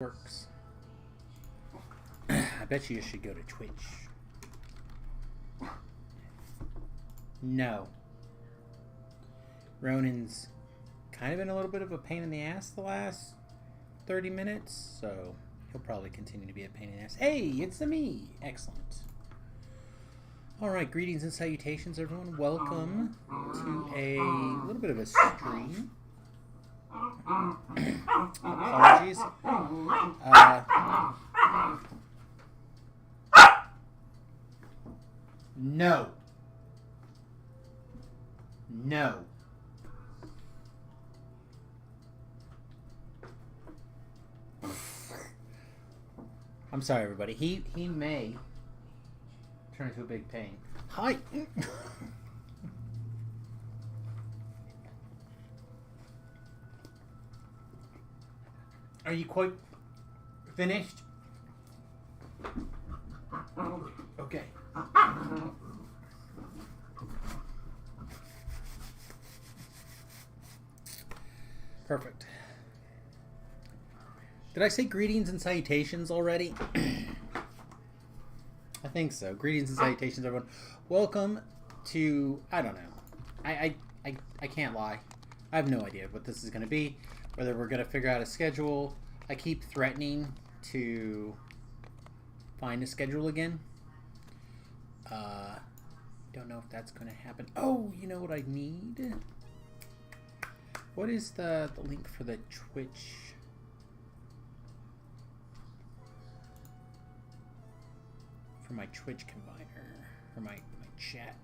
Works. I bet you should go to Twitch. No. Ronan's kind of been a little bit of a pain in the ass the last 30 minutes, so he'll probably continue to be a pain in the ass. Hey, it's me! Excellent. Alright, greetings and salutations, everyone. Welcome to a little bit of a stream. Apologies. No. No. I'm sorry, everybody. He may turn into a big pain. Hi. Are you quite finished? Okay. Perfect. Did I say greetings and salutations already? I think so. Greetings and salutations, everyone. Welcome to, I don't know. I can't lie. I have no idea what this is going to be. Whether we're going to figure out a schedule. I keep threatening to find a schedule again. Don't know if that's going to happen. Oh, you know what I need? What is the link for the Twitch? For my Twitch combiner. For my chat.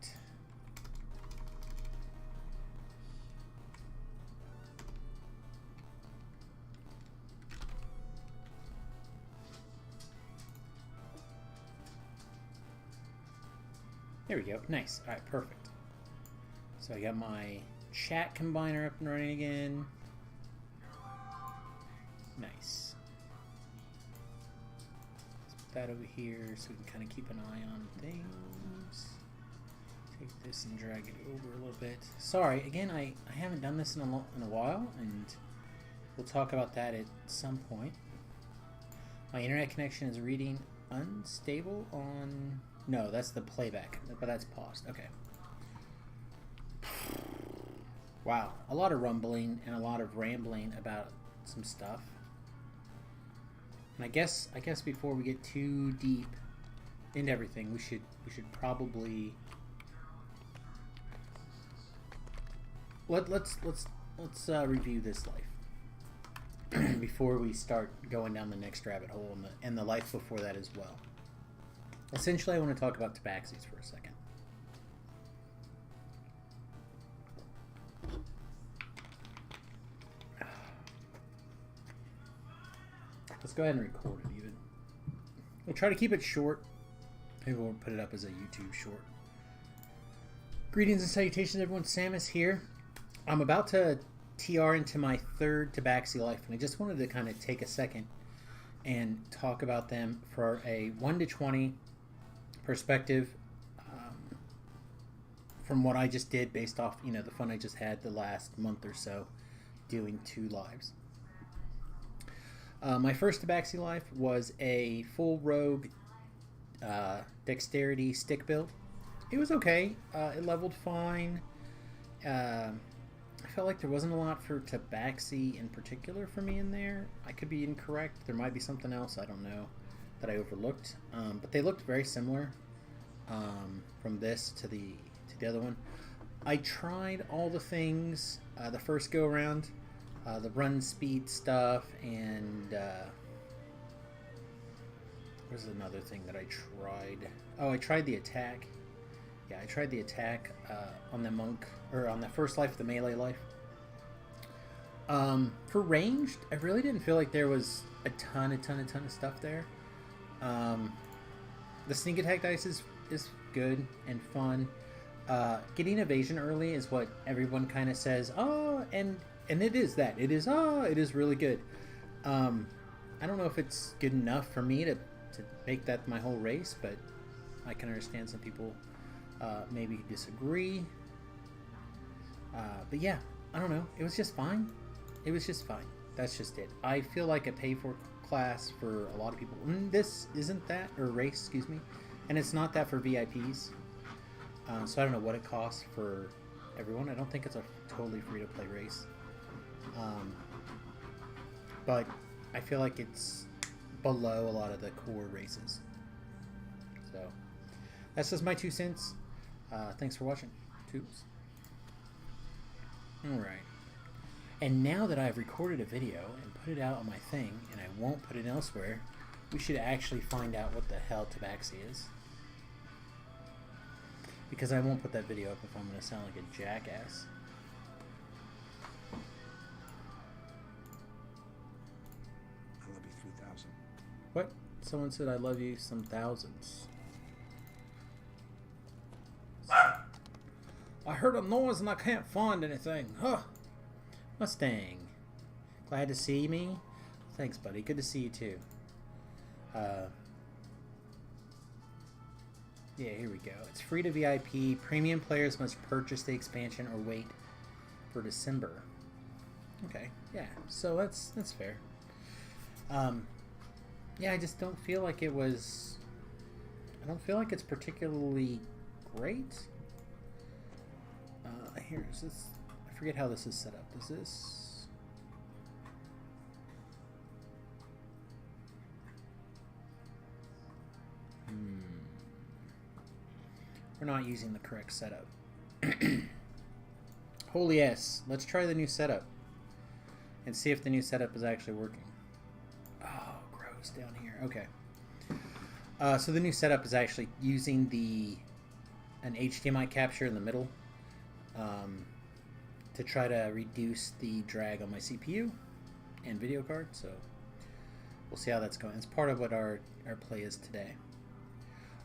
There we go. Nice. All right, perfect. So I got my chat combiner up and running again. Nice. Let's put that over here so we can kind of keep an eye on things. Take this and drag it over a little bit. Sorry, again, I haven't done this in a while, and we'll talk about that at some point. My internet connection is reading unstable on... No, that's the playback, but that's paused. Okay. Wow, a lot of rumbling and a lot of rambling about some stuff. And I guess before we get too deep into everything, we should probably let's review this life before we start going down the next rabbit hole and the life before that as well. Essentially, I want to talk about Tabaxis for a second. Let's go ahead and record it even. We'll try to keep it short. Maybe we'll put it up as a YouTube short. Greetings and salutations, everyone. Samus here. I'm about to TR into my third Tabaxi life, and I just wanted to kind of take a second and talk about them for a 1 to 20 perspective from what I just did based off, the fun I just had the last month or so doing 2 lives. My first Tabaxi life was a full rogue dexterity stick build. It was okay. It leveled fine. I felt like there wasn't a lot for Tabaxi in particular for me in there. I could be incorrect. There might be something else. I don't know. That I overlooked, but they looked very similar from this to the other one. I tried all the things the first go around, the run speed stuff, and there's another thing that I tried. Oh, I tried the attack. Yeah, I tried the attack on the monk, or on the first life, the melee life. For ranged, I really didn't feel like there was a ton of stuff there. The sneak attack dice is good and fun. Getting evasion early is what everyone kind of says. Oh, and it is that. It is really good. I don't know if it's good enough for me to make that my whole race, but I can understand some people maybe disagree. But yeah, I don't know. It was just fine. That's just it. I feel like a pay for class for a lot of people. And this isn't that, or race, excuse me, and it's not that for VIPs. So I don't know what it costs for everyone. I don't think it's a totally free-to-play race. But I feel like it's below a lot of the core races. So that's just my 2 cents. Thanks for watching. Tubes. Alright. And now that I've recorded a video and put it out on my thing, and I won't put it elsewhere, we should actually find out what the hell Tabaxi is. Because I won't put that video up if I'm going to sound like a jackass. I love you 3,000. What? Someone said I love you some thousands. I heard a noise and I can't find anything. Huh. Mustang. Glad to see me? Thanks, buddy. Good to see you, too. Yeah, here we go. It's free to VIP. Premium players must purchase the expansion or wait for December. Okay, yeah. So that's fair. Yeah, I just don't feel like it was... I don't feel like it's particularly great. Here's this... I forget how this is set up. Is this... We're not using the correct setup. Holy S. Let's try the new setup. And see if the new setup is actually working. Oh, gross down here. Okay. So the new setup is actually using an HDMI capture in the middle to try to reduce the drag on my CPU and video card. So we'll see how that's going. It's part of what our play is today.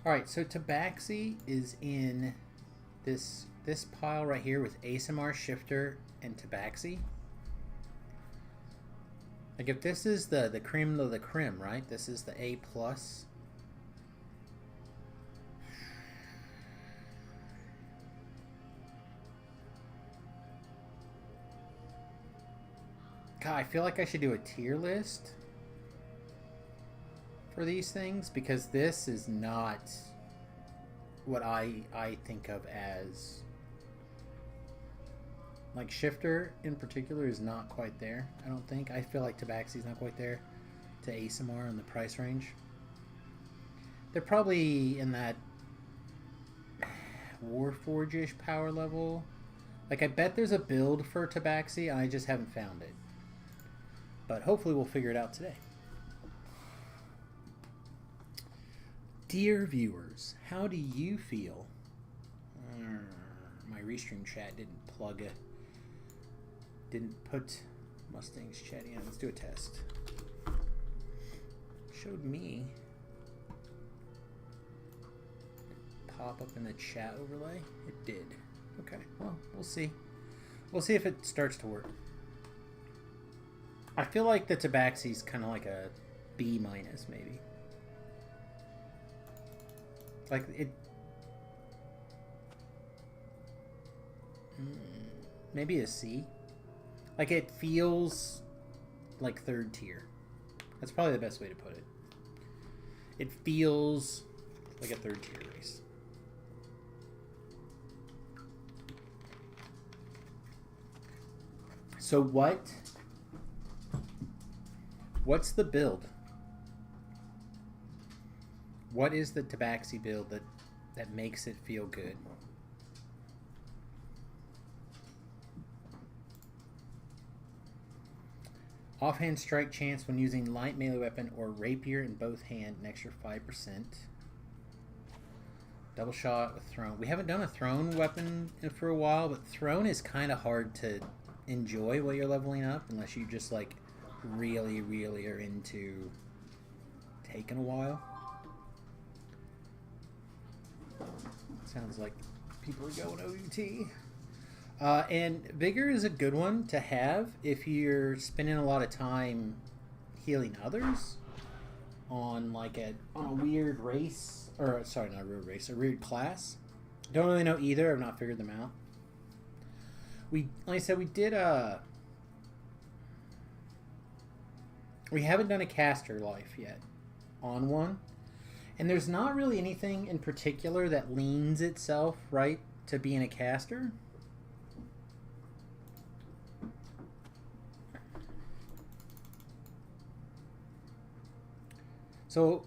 Alright, so Tabaxi is in this pile right here with ASMR, Shifter, and Tabaxi. Like if this is the cream of the creme, right? This is the A+. God, I feel like I should do a tier list for these things, because this is not what I think of as, like, Shifter in particular is not quite there. I don't think. I feel like Tabaxi's not quite there to ASMR in the price range. They're probably in that Warforged-ish power level. Like, I bet there's a build for Tabaxi and I just haven't found it. But hopefully we'll figure it out today. Dear viewers, how do you feel? My Restream chat didn't put Mustang's chat in. Let's do a test. Showed me. Pop up in the chat overlay. It did. Okay, well, we'll see. We'll see if it starts to work. I feel like the Tabaxi's kind of like a B- maybe. Like it, maybe a C. Like it feels like 3rd tier. That's probably the best way to put it. It feels like a 3rd tier race. So what's the build? What is the Tabaxi build that makes it feel good? Offhand strike chance when using light melee weapon or rapier in both hand, an extra 5%. Double shot with thrown. We haven't done a thrown weapon for a while, but thrown is kind of hard to enjoy while you're leveling up unless you just like really, really are into taking a while. Sounds like people are going OUT. And Vigor is a good one to have if you're spending a lot of time healing others on like on a weird race, or sorry, not a weird race, a weird class. Don't really know either. I've not figured them out. Like I said, we did We haven't done a caster life yet on one. And there's not really anything in particular that leans itself, right, to being a caster. So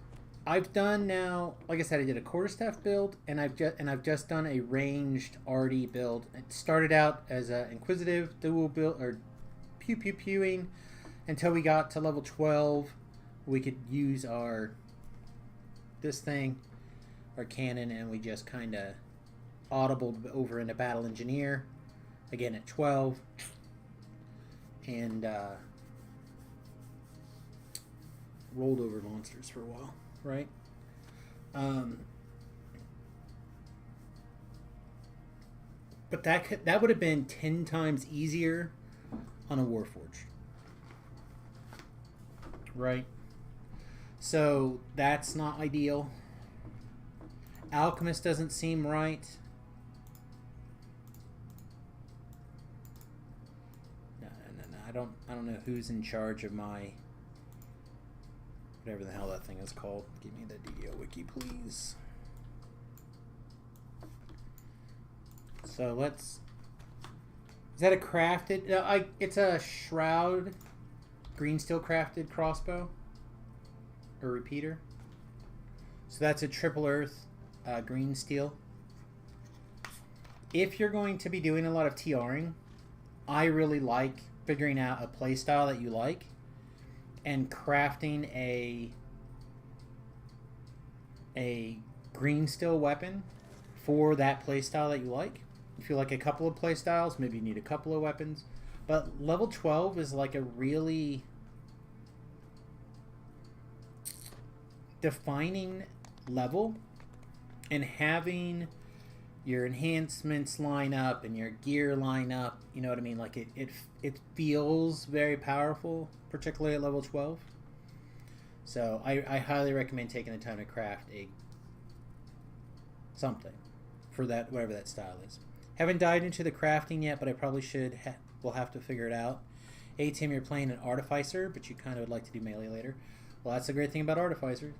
I've done now, like I said, I did a quarterstaff build, and I've just done a ranged arty build. It started out as an inquisitive dual build, or pew pew pewing, until we got to level 12. We could use this thing, our cannon, and we just kind of audibled over into battle engineer again at 12, and rolled over monsters for a while, right? But that would have been 10 times easier on a Warforged, right? So that's not ideal. Alchemist doesn't seem right. No. I don't know who's in charge of my whatever the hell that thing is called. Give me the DDO wiki, please. So let's. Is that a crafted? No, it's a shroud, green steel crafted crossbow. Or repeater. So that's a triple earth green steel. If you're going to be doing a lot of TRing, I really like figuring out a playstyle that you like and crafting a green steel weapon for that playstyle that you like. If you like a couple of playstyles, maybe you need a couple of weapons. But level 12 is like a really defining level, and having your enhancements line up and your gear line up, you know what I mean, like it feels very powerful, particularly at level 12. So I highly recommend taking the time to craft something for that, whatever that style is. Haven't dived into the crafting yet, but I probably should. We'll have to figure it out. A-Team, you're playing an Artificer, but you kind of would like to do melee later. Well, that's the great thing about Artificer.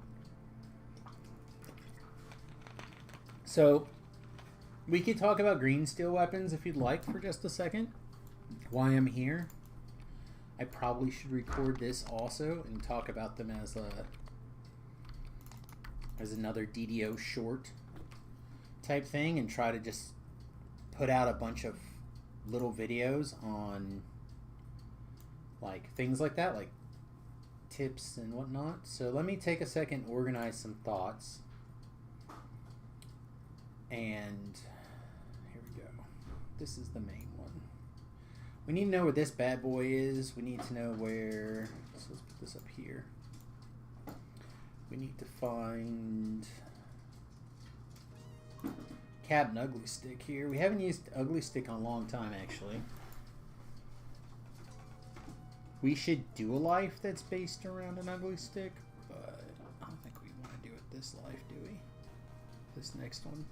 So, we could talk about green steel weapons if you'd like for just a second. Why I'm here. I probably should record this also and talk about them as another DDO short type thing, and try to just put out a bunch of little videos on like things like that, like tips and whatnot. So let me take a second, organize some thoughts. And here we go. This is the main one. We need to know where this bad boy is. We need to know where. So let's put this up here. We need to find Cabin Ugly Stick here. We haven't used Ugly Stick in a long time, actually. We should do a life that's based around an Ugly Stick, but I don't think we want to do it this life, do we? This next one.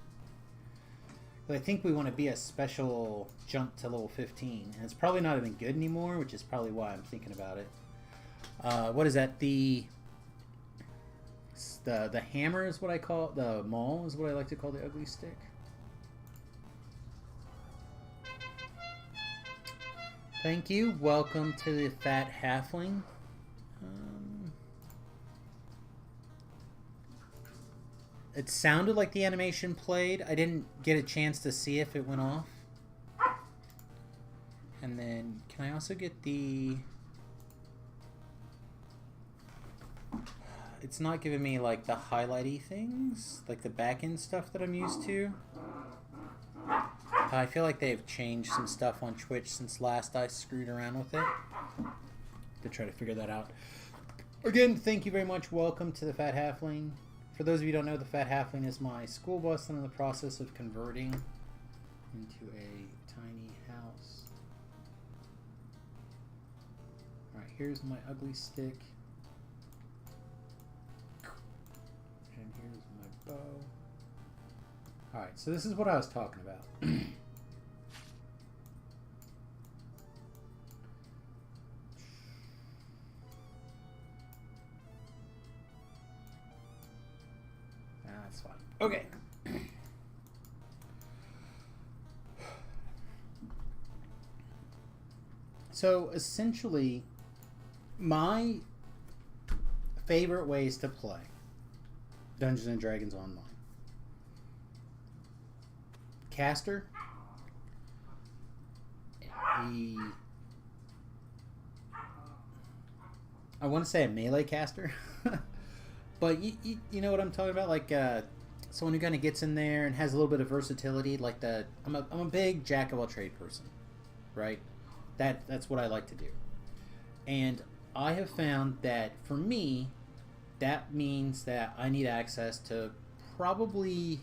But I think we want to be a special jump to level 15, and it's probably not even good anymore, which is probably why I'm thinking about it. What is that? The hammer is what I call it. The maul is what I like to call the Ugly Stick. Thank you. Welcome to the Fat Halfling. It sounded like the animation played. I didn't get a chance to see if it went off. And then, can I also get the... It's not giving me, like, the highlighty things, like the back-end stuff that I'm used to. I feel like they've changed some stuff on Twitch since last I screwed around with it. To try to figure that out. Again, thank you very much. Welcome to the Fat Halfling. For those of you who don't know, the Fat Halfling is my school bus that I'm in the process of converting into a tiny house. Alright, here's my Ugly Stick. And here's my bow. Alright, so this is what I was talking about. That's fine. Okay. So essentially, my favorite ways to play Dungeons and Dragons Online. Caster. I want to say a melee caster, but you know what I'm talking about, like someone who kind of gets in there and has a little bit of versatility. Like I'm a big jack of all trade person, right? That's what I like to do, and I have found that for me, that means that I need access to probably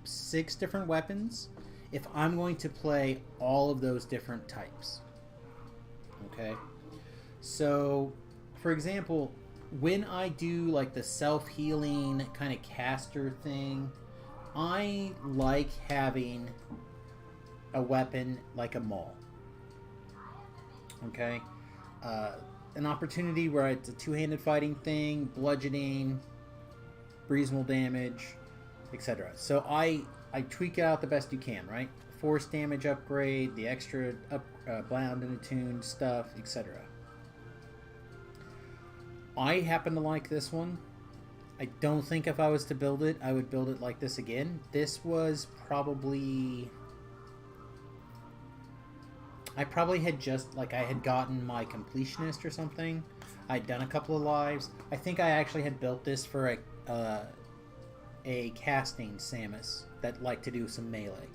6 different weapons if I'm going to play all of those different types. Okay? So, for example, when I do like the self-healing kind of caster thing, I like having a weapon like a maul. Okay? An opportunity where it's a two-handed fighting thing, bludgeoning, reasonable damage, etc. So I tweak it out the best you can, right? Force damage upgrade, the extra bound and attuned stuff, etc. I happen to like this one. I don't think if I was to build it, I would build it like this again. This was probably... I probably had just, like, I had gotten my completionist or something. I'd done a couple of lives. I think I actually had built this for a casting Samus that liked to do some melee.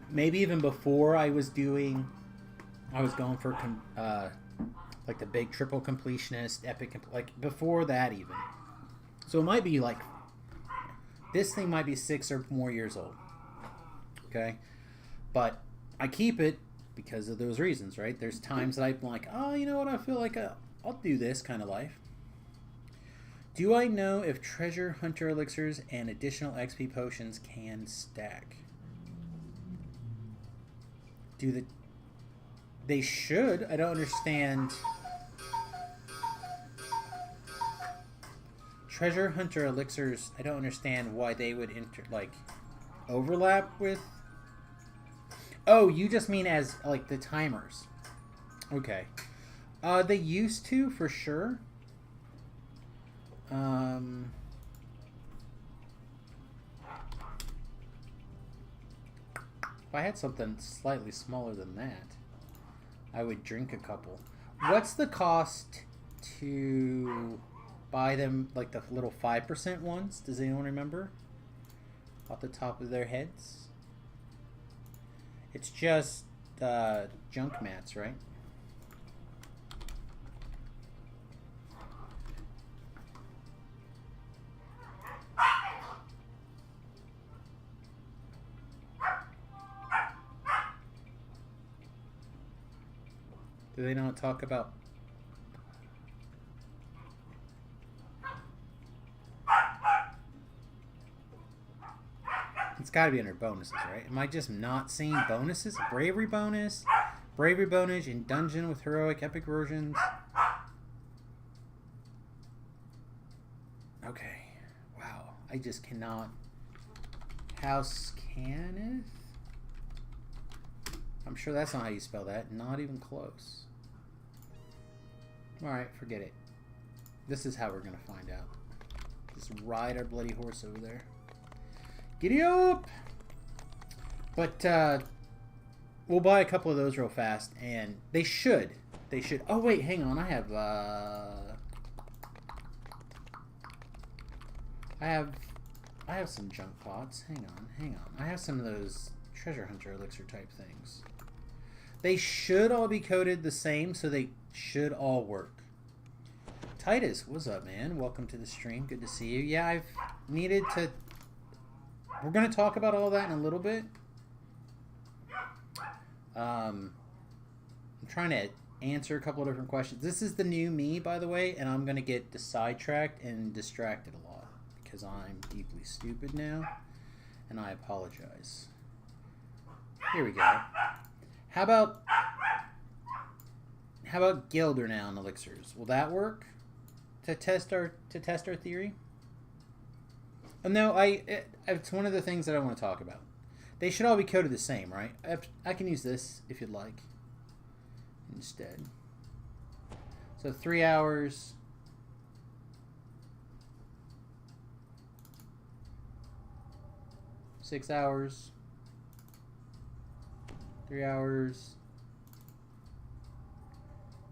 Maybe even before I was going for like the big triple completionist, epic, like before that even. So it might be like, this thing might be 6 or more years old. Okay, but I keep it because of those reasons, right? There's times that I'm like, oh, you know what? I feel like I'll do this kind of life. Do I know if treasure hunter elixirs and additional XP potions can stack? They should. I don't understand. Treasure hunter elixirs, I don't understand why they would overlap with... Oh, you just mean as, like, the timers. Okay. They used to, for sure. If I had something slightly smaller than that, I would drink a couple. What's the cost to buy them, like the little 5% ones? Does anyone remember? Off the top of their heads? It's just junk mats, right? Do they not talk about... It's got to be under bonuses, right? Am I just not seeing bonuses? Bravery bonus in dungeon with heroic epic versions. Okay. Wow. I just cannot... House Cannith? I'm sure that's not how you spell that. Not even close. Alright, forget it. This is how we're going to find out. Just ride our bloody horse over there. Giddy up! But, we'll buy a couple of those real fast, and they should. They should. Oh, wait, hang on. I have some junk pots. Hang on. I have some of those treasure hunter elixir type things. They should all be coded the same, so they should all work. Titus, what's up, man? Welcome to the stream. Good to see you. Yeah, I've needed to... We're going to talk about all that in a little bit. I'm trying to answer a couple of different questions. This is the new me, by the way, and I'm going to get sidetracked and distracted a lot because I'm deeply stupid now, and I apologize. Here we go. How about Gilder now in elixirs? Will that work? to test our theory? No, it's one of the things that I want to talk about. They should all be coded the same, right? I can use this if you'd like instead. So 3 hours. 6 hours. 3 hours.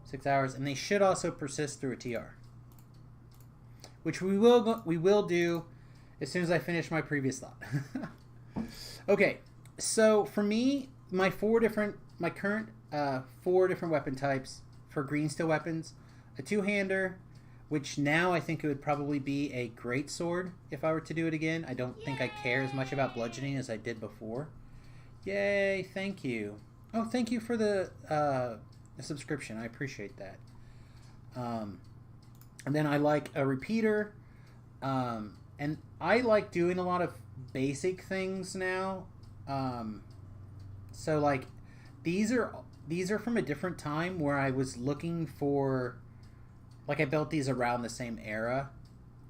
6 hours, and they should also persist through a TR, which we will do as soon as I finish my previous thought. Okay, so for me, my current 4 different weapon types for green steel weapons: a two-hander, which now I think it would probably be a great sword if I were to do it again. I don't think I care as much about bludgeoning as I did before. Yay! Thank you. Oh, thank you for the subscription. I appreciate that. And then I like a repeater, and I like doing a lot of basic things now. So like these are from a different time where I was looking for, like, I built these around the same era,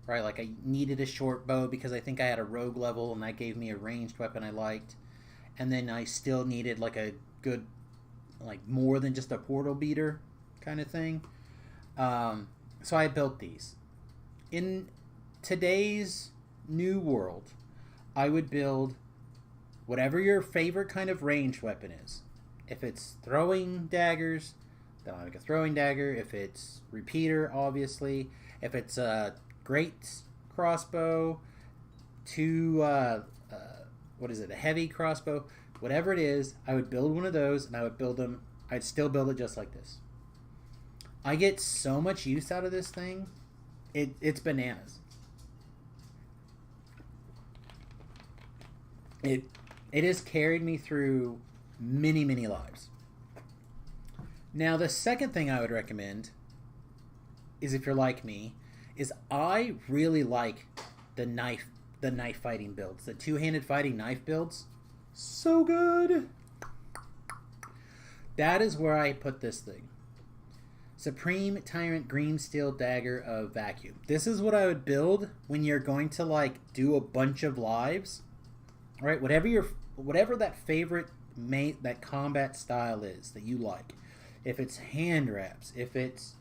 right? Like I needed a short bow because I think I had a rogue level and that gave me a ranged weapon I liked, and then I still needed like a good, like, more than just a portal beater kind of thing. So I built these. In today's new world, I would build whatever your favorite kind of ranged weapon is. If it's throwing daggers, then I like a throwing dagger. If it's repeater, obviously. If it's a great crossbow, a heavy crossbow, whatever it is, I would build one of those, and I'd still build it just like this. I get so much use out of this thing. It's bananas. It has carried me through many, many lives. Now, the second thing I would recommend is, if you're like me, is I really like the knife fighting builds, the two-handed fighting knife builds. So good. That is where I put this thing. Supreme Tyrant Green Steel Dagger of Vacuum. This is what I would build when you're going to, like, do a bunch of lives. Right? Whatever that favorite that combat style is that you like. If it's hand wraps, if it's,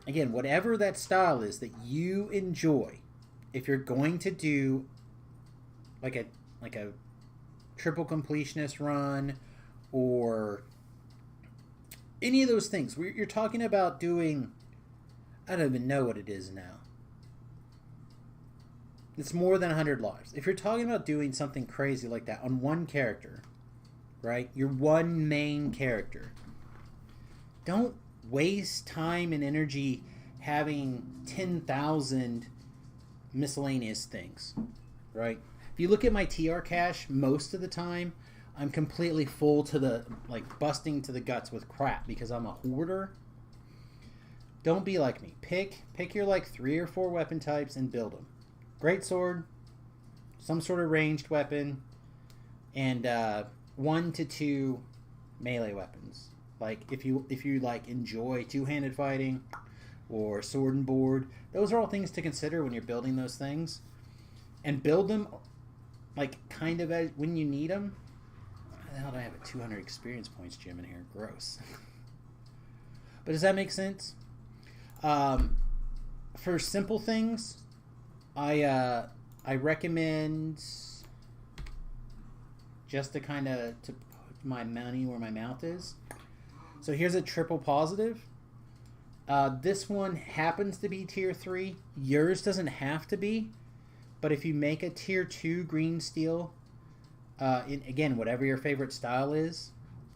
again, whatever that style is that you enjoy, if you're going to do like a triple completionist run, or any of those things, you're talking about doing, I don't even know what it is now. It's more than 100 lives. If you're talking about doing something crazy like that on one character, right? Your one main character. Don't waste time and energy having 10,000 miscellaneous things, right? If you look at my TR cache, most of the time I'm completely full to the, like, busting to the guts with crap because I'm a hoarder. Don't be like me. Pick your, like, 3 or 4 weapon types and build them. Great sword, some sort of ranged weapon, and 1 to 2 melee weapons. Like, if you like enjoy two-handed fighting or sword and board, those are all things to consider when you're building those things. And build them, like, kind of as when you need them. Why the hell do I have a 200 experience points gem in here? Gross. But does that make sense? For simple things, I recommend, just to kind of to put my money where my mouth is. So here's a triple positive. This one happens to be tier 3. Yours doesn't have to be, but if you make a tier 2 green steel, again, whatever your favorite style is,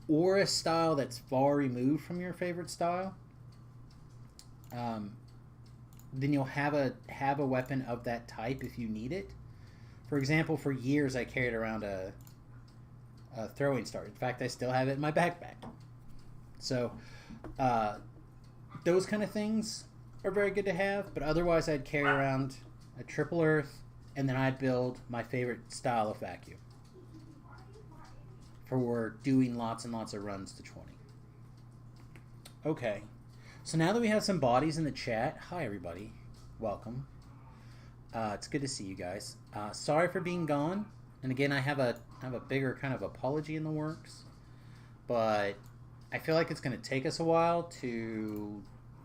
or a style that's far removed from your favorite style, then you'll have a weapon of that type if you need it. For example, for years I carried around a throwing star. In fact, I still have it in my backpack. So those kind of things are very good to have, but otherwise I'd carry around a triple earth, and then I'd build my favorite style of vacuum for doing lots and lots of runs to 20. Okay, So now that we have some bodies in the chat, hi everybody, welcome. It's good to see you guys. Sorry for being gone, and again, I have a bigger kind of apology in the works, but I feel like it's going to take us a while to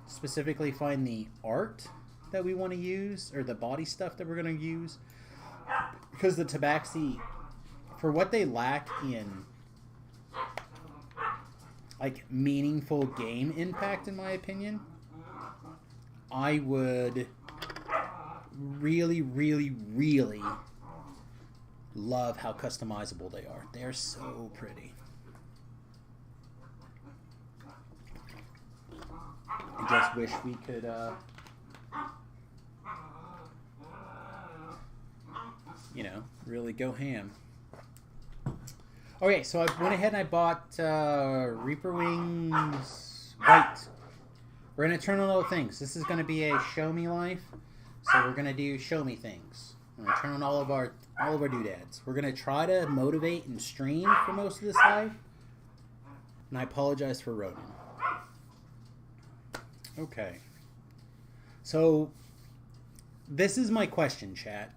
specifically find the art that we want to use, or the body stuff that we're going to use, because the Tabaxi, for what they lack in like meaningful game impact, in my opinion, I would really, really, really love how customizable they are. They are so pretty. I just wish we could, you know, really go ham. Okay, so I went ahead and I bought Reaper Wings White. We're going to turn on little things. This is going to be a show me life, so we're going to do show me things. We're going to turn on all of our doodads. We're going to try to motivate and stream for most of this live, and I apologize for Ronan. Okay. So, this is my question, chat.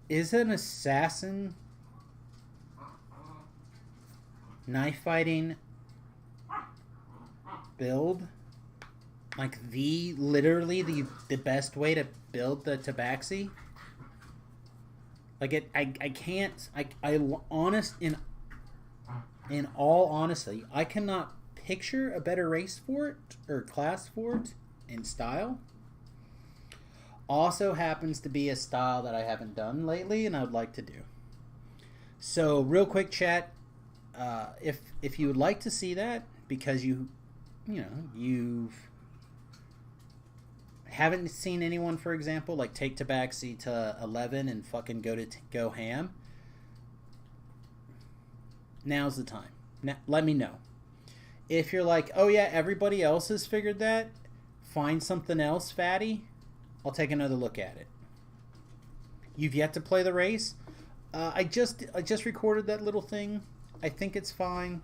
Is an assassin knife fighting build like literally the best way to build the Tabaxi? Like in all honesty, I cannot picture a better race for it or class for it in style. Also happens to be a style that I haven't done lately and I would like to do. So real quick, chat, if you would like to see that, because you haven't seen anyone, for example, like take Tabaxi to 11 and fucking go ham, now's the time. Now, let me know. If you're like, oh yeah, everybody else has figured that, find something else, fatty, I'll take another look at it. You've yet to play the race? I just recorded that little thing. I think it's fine.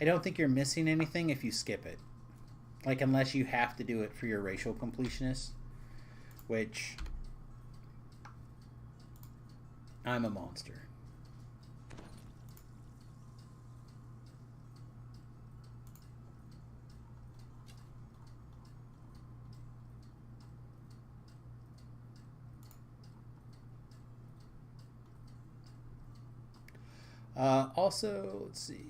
I don't think you're missing anything if you skip it. Like, unless you have to do it for your racial completionist, which I'm a monster. Also, let's see.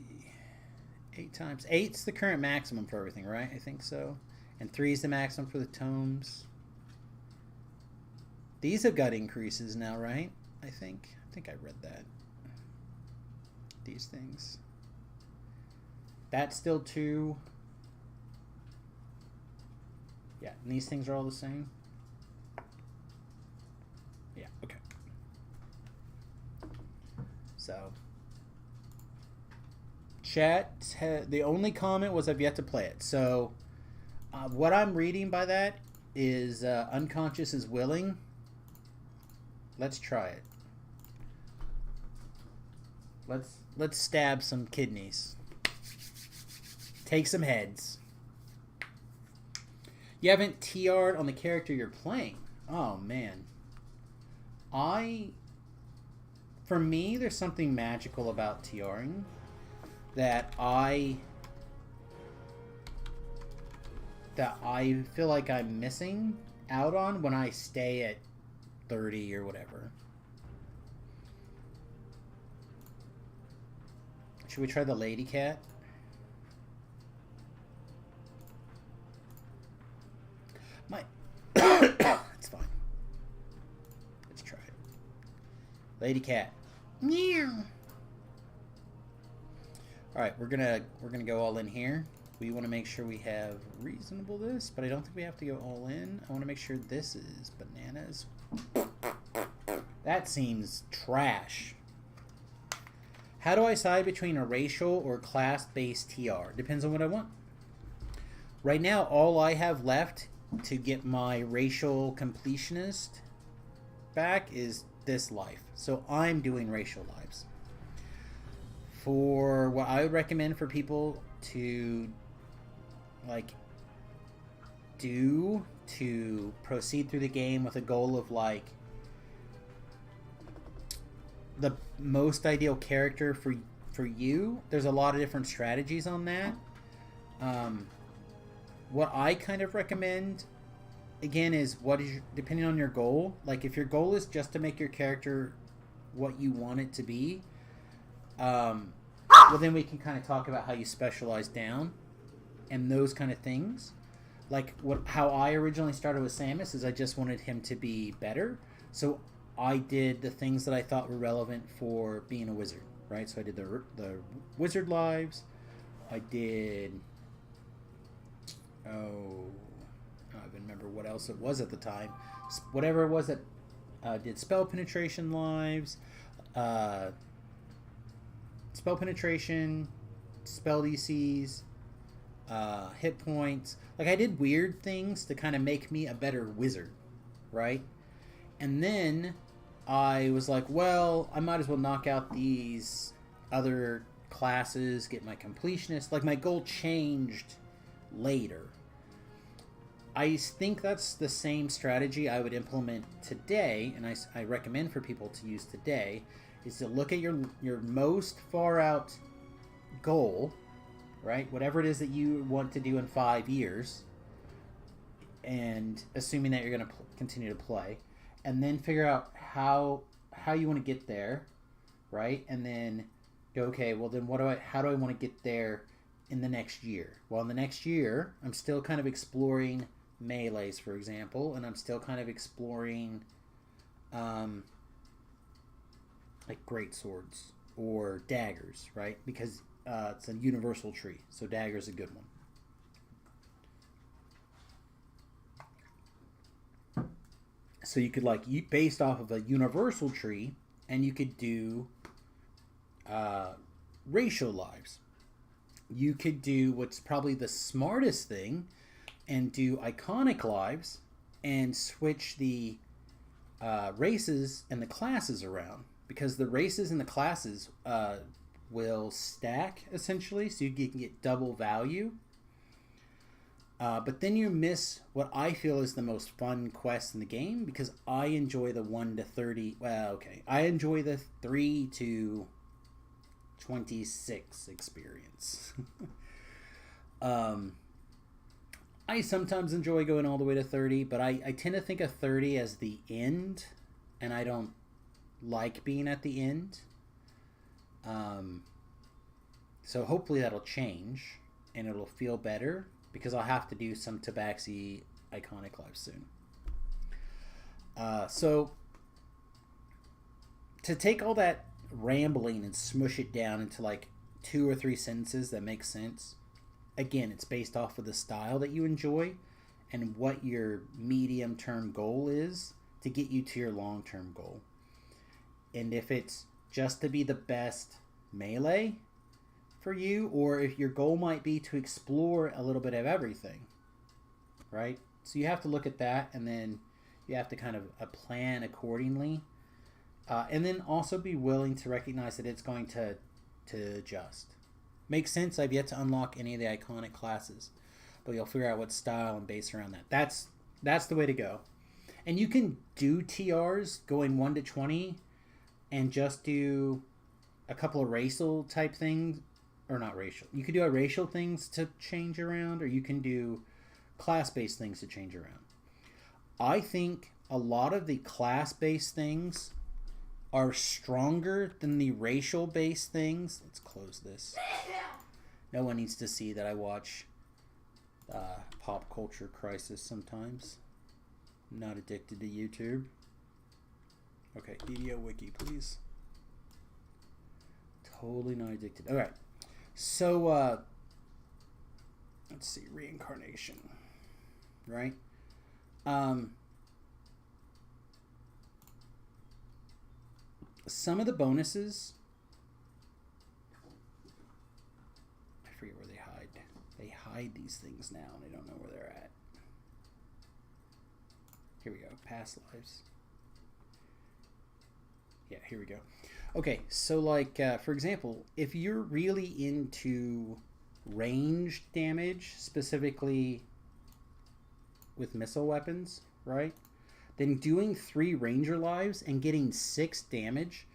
8 times. 8's the current maximum for everything, right? I think so. And 3 is the maximum for the tomes. These have got increases now, right? I think I read that. These things. That's still 2. Yeah, and these things are all the same. Yeah, okay. So, chat, the only comment was I've yet to play it. So, what I'm reading by that is unconscious is willing. Let's try it. Let's stab some kidneys. Take some heads. You haven't TR'd on the character you're playing. Oh man. For me, there's something magical about TRing that I feel like I'm missing out on when I stay at 30 or whatever. Should we try the lady cat? It's fine. Let's try it. Lady cat. Meow. All right, we're gonna go all in here. We want to make sure we have reasonable this, but I don't think we have to go all in. I want to make sure this is bananas. That seems trash. How do I decide between a racial or class-based TR? Depends on what I want. Right now, all I have left to get my racial completionist back is this life. So I'm doing racial lives. For what I would recommend for people to like do to proceed through the game with a goal of like the most ideal character for you. There's a lot of different strategies on that. What I kind of recommend again is depending on your goal. Like if your goal is just to make your character what you want it to be, well then we can kind of talk about how you specialize down and those kind of things. Like how I originally started with Samus is I just wanted him to be better, so I did the things that I thought were relevant for being a wizard, right? So I did the wizard lives, I did I don't even remember what else it was at the time. Whatever it was that did spell penetration lives, spell penetration, spell DCs, hit points. Like I did weird things to kind of make me a better wizard, right? And then I was like, well, I might as well knock out these other classes, get my completionist. Like my goal changed later. I think that's the same strategy I would implement today, and I recommend for people to use today, is to look at your most far out goal, right? Whatever it is that you want to do in 5 years, and assuming that you're going to continue to play, and then figure out how you want to get there, right? And then go, okay, well then how do I want to get there in the next year? Well, in the next year, I'm still kind of exploring melees, for example, and I'm still kind of exploring like great swords or daggers, right? Because it's a universal tree, so dagger's a good one. So you could based off of a universal tree, and you could do racial lives. You could do what's probably the smartest thing and do iconic lives and switch the races and the classes around, because the races and the classes will stack essentially, so you can get double value. But then you miss what I feel is the most fun quest in the game, because I enjoy the 1 to 30. Well, okay, I enjoy the 3 to 26 experience. I sometimes enjoy going all the way to 30, but I tend to think of 30 as the end, and I don't like being at the end. So hopefully that'll change, and it'll feel better, because I'll have to do some Tabaxi iconic lives soon. So to take all that rambling and smush it down into like 2 or 3 sentences that make sense, again, it's based off of the style that you enjoy and what your medium-term goal is to get you to your long-term goal. And if it's just to be the best melee for you, or if your goal might be to explore a little bit of everything, right? So you have to look at that, and then you have to kind of plan accordingly. And then also be willing to recognize that it's going to adjust. Makes sense. I've yet to unlock any of the iconic classes, but you'll figure out what style and base around that. That's the way to go. And you can do TRs going 1 to 20 and just do a couple of racial type things, or not racial. You could do a racial things to change around, or you can do class-based things to change around. I think a lot of the class-based things are stronger than the racial-based things. Let's close this. No one needs to see that I watch Pop Culture Crisis sometimes. I'm not addicted to YouTube. Okay, DDO Wiki, please. Totally not addicted. All right. So, let's see. Reincarnation. Right? Some of the bonuses, I forget where they hide. They hide these things now, and I don't know where they're at. Here we go. Past lives. Yeah, here we go. Okay, so like, for example, if you're really into range damage, specifically with missile weapons, right? Then doing 3 ranger lives and getting 6 damage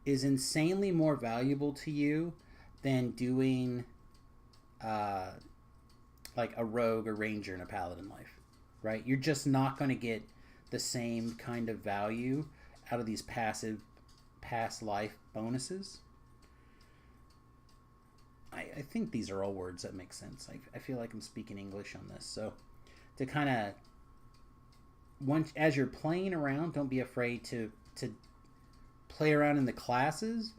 is insanely more valuable to you than doing like a rogue, a ranger, and a paladin life, right? You're just not going to get the same kind of value out of these passive past life bonuses. I think these are all words that make sense. I feel like I'm speaking English on this. So to kind of, once as you're playing around, don't be afraid to play around in the classes.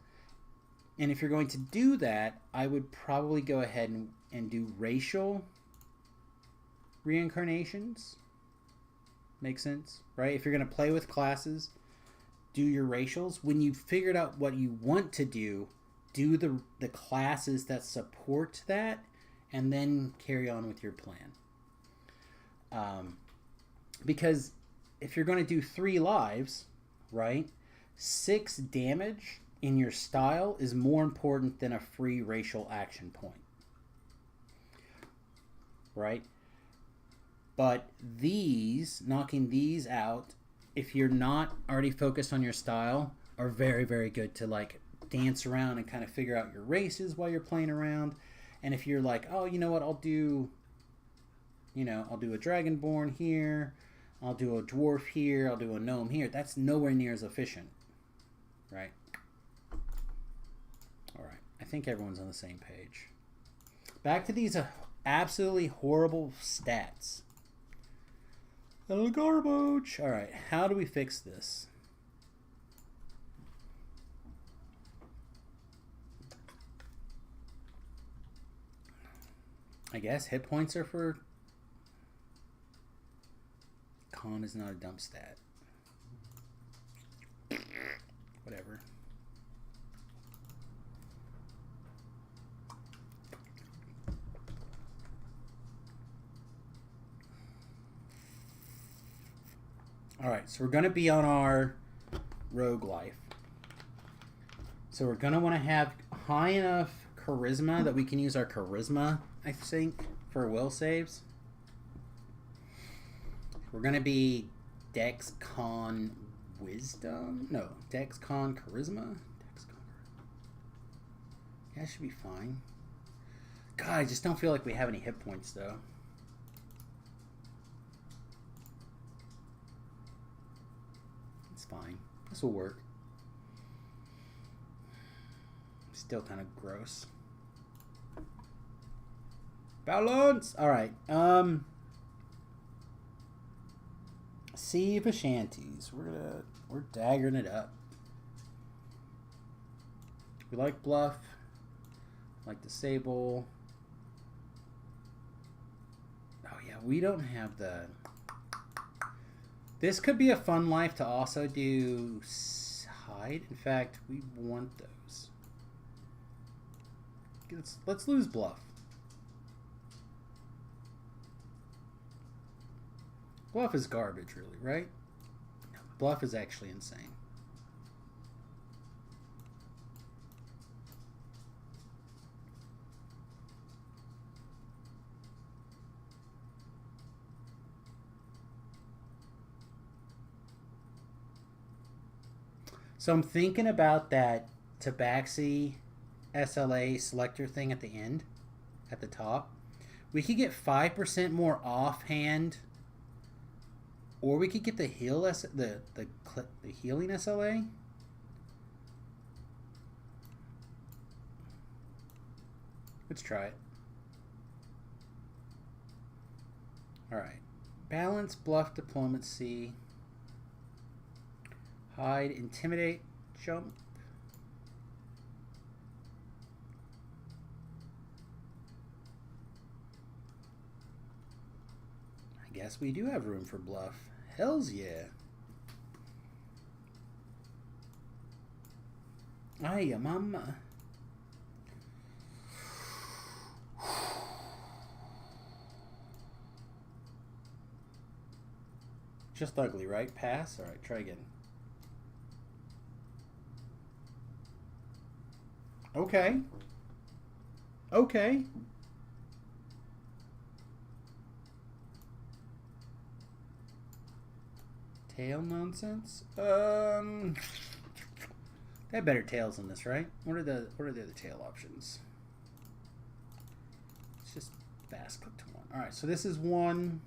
And if you're going to do that, I would probably go ahead and do racial reincarnations. Makes sense, right? If you're going to play with classes, do your racials. When you've figured out what you want to do the classes that support that, and then carry on with your plan. Because if you're going to do 3 lives, right, 6 damage in your style is more important than a free racial action point, right? But knocking these out, if you're not already focused on your style, are very, very good to like dance around and kind of figure out your races while you're playing around. And if you're like, oh, you know what, I'll do a dragonborn here, I'll do a dwarf here, I'll do a gnome here, that's nowhere near as efficient, right? All right, I think everyone's on the same page. Back to these absolutely horrible stats. Little garbage. All right, how do we fix this? I guess hit points are for... Con is not a dump stat. Whatever. Alright, so we're going to be on our rogue life. So we're going to want to have high enough charisma that we can use our charisma, I think, for will saves. We're going to be Dex Con Wisdom? No, Dex Con Charisma? Dex Con. Yeah, that should be fine. God, I just don't feel like we have any hit points, though. It's fine. This will work. Still kind of gross. Balance! Alright, Sea of Ashantis. We're daggering it up. We like bluff. Like disable. Oh yeah, we don't have the... This could be a fun life to also do hide. In fact, we want those. Let's lose bluff. Bluff is garbage, really, right? Bluff is actually insane. So I'm thinking about that Tabaxi SLA selector thing at the end, at the top. We could get 5% more offhand, or we could get the heal the healing SLA. Let's try it. All right, balance, bluff, diplomacy, hide, intimidate, jump. I guess we do have room for bluff. Hells yeah. Ay, mama. Just ugly, right? Pass? Alright, try again. Okay. Okay. Tail nonsense? They have better tails than this, right? What are the other tail options? It's just fast click to one. Alright, so this is 1,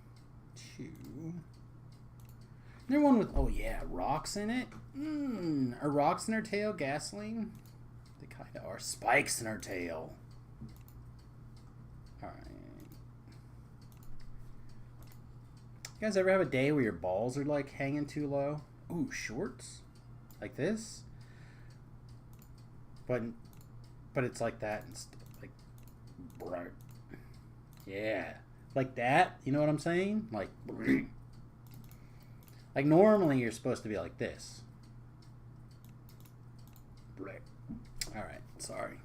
2. There one with, oh yeah, rocks in it? Are rocks in her tail gasoline? They kind of are. Spikes in her tail. Alright. You guys ever have a day where your balls are like hanging too low? Ooh, shorts? Like this? But it's like that instead. Like, bright. Yeah. Like that? You know what I'm saying? Like, like normally you're supposed to be like this. Right. Alright, sorry.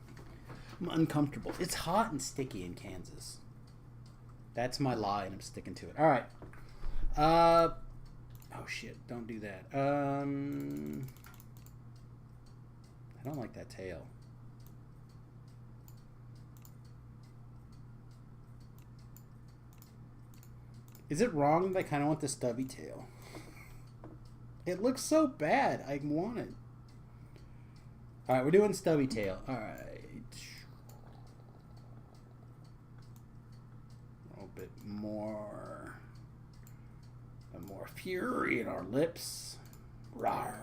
I'm uncomfortable. It's hot and sticky in Kansas. That's my lie and I'm sticking to it. Alright. Oh shit, don't do that. I don't like that tail. Is it wrong that I kind of want the stubby tail? It looks so bad. I want it. Alright, we're doing stubby tail. Alright. A little bit more. More fury in our lips. Rawr.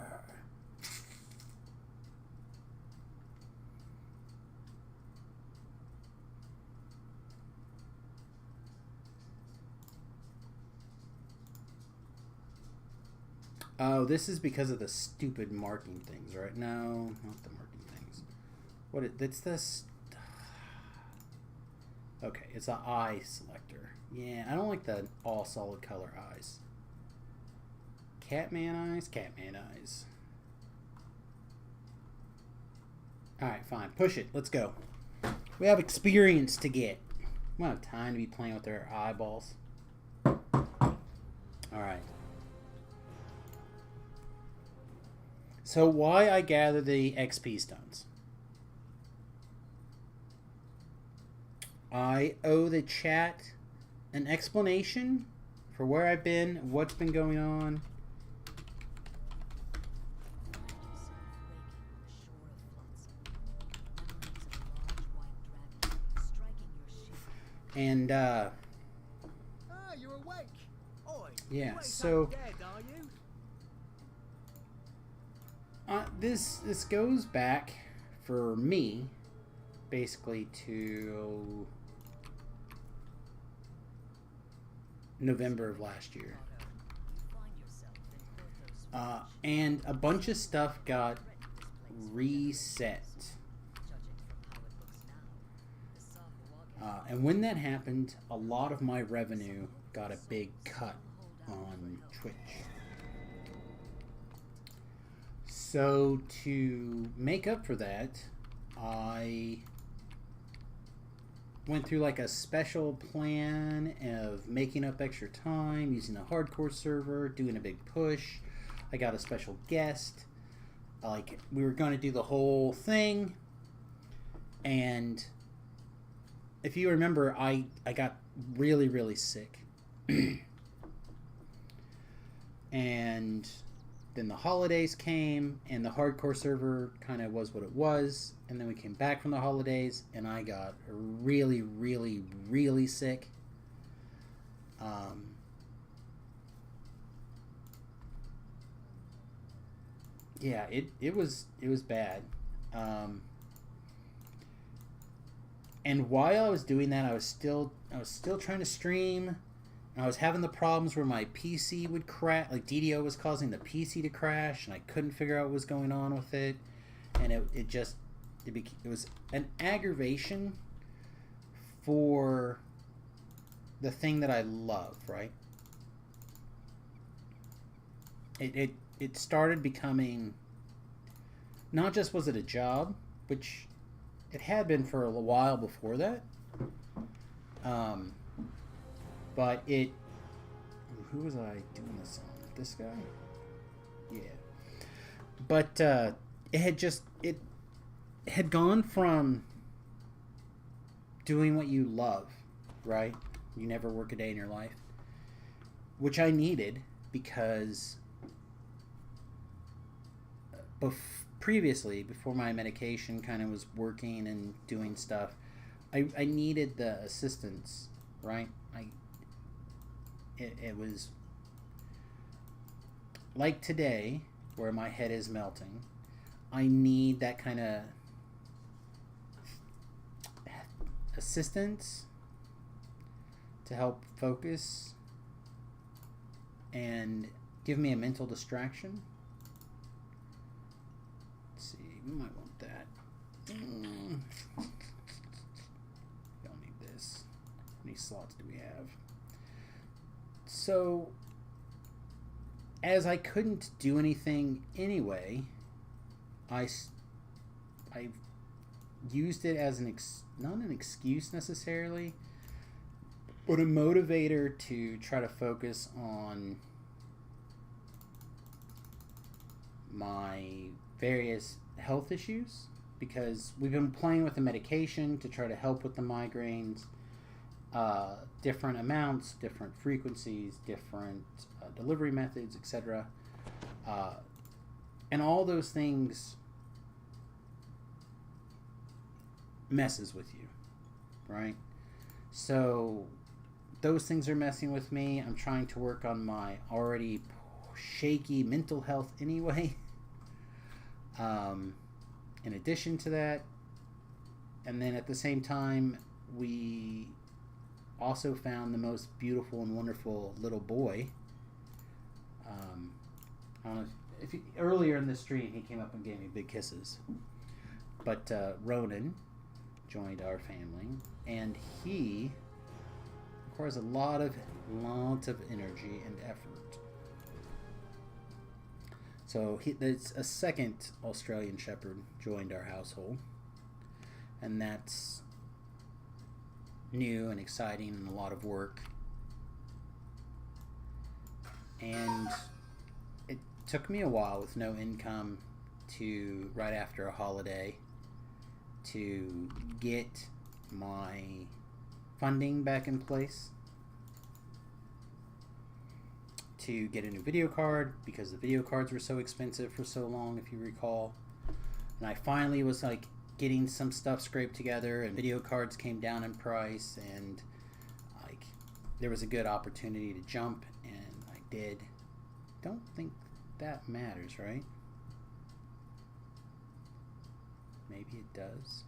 Oh, this is because of the stupid marking things, right? No, not the marking things. What? It's this. Okay, it's an eye selector. Yeah, I don't like the all solid color eyes. Catman eyes, Catman eyes. Alright, fine. Push it. Let's go. We have experience to get. We don't have time to be playing with their eyeballs. Alright. So why I gather the XP stones? I owe the chat an explanation for where I've been, what's been going on. And you're awake. Oi, yeah, you ain't so dead, are you? this goes back for me basically to November of last year. And a bunch of stuff got reset. And when that happened, a lot of my revenue got a big cut on Twitch. So to make up for that, I went through like a special plan of making up extra time, using a hardcore server, doing a big push. I got a special guest. Like, we were going to do the whole thing. And if you remember, I got really, really sick. And then the holidays came, and the hardcore server kind of was what it was. And then we came back from the holidays, and I got really, really, really sick. Yeah, it was bad. And while I was doing that, I was still trying to stream. And I was having the problems where my PC would crash. Like, DDO was causing the PC to crash, and I couldn't figure out what was going on with it. And it was an aggravation for the thing that I love, right? It started becoming, not just was it a job, which it had been for a while before that. But who was I doing this on? This guy? Yeah. But it had gone from doing what you love, right? You never work a day in your life, which I needed because previously, before my medication kind of was working and doing stuff, I needed the assistance, right? It was like today, where my head is melting. I need that kind of assistance to help focus and give me a mental distraction. Let's see, we might want that. Don't need this. How many slots do we have? So, as I couldn't do anything anyway, I used it as not an excuse necessarily, but a motivator to try to focus on my various health issues, because we've been playing with the medication to try to help with the migraines, different amounts, different frequencies, different delivery methods, etc. And all those things messes with you, right? So those things are messing with me. I'm trying to work on my already shaky mental health anyway. In addition to that, and then at the same time, we also found the most beautiful and wonderful little boy. I don't know if earlier in the stream he came up and gave me big kisses. But Ronan joined our family, and he requires a lot of energy and effort. So there's a second Australian Shepherd joined our household, and that's new and exciting and a lot of work. And it took me a while with no income to, right after a holiday, to get my funding back in place, to get a new video card, because the video cards were so expensive for so long, if you recall. And I finally was like getting some stuff scraped together, and video cards came down in price, and like there was a good opportunity to jump, and I did. Don't think that matters, right? Maybe it does.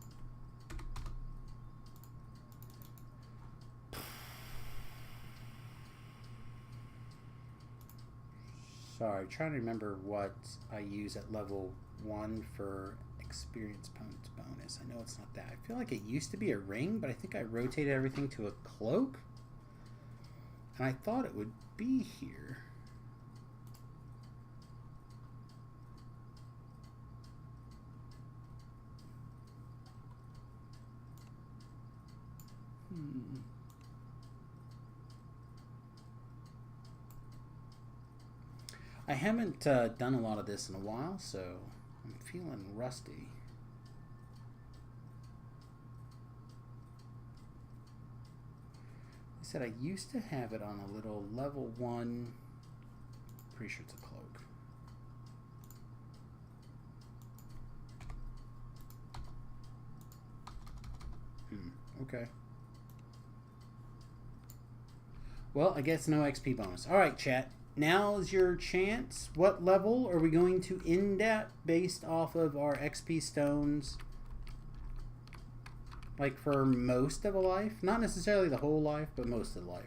Sorry, trying to remember what I use at level 1 for experience points bonus. I know it's not that. I feel like it used to be a ring, but I think I rotated everything to a cloak. And I thought it would be here. I haven't done a lot of this in a while, so I'm feeling rusty. I said I used to have it on a little level 1, pretty sure it's a cloak. Okay. Well, I guess no XP bonus. Alright, chat. Now's your chance. What level are we going to end at based off of our XP stones? Like for most of a life? Not necessarily the whole life, but most of the life.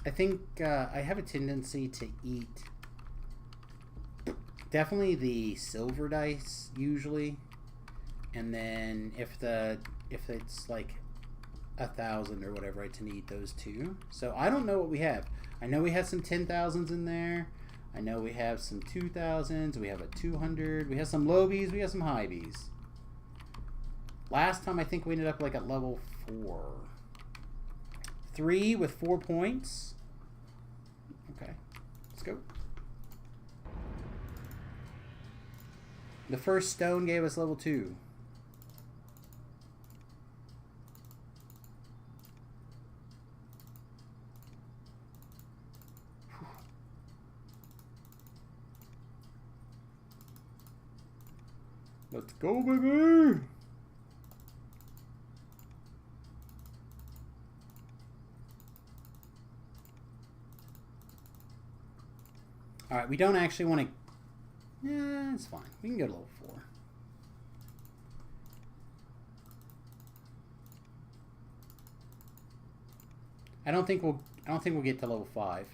I think I have a tendency to eat definitely the silver dice usually. And then if it's like 1,000 or whatever, I tend to eat those too. So I don't know what we have. I know we have some 10,000s in there. I know we have some 2,000s. We have a 200. We have some low Bs. We have some high Bs. Last time I think we ended up like at level 4. 3 with 4 points. Okay, let's go. The first stone gave us level 2. Let's go, baby! Alright, we don't actually want to... Yeah, it's fine. We can go to level 4. I don't think we'll get to level 5.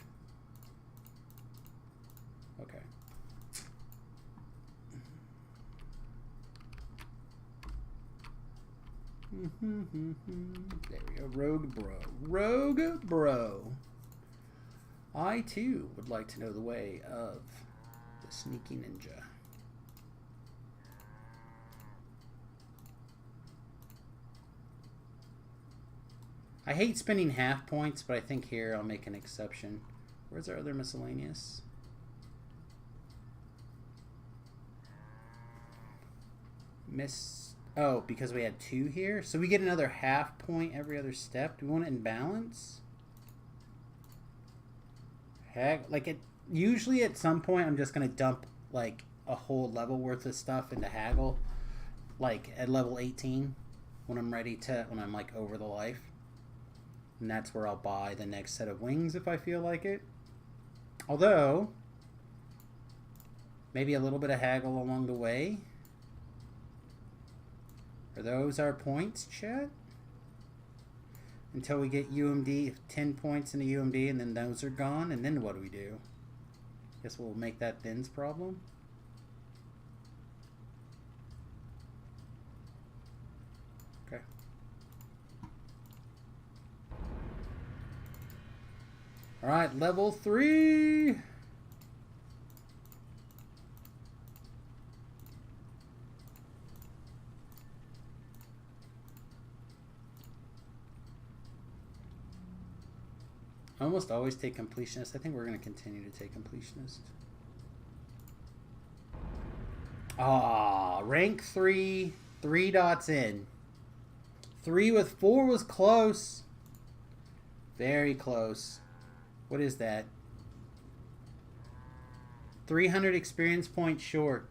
Okay. There we go. Rogue Bro. Rogue Bro. I too would like to know the way of the sneaky ninja. I hate spending half points, but I think here I'll make an exception. Where's our other miscellaneous? Oh, because we had 2 here? So we get another half point every other step. Do we want it in balance? Heck, like usually at some point I'm just going to dump like a whole level worth of stuff into Haggle. Like at level 18 when I'm like over the life. And that's where I'll buy the next set of wings if I feel like it. Although, maybe a little bit of haggle along the way. Are those our points, chat? Until we get UMD, 10 points into UMD, and then those are gone, and then what do we do? Guess we'll make that Thin's problem. Okay. Alright, level 3! I almost always take completionist. I think we're going to continue to take completionist. Ah, rank 3, 3 dots in. 3 with 4 was close. Very close. What is that? 300 experience points short.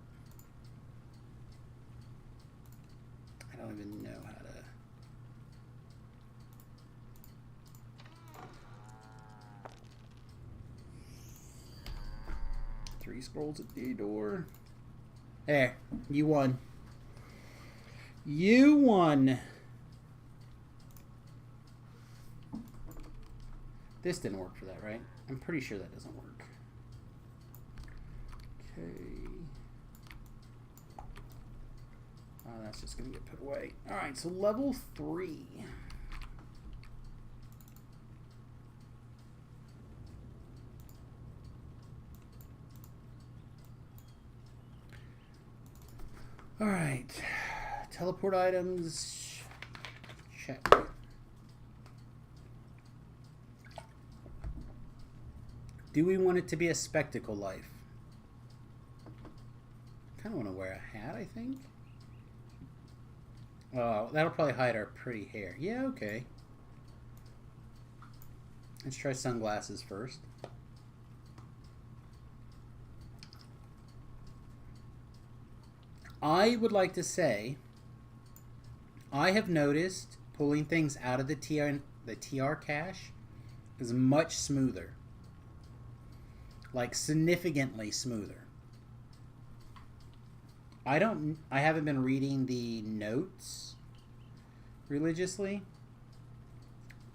I don't even know how to... 3 scrolls at the door. There, you won. You won. This didn't work for that, right? I'm pretty sure that doesn't work. Okay. Oh, that's just going to get put away. Alright, so level 3. Alright. Teleport items. Check. Do we want it to be a spectacle life? Kind of want to wear a hat, I think. Oh, that'll probably hide our pretty hair. Yeah, okay. Let's try sunglasses first. I would like to say, I have noticed pulling things out of the TR cache is much smoother. Like significantly smoother. I haven't been reading the notes religiously,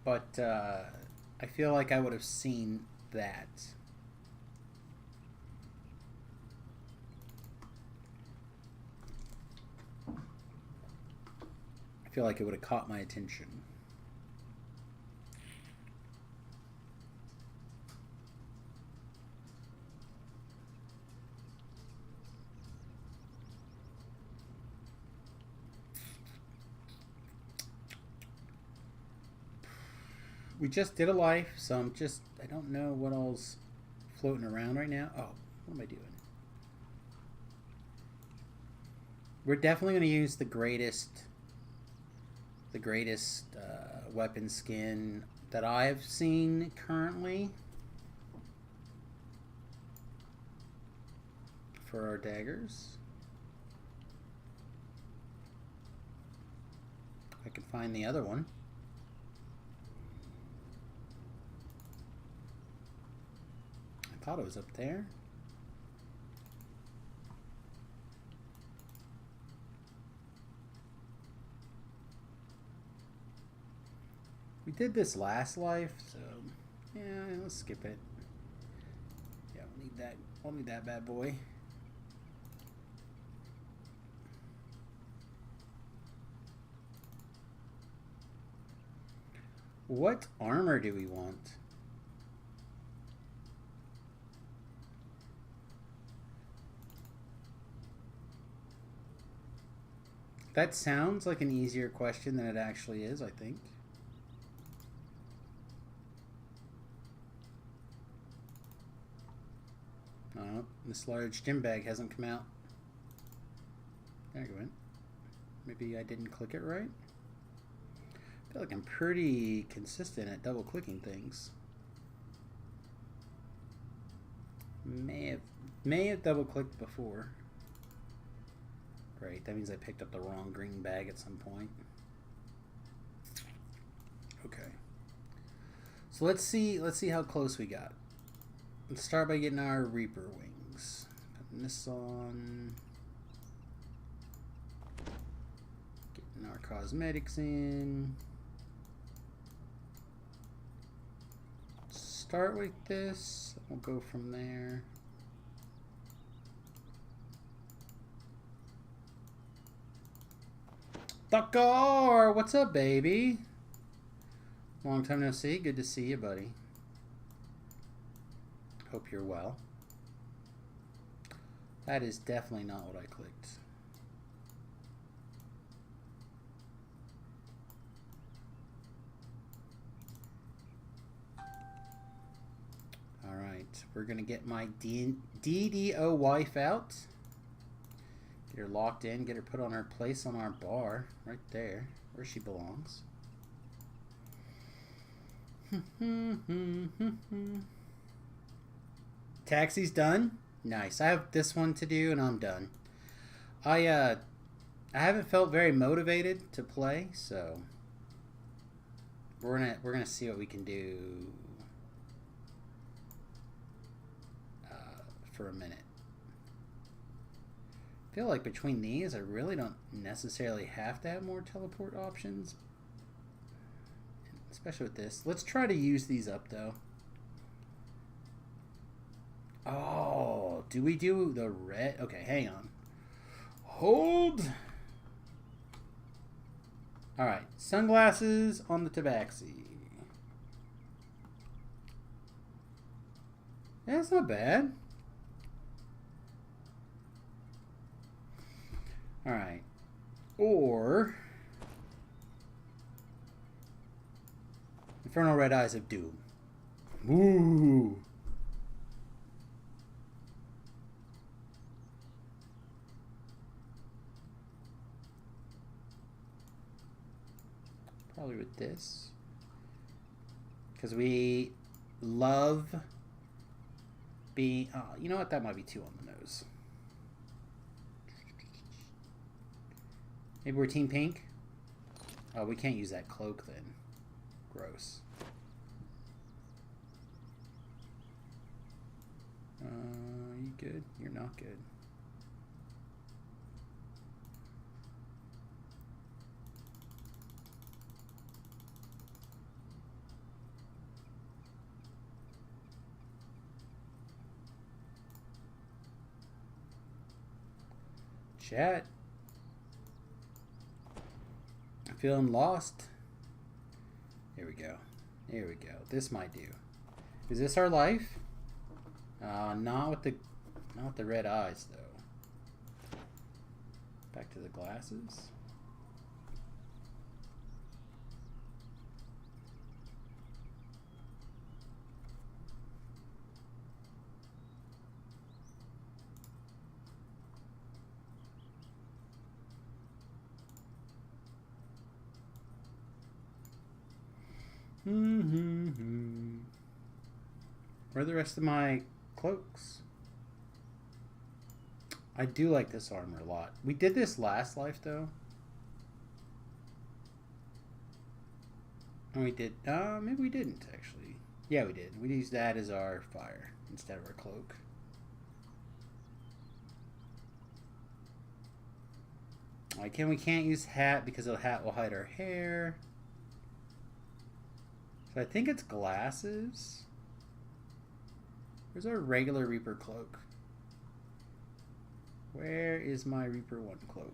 but I feel like I would have seen that. I feel like it would have caught my attention. We just did a life, so I don't know what all's floating around right now. Oh, what am I doing? We're definitely going to use the greatest weapon skin that I've seen currently for our daggers. I can find the other one. I thought it was up there. We did this last life, so yeah, let's skip it. Yeah, we'll need that. I'll need that bad boy. What armor do we want? That sounds like an easier question than it actually is, I think. Oh, this large gym bag hasn't come out. There you went. Maybe I didn't click it right. I feel like I'm pretty consistent at double clicking things. May have double clicked before. Great, that means I picked up the wrong green bag at some point. Okay. So let's see how close we got. Let's start by getting our Reaper wings. Putting this on. Getting our cosmetics in. Start with this. We'll go from there. Dakar! What's up, baby? Long time no see. Good to see you, buddy. Hope you're well. That is definitely not what I clicked. Alright, we're going to get my DDO wife out. Get her locked in, get her put on her place on our bar. Right there, where she belongs. Taxi's done. Nice. I have this one to do and I'm done. I haven't felt very motivated to play, so we're gonna see what we can do for a minute. I feel like between these, I really don't necessarily have to have more teleport options, especially with this. Let's try to use these up though. Oh, do we do the red? Okay, hang on. Hold. All right, sunglasses on the Tabaxi. Yeah, that's not bad. All right, or Infernal Red Eyes of Doom. Ooh. Probably with this, because we love being. Oh, you know what? That might be too on the nose. Maybe we're Team Pink. Oh, we can't use that cloak then. Gross. You good? You're not good. Chat. I'm feeling lost. Here we go. Here we go. This might do. Is this our life? Not with the red eyes though. Back to the glasses. Where are the rest of my cloaks? I do like this armor a lot. We did this last life though. Oh, we did. Maybe we didn't actually. Yeah, we did. We used that as our fire instead of our cloak. We can't use hat because the hat will hide our hair. So I think it's glasses. Where's our regular Reaper cloak? Where is my Reaper 1 cloak?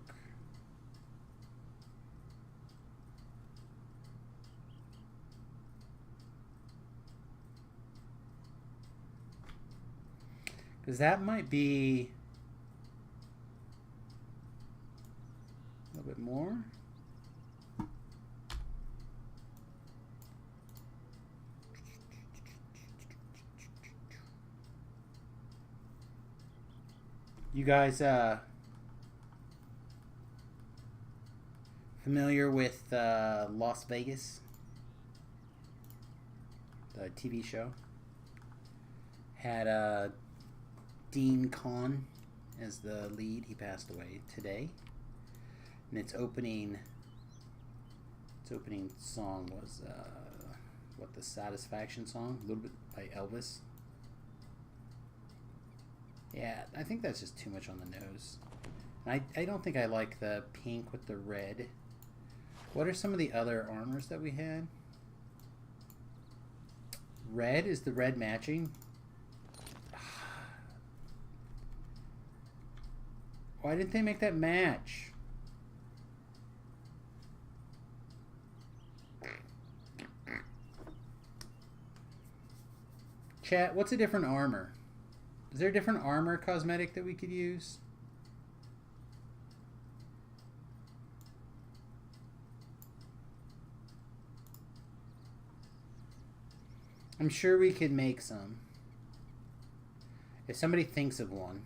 Because that might be a little bit more. You guys familiar with Las Vegas? The TV show? Had Dean Kahn as the lead. He passed away today. And its opening song was the Satisfaction song, a little bit by Elvis. Yeah, I think that's just too much on the nose. I don't think I like the pink with the red. What are some of the other armors that we had? Red? Is the red matching? Why didn't they make that match? Chat, what's a different armor? Is there a different armor cosmetic that we could use? I'm sure we could make some. If somebody thinks of one.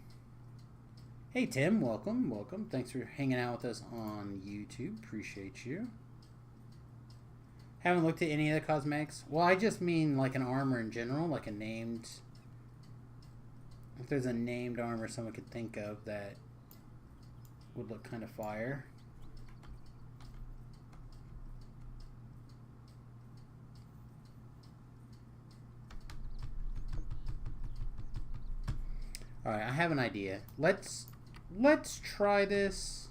Hey Tim, welcome, welcome. Thanks for hanging out with us on YouTube. Appreciate you. Haven't looked at any of the cosmetics. Well, I just mean like an armor in general, like a named... If there's a named armor someone could think of that would look kind of fire. Alright, I have an idea. Let's try this.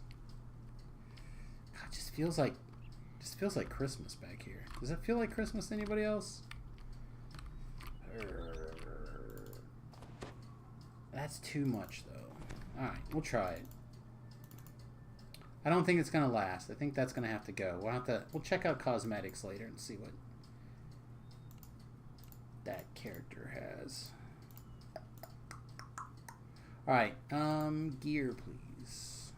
God, it just feels like Christmas back here. Does it feel like Christmas to anybody else? That's too much, though. Alright, we'll try it. I don't think it's going to last. I think that's going to have to go. We'll check out cosmetics later and see what that character has. Alright, gear, please.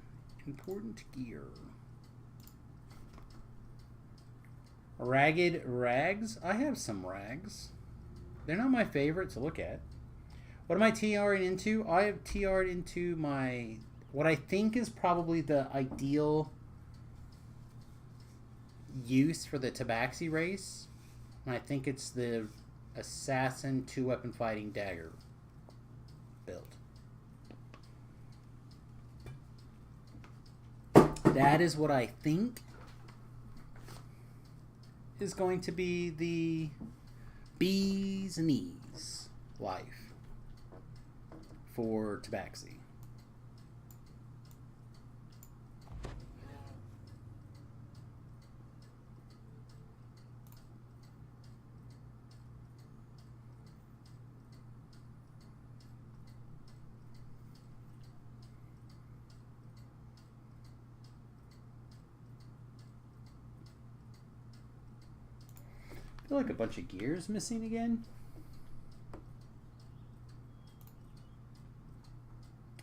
Important gear. Ragged rags? I have some rags. They're not my favorite to look at. What am I TRing into? I have TR'd into my... What I think is probably the ideal use for the Tabaxi race. And I think it's the Assassin 2-weapon fighting dagger build. That is what I think is going to be the bees knees life for Tabaxi. I feel like a bunch of gears missing again.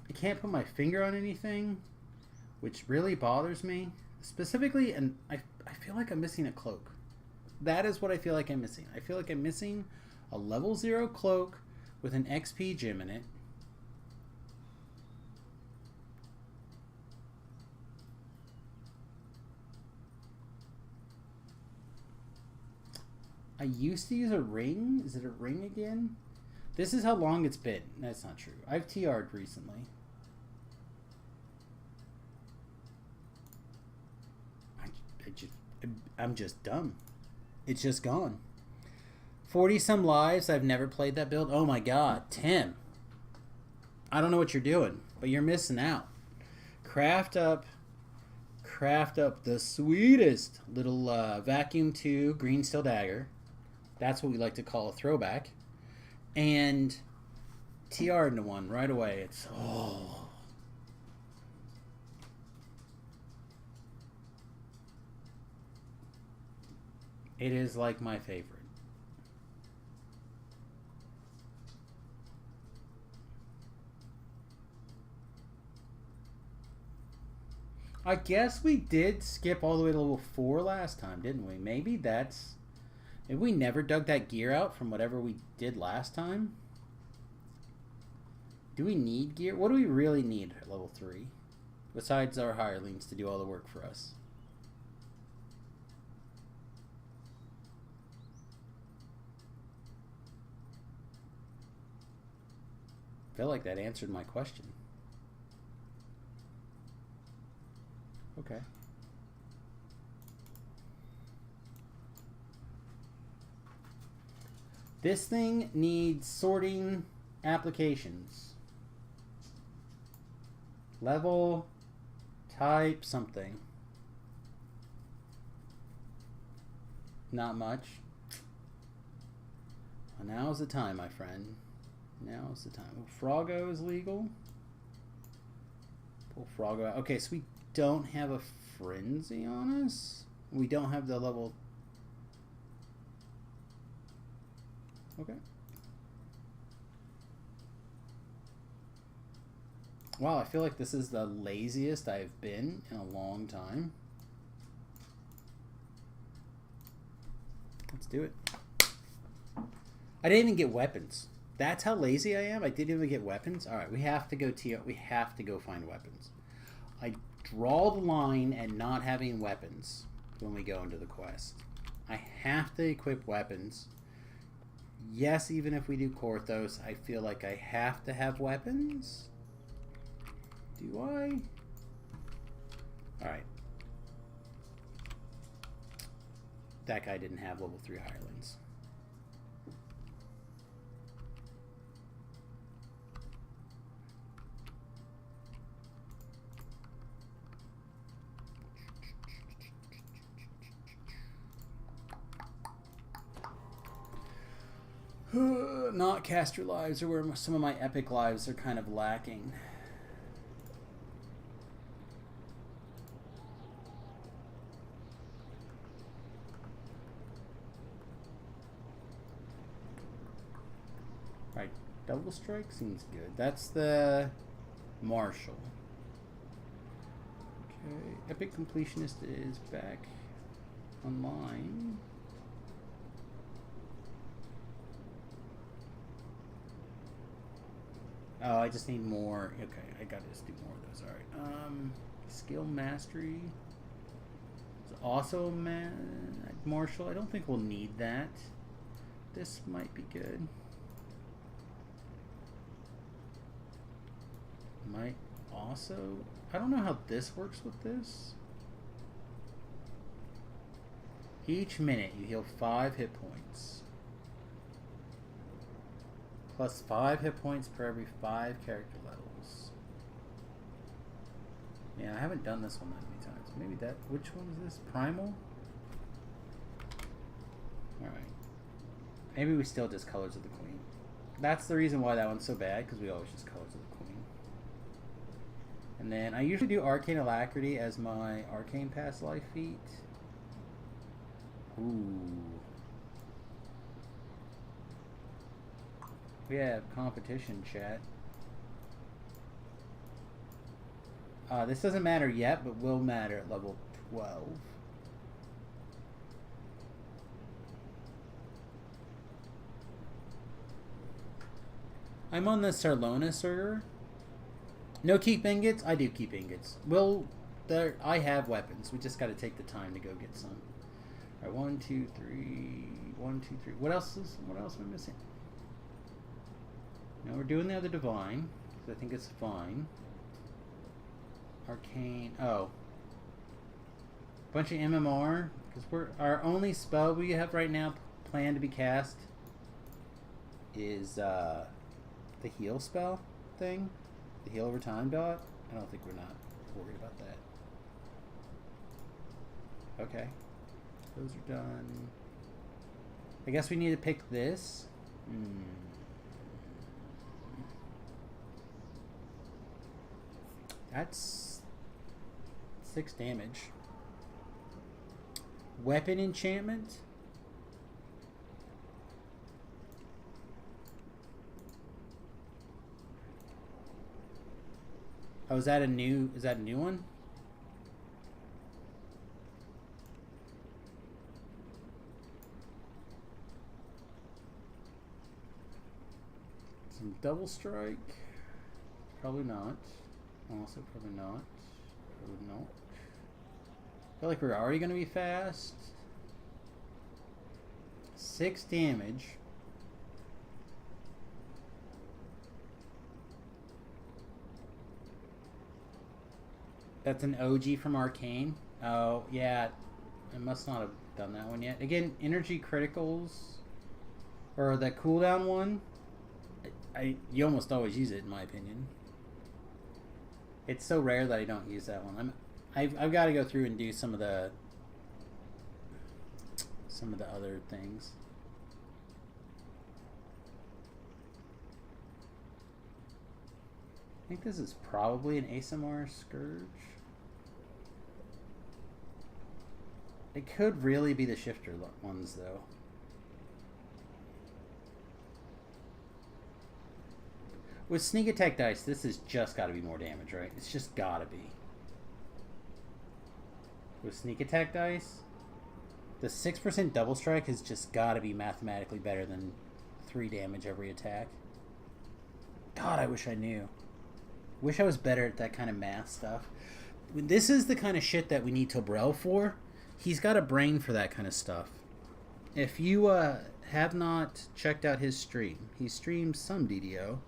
I can't put my finger on anything, which really bothers me. Specifically, and I feel like I'm missing a cloak. That is what I feel like I'm missing. I feel like I'm missing a level 0 cloak with an XP gem in it. I used to use a ring. Is it a ring again? This is how long it's been. That's not true. I've TR'd recently. I'm just dumb. it's just gone. 40 some lives. I've never played that build. Oh my god, Tim. I don't know what you're doing, but you're missing out. Craft up the sweetest little vacuum 2 green steel dagger. That's what we like to call a throwback. And TR into one right away. It's It is like my favorite. I guess we did skip all the way to level 4 last time, didn't we? Maybe we never dug that gear out from whatever we did last time. Do we need gear? What do we really need at level 3? Besides our hirelings to do all the work for us. I feel like that answered my question. Okay. This thing needs sorting applications. Level, type, something. Not much. Well, now's the time, my friend. Now's the time. Froggo is legal. Pull Froggo out. Okay, so we don't have a frenzy on us. We don't have the level. Okay. Wow, I feel like this is the laziest I've been in a long time. Let's do it. I didn't even get weapons. That's how lazy I am. I didn't even get weapons. All right, we have to go we have to go find weapons. I draw the line at not having weapons when we go into the quest. I have to equip weapons. Yes, even if we do Korthos, I feel like I have to have weapons. Do I? Alright. That guy didn't have level 3 hirelings. Not caster lives are where some of my epic lives are kind of lacking. Right, double strike seems good. That's the Marshal. Okay, Epic Completionist is back online. Oh, I just need more. Okay, I gotta just do more of those. Alright. Skill Mastery. It's also Marshal. I don't think we'll need that. This might be good. Might also... I don't know how this works with this. Each minute you heal 5 hit points. Plus 5 hit points per every 5 character levels. Yeah, I haven't done this one that many times. Maybe that... Which one is this? Primal? Alright. Maybe we still just Colors of the Queen. That's the reason why that one's so bad, because we always just Colors of the Queen. And then I usually do Arcane Alacrity as my Arcane Past Life feat. Ooh. We have competition, chat. This doesn't matter yet, but will matter at level 12. I'm on the Sarlona server. No keep ingots? I do keep ingots. Well, I have weapons. We just got to take the time to go get some. All right, 1, 2, 3. 1, 2, 3. What else am I missing? Now we're doing the other Divine, because I think it's fine. Arcane. Oh. Bunch of MMR. Because our only spell we have right now planned to be cast is the heal spell thing. The heal over time dot. I don't think we're not worried about that. Okay. Those are done. I guess we need to pick this. That's 6 damage. Weapon enchantment. Oh, is that a new one? Some double strike. Probably not. Also, probably not. Probably not. I feel like we're already going to be fast. 6 damage. That's an OG from Arcane. Oh, yeah. I must not have done that one yet. Again, energy criticals. Or the cooldown one. You almost always use it, in my opinion. It's so rare that I don't use that one. I've got to go through and do some of the other things. I think this is probably an ASMR Scourge. It could really be the shifter ones, though. With sneak attack dice, this has just got to be more damage, right? It's just got to be. With sneak attack dice, the 6% double strike has just got to be mathematically better than 3 damage every attack. God, I wish I knew. Wish I was better at that kind of math stuff. This is the kind of shit that we need Tobrel for. He's got a brain for that kind of stuff. If you have not checked out his stream, he streams some DDO.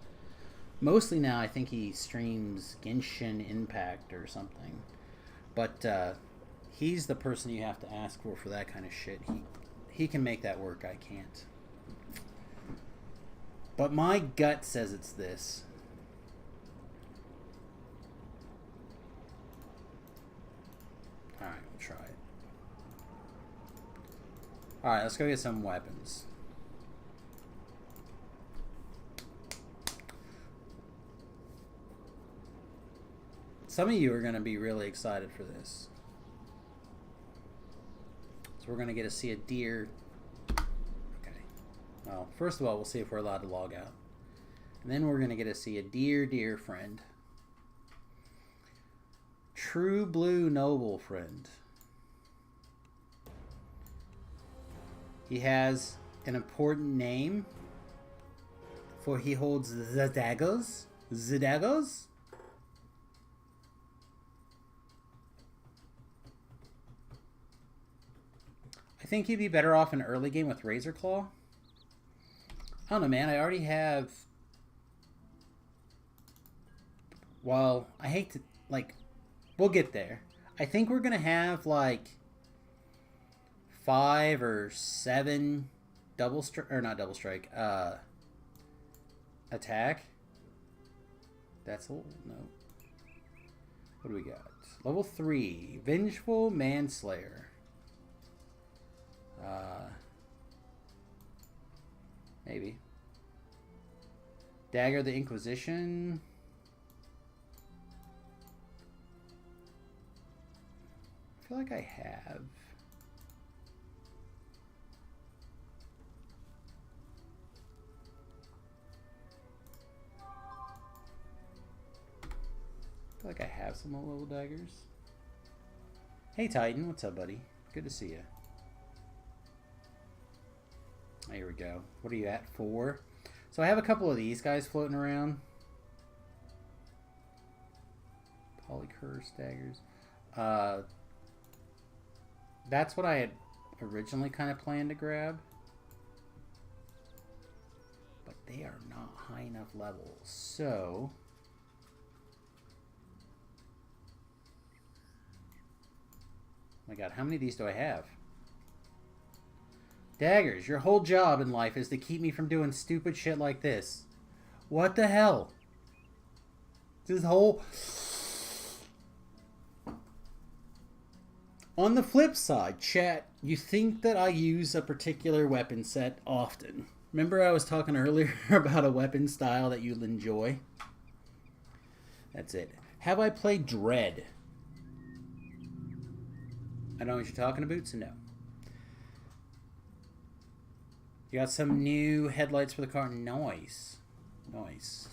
Mostly now, I think he streams Genshin Impact or something. But he's the person you have to ask for that kind of shit. He can make that work. I can't. But my gut says it's this. Alright, we'll try it. Alright, let's go get some weapons. Some of you are going to be really excited for this. So we're going to get to see a deer. Okay. Well, first of all, we'll see if we're allowed to log out. And then we're going to get to see a dear friend. True Blue Noble Friend. He has an important name, for he holds the daggers. The daggers? I think he'd be better off in early game with Razor Claw. I don't know, man. I already have... Well, I hate to... Like, we'll get there. I think we're going to have, like, 5 or 7 double strike... Or not double strike. Attack. That's all... No. What do we got? Level 3. Vengeful Manslayer. Maybe. Dagger the Inquisition. I feel like I have. I feel like I have some low-level daggers. Hey Titan, what's up, buddy? Good to see you. There we go. What are you at? 4. So I have a couple of these guys floating around. Polycurse daggers. That's what I had originally kind of planned to grab. But they are not high enough levels. So... Oh my god, how many of these do I have? Daggers, your whole job in life is to keep me from doing stupid shit like this. What the hell? This whole... On the flip side, chat, you think that I use a particular weapon set often. Remember I was talking earlier about a weapon style that you'll enjoy? That's it. Have I played Dread? I know what you're talking about, so no. You got some new headlights for the car. Nice. Nice.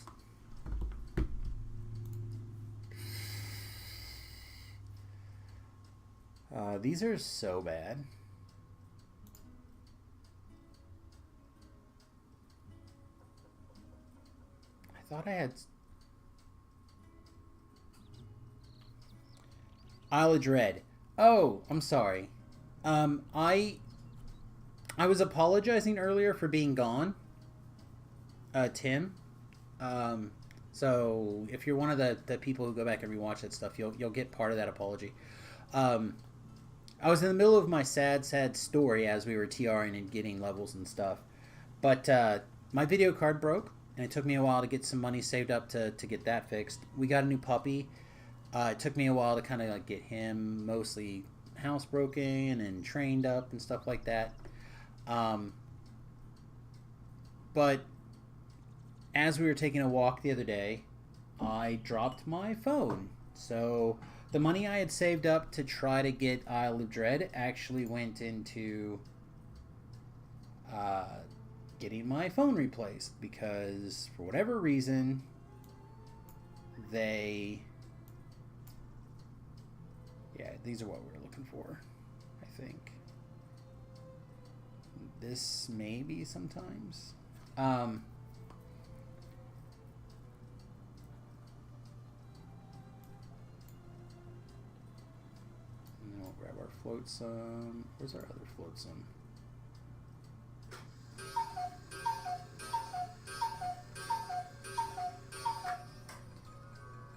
These are so bad. I thought I had... Isle of Dread. Oh, I'm sorry. I was apologizing earlier for being gone. Tim. So if you're one of the people who go back and rewatch that stuff, you'll get part of that apology. I was in the middle of my sad story as we were TRing and getting levels and stuff. But my video card broke, and it took me a while to get some money saved up to get that fixed. We got a new puppy. It took me a while to kind of like get him mostly housebroken and trained up and stuff like that. But as we were taking a walk the other day, I dropped my phone. So the money I had saved up to try to get Isle of Dread actually went into getting my phone replaced because for whatever reason they... Yeah, these are what we were looking for, I think. This maybe sometimes. We'll grab our flotsam. Where's our other flotsam?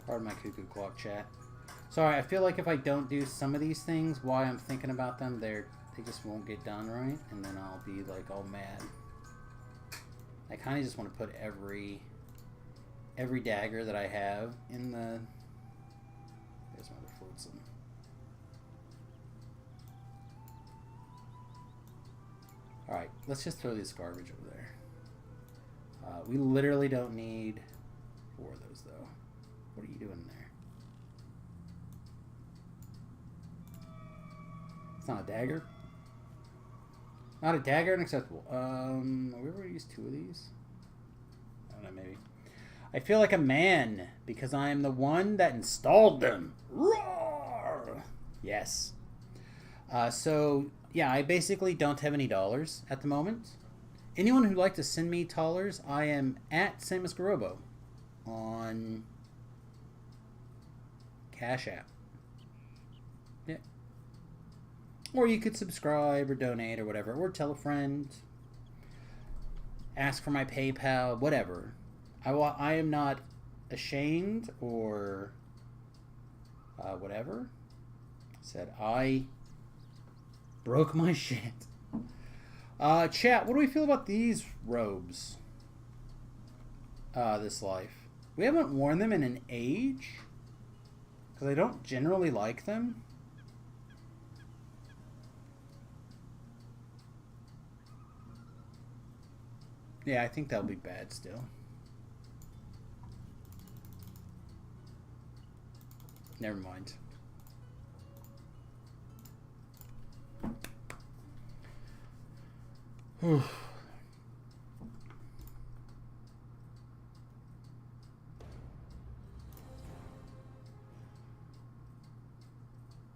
Pardon my cuckoo clock, chat. Sorry, I feel like if I don't do some of these things while I'm thinking about them, they just won't get done right, and then I'll be like all mad. I kind of just want to put every dagger that I have in the... There's my other flotsam. Alright, let's just throw this garbage over there. We literally don't need 4 of those, though. What are you doing there? It's not a dagger. Not a dagger, unacceptable. Have we ever used 2 of these? I don't know, maybe. I feel like a man because I am the one that installed them. Roar! Yes. So, yeah, I basically don't have any dollars at the moment. Anyone who'd like to send me dollars, I am at Samus Garobo on Cash App. Yeah. Or you could subscribe or donate or whatever, or tell a friend, ask for my PayPal, whatever. I am not ashamed or whatever. Said I broke my shit. Chat, what do we feel about these robes? This life. We haven't worn them in an age. Because I don't generally like them. Yeah, I think that'll be bad still. Never mind.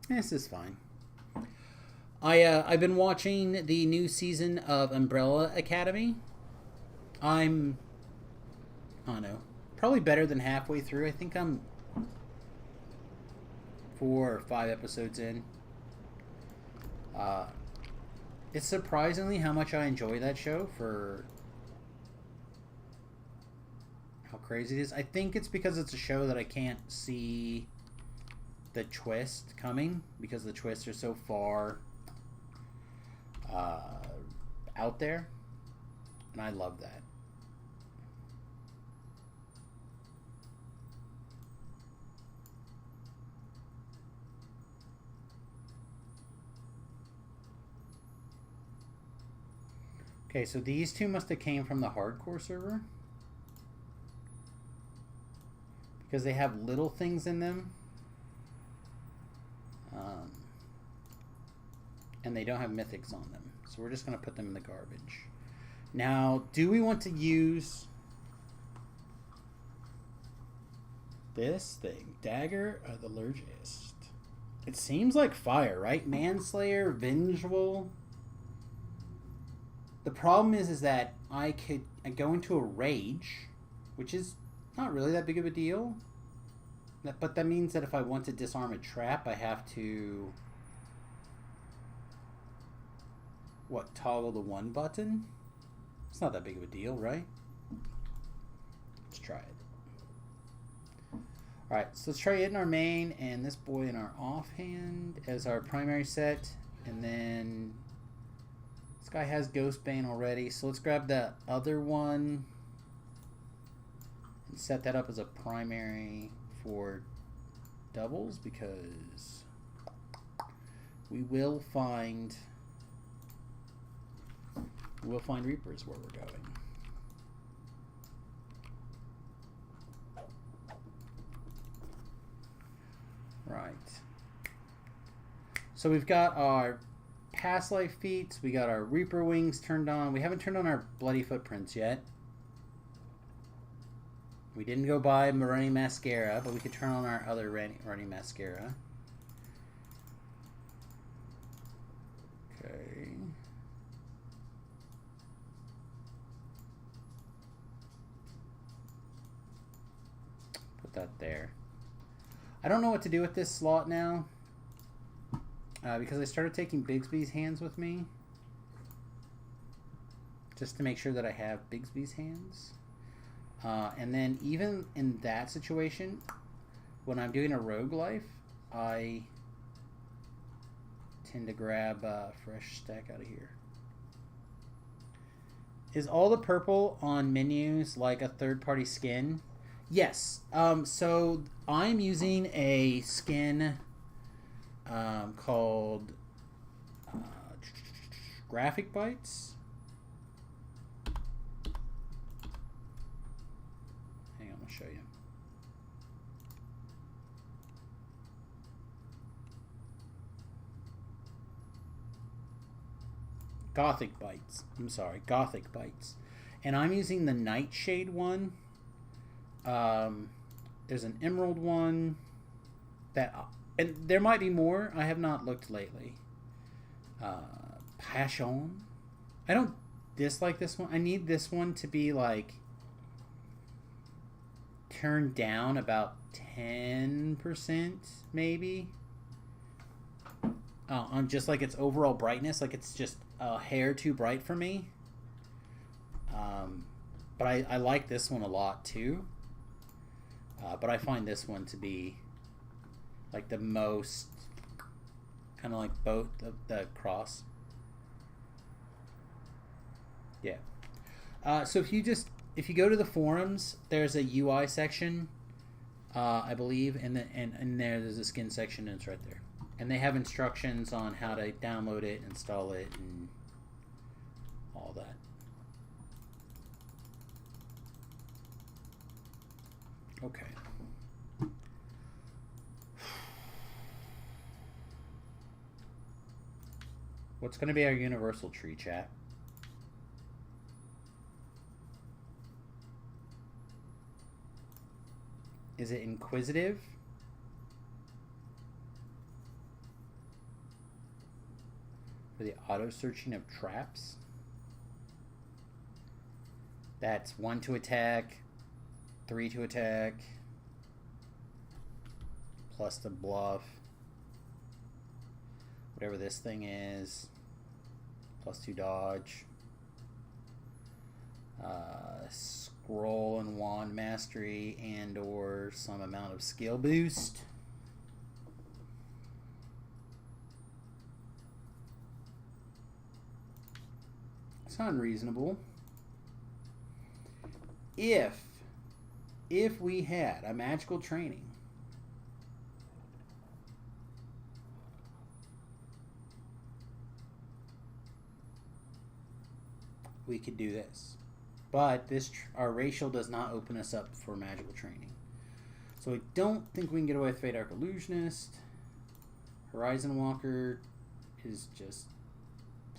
This is fine. I've been watching the new season of Umbrella Academy. I don't know, probably better than halfway through. I think I'm 4 or 5 episodes in. It's surprisingly how much I enjoy that show for how crazy it is. I think it's because it's a show that I can't see the twist coming because the twists are so far out there, and I love that. Okay, so these two must have came from the hardcore server because they have little things in them, and they don't have mythics on them. So we're just going to put them in the garbage. Now, do we want to use this thing? Dagger of the Lurgist. It seems like fire, right? Manslayer, Vengeful. The problem is that I go into a rage, which is not really that big of a deal. But that means that if I want to disarm a trap, I have to... What, toggle the 1 button? It's not that big of a deal, right? Let's try it. Alright, so let's try it in our main and this boy in our offhand as our primary set. And then this guy has Ghostbane already, so let's grab the other one and set that up as a primary for doubles, because we will find Reapers where we're going. Right. So we've got our past life feats, we got our Reaper wings turned on. We haven't turned on our bloody footprints yet. We didn't go buy Running Mascara, but we could turn on our other Running Mascara. Okay. Put that there. I don't know what to do with this slot now, because I started taking Bigsby's hands with me, just to make sure that I have Bigsby's hands. And then even in that situation, when I'm doing a rogue life, I tend to grab a fresh stack out of here. Is all the purple on menus like a third-party skin? Yes. So I'm using a skin called Graphic Bytes. Hang on, I'll show you. Gothic Bytes. I'm sorry, Gothic Bytes. And I'm using the Nightshade one. There's an Emerald one that, and there might be more. I have not looked lately. Passion. I don't dislike this one. I need this one to be like turned down about 10% maybe. On just like its overall brightness, like it's just a hair too bright for me. But I like this one a lot too. But I find this one to be like the most kind of like both of the cross. Yeah. So if you go to the forums, there's a UI section, I believe, and there's a skin section, and it's right there. And they have instructions on how to download it, install it, and all that. Okay. What's going to be our universal tree, chat? Is it inquisitive? For the auto searching of traps? That's 1 to attack, 3 to attack, plus the bluff, whatever this thing is, plus 2 dodge, scroll and wand mastery, and or some amount of skill boost. not unreasonable. If we had a magical training, we could do this. But our racial does not open us up for magical training. So I don't think we can get away with Fate Arc Illusionist. Horizon Walker is just...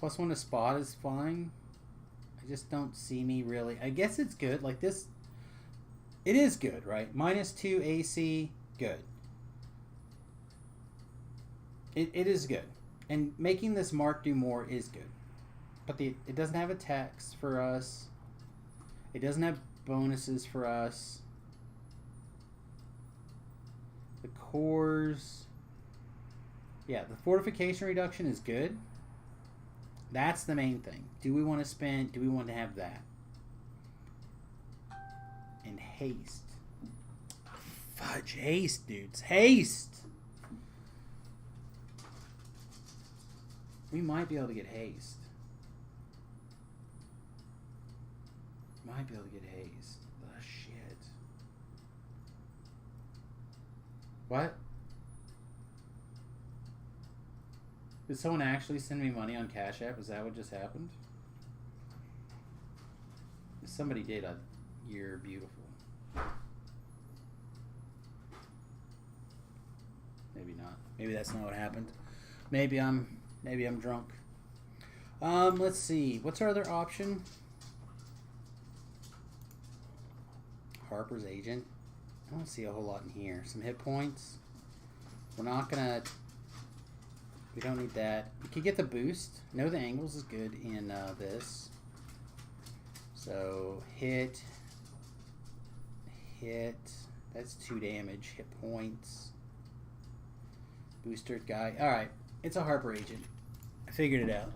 +1 to spot is fine. I just don't see me really... I guess it's good. Like this... It is good, right? -2 AC, good. It is good. And making this mark do more is good. But it doesn't have attacks for us. It doesn't have bonuses for us. The cores... Yeah, the fortification reduction is good. That's the main thing. Do we want to have that? And haste. Fudge, haste, dudes. Haste! We might be able to get haste. Might be able to get haste. Oh, shit. What? Did someone actually send me money on Cash App? Is that what just happened? If somebody did, you're beautiful. Maybe not. Maybe that's not what happened. Maybe I'm drunk. Let's see. What's our other option? Harper's Agent. I don't see a whole lot in here. Some hit points. We're not gonna... We don't need that. We could get the boost. Know the angles is good in this. So hit. That's 2 damage. Hit points. Booster guy. Alright. It's a Harper Agent. I figured it out.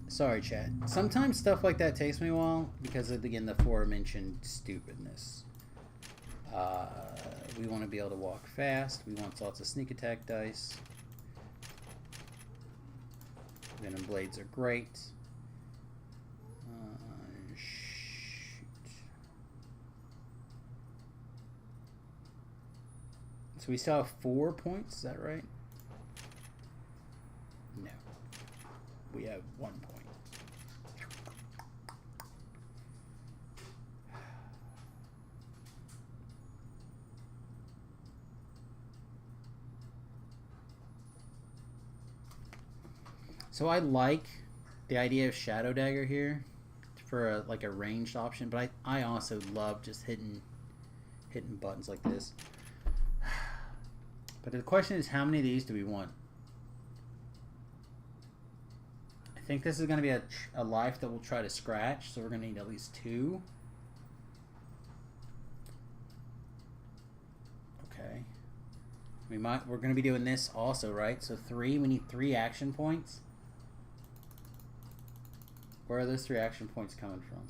Sorry, chat. Sometimes stuff like that takes me a while because of, again, the aforementioned stupidness. We want to be able to walk fast. We want lots of sneak attack dice. Venom Blades are great. Shoot. So we still have 4 points, is that right? No. We have 1 point. So I like the idea of Shadow Dagger here for like a ranged option, but I also love just hitting buttons like this. But the question is, how many of these do we want? I think this is going to be a life that we'll try to scratch, so we're going to need at least 2. Okay. We're going to be doing this also, right? So 3, we need 3 action points. Where are those 3 action points coming from?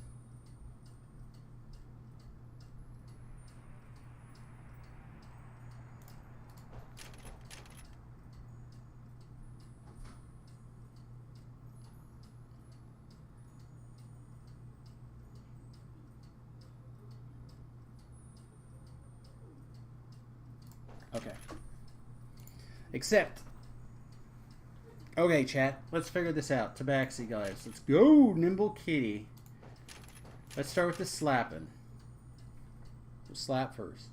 Okay. Except... Okay, chat. Let's figure this out. Tabaxi, guys. Let's go, Nimble Kitty. Let's start with the slapping. We'll slap first.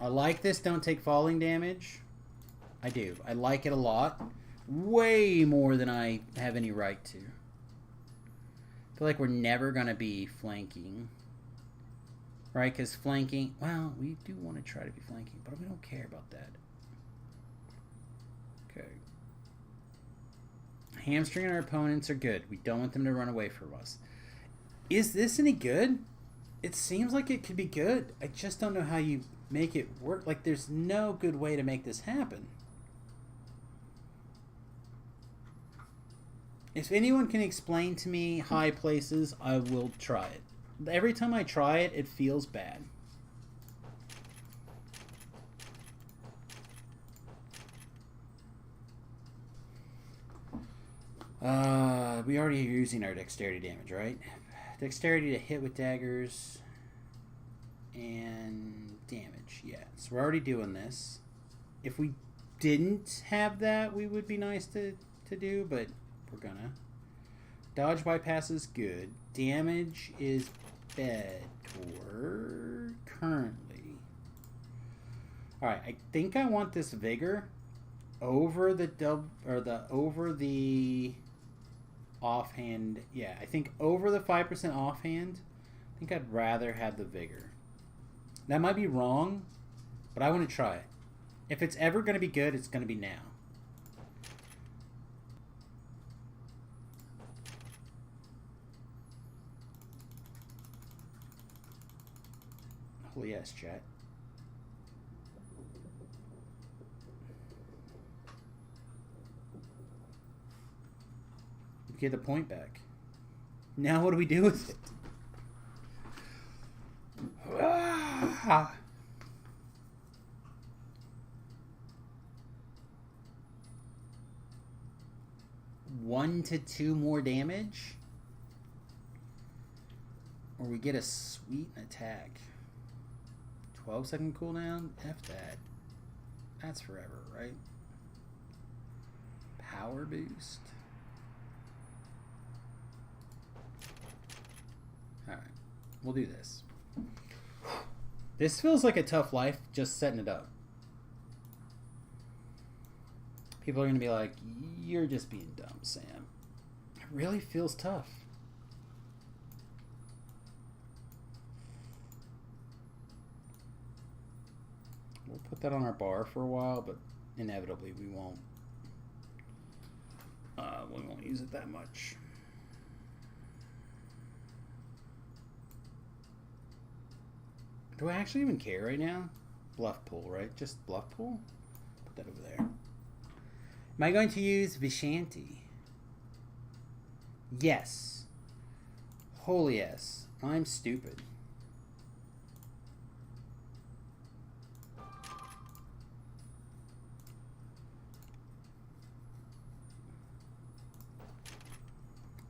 I like this. Don't take falling damage. I do. I like it a lot. Way more than I have any right to. I feel like we're never going to be flanking. Right, because flanking... Well, we do want to try to be flanking, but we don't care about that. Okay. Hamstringing our opponents are good. We don't want them to run away from us. Is this any good? It seems like it could be good. I just don't know how you make it work. Like, there's no good way to make this happen. If anyone can explain to me high places, I will try it. Every time I try it, it feels bad. We already are using our dexterity damage, right? Dexterity to hit with daggers and damage. Yeah, so we're already doing this. If we didn't have that, we would be nice to do, but we're gonna. Dodge bypass is good. Damage is better currently. Alright, I think I want this vigor over the over the offhand. Yeah, I think over the 5% offhand. I think I'd rather have the vigor. That might be wrong, but I want to try it. If it's ever going to be good, it's going to be now. Oh yes, chat. Get the point back. Now what do we do with it? Ah. 1 to 2 more damage? Or we get a sweet attack. 12-second cooldown? F that. That's forever, right? Power boost. Alright. We'll do this. This feels like a tough life just setting it up. People are going to be like, you're just being dumb, Sam. It really feels tough. We'll put that on our bar for a while, but inevitably we won't use it that much. Do I actually even care right now? Bluff pool, right? Just bluff pool? Put that over there. Am I going to use Vishanti? Yes. Holy yes. I'm stupid.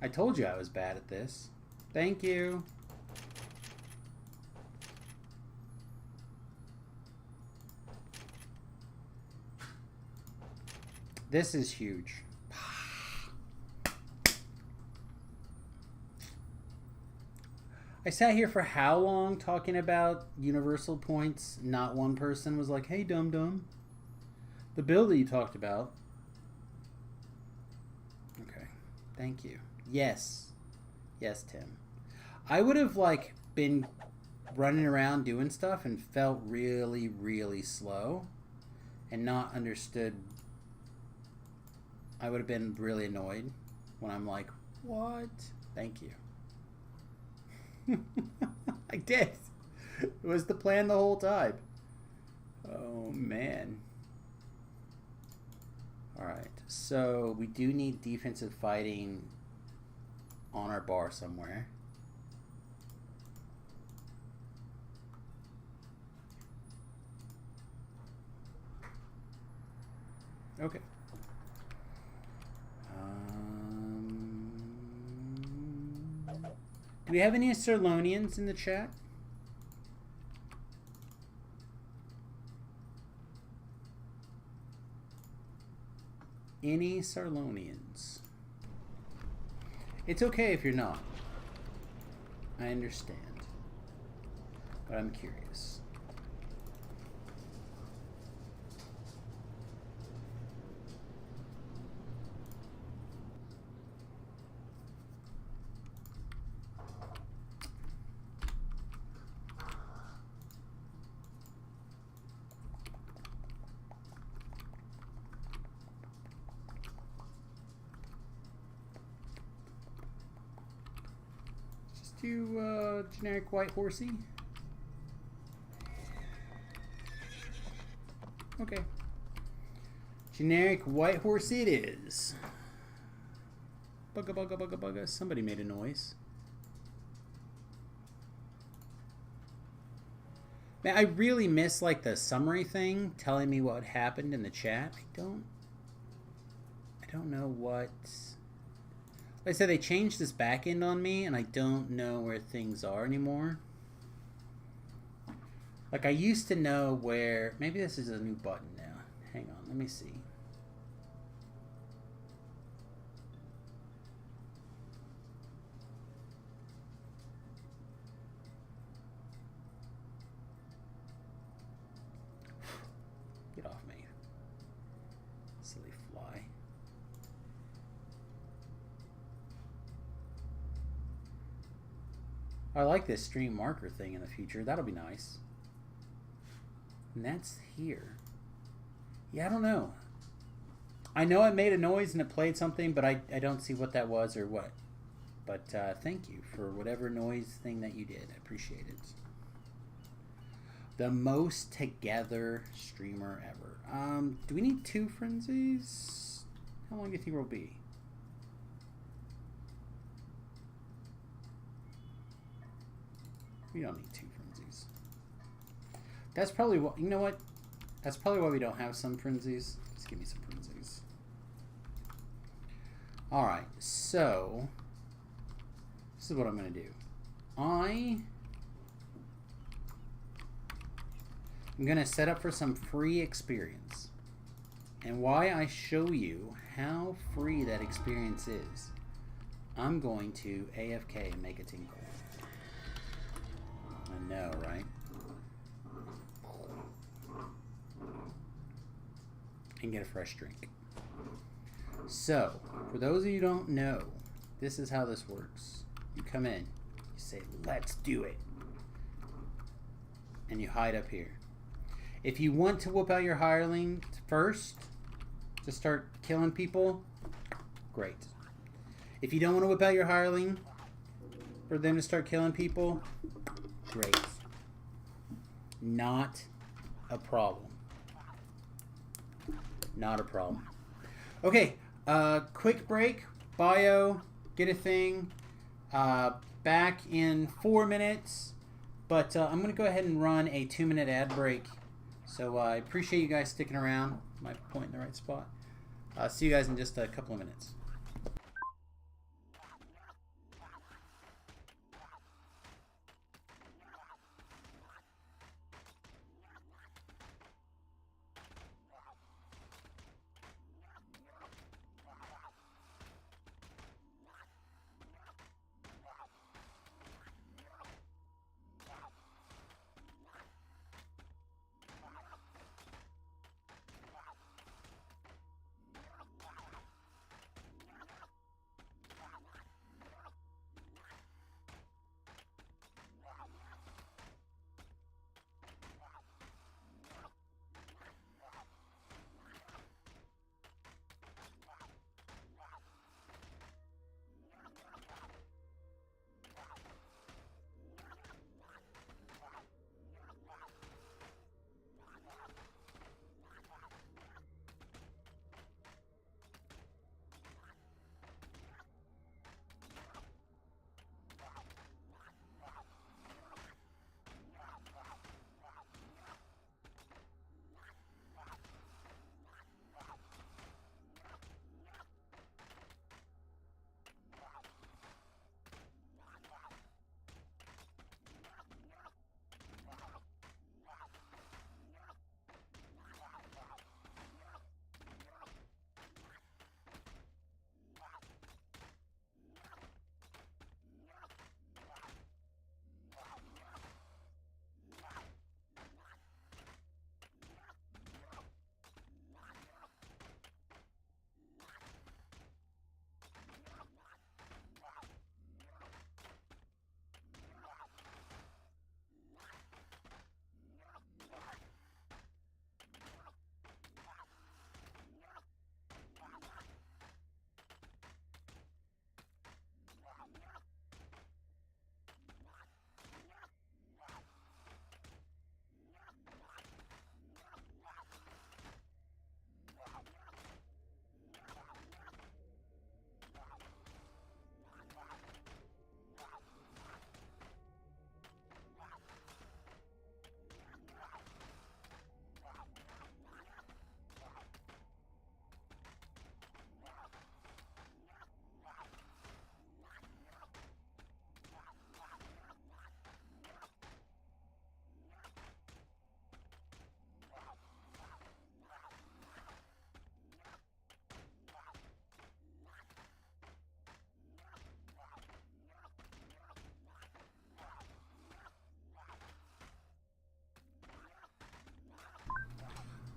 I told you I was bad at this. Thank you. This is huge. I sat here for how long talking about universal points? Not one person was like, hey, dum-dum. The bill that you talked about. Okay. Thank you. Yes. Yes, Tim. I would have, like, been running around doing stuff and felt really, really slow and not understood. I would have been really annoyed when I'm like, what? Thank you. I did. It was the plan the whole time. Oh, man. Alright, so we do need defensive fighting on our bar somewhere. Okay. Do we have any Sarlonians in the chat? Any Sarlonians? It's okay if you're not. I understand. But I'm curious. Do generic white horsey. Okay. Generic white horsey it is. Bugga bugga bugga bugga. Somebody made a noise. Man, I really miss like the summary thing telling me what happened in the chat. I don't know what Like I said, they changed this back end on me, and I don't know where things are anymore. Like, I used to know where... Maybe this is a new button now. Hang on, let me see. Get off me. Silly fly. I like this stream marker thing in the future. That'll be nice. And that's here. Yeah, I don't know. I know it made a noise and it played something, but I don't see what that was or what. But thank you for whatever noise thing that you did. I appreciate it. The most together streamer ever. Do we need 2 frenzies? How long do you think we'll be? We don't need 2 frenzies. That's probably what... You know what? That's probably why we don't have some frenzies. Just give me some frenzies. Alright, so... This is what I'm going to do. I'm going to set up for some free experience. And why I show you how free that experience is, I'm going to AFK and make a tinkle. I know, right? And get a fresh drink. So, for those of you who don't know, this is how this works. You come in, you say, let's do it. And you hide up here. If you want to whoop out your hireling first, to start killing people, great. If you don't want to whip out your hireling for them to start killing people, great. Not a problem. Not a problem. Okay, quick break. Bio, get a thing. Back in 4 minutes. But I'm going to go ahead and run a 2-minute ad break. So I appreciate you guys sticking around. My point in the right spot. See you guys in just a couple of minutes.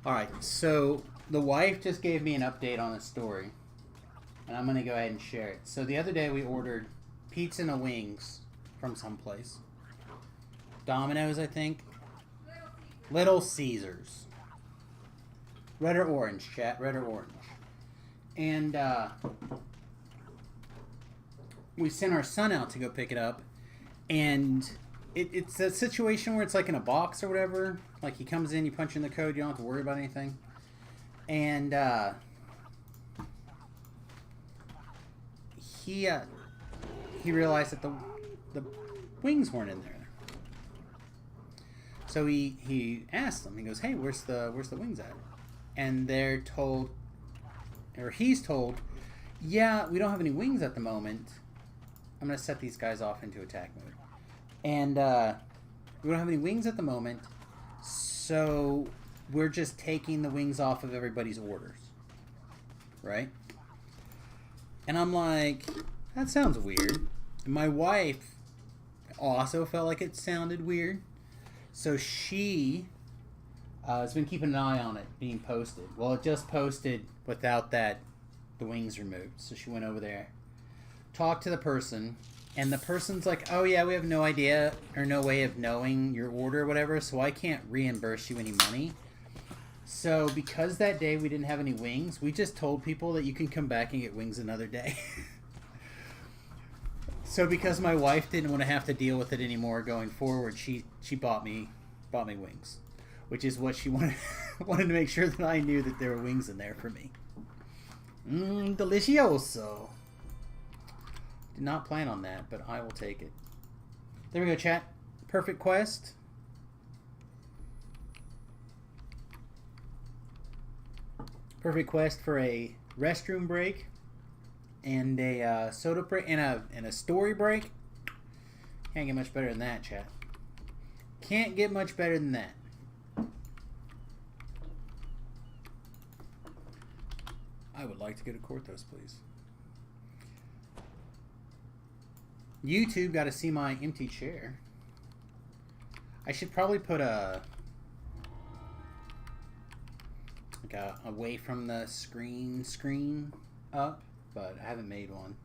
Alright, so the wife just gave me an update on the story. And I'm going to go ahead and share it. So the other day we ordered pizza and wings from someplace. Domino's, I think. Little Caesars. Red or orange, chat. Red or orange. And we sent our son out to go pick it up. And it's a situation where it's like in a box or whatever. Like he comes in, you punch in the code, you don't have to worry about anything. And he realized that the wings weren't in there. So he asked them. He goes, "Hey, where's the wings at?" And they're told, or he's told, "Yeah, we don't have any wings at the moment. I'm gonna set these guys off into attack mode, and we don't have any wings at the moment, so we're just taking the wings off of everybody's orders, right?" And I'm like, that sounds weird. And my wife also felt like it sounded weird. So she has been keeping an eye on it being posted. Well, it just posted without the wings removed. So she went over there, talked to the person, and the person's like, "Oh yeah, we have no idea or no way of knowing your order or whatever, so I can't reimburse you any money." So because that day we didn't have any wings, we just told people that you can come back and get wings another day. So because my wife didn't want to have to deal with it anymore going forward, she bought me wings, which is what she wanted to make sure that I knew that there were wings in there for me. Delicioso. Did not plan on that, but I will take it. There we go, chat. Perfect quest. Perfect quest for a restroom break and a soda break and a story break. Can't get much better than that, chat. Can't get much better than that. I would like to go to Korthos, please. YouTube got to see my empty chair. I should probably put a away from the screen up, but I haven't made one.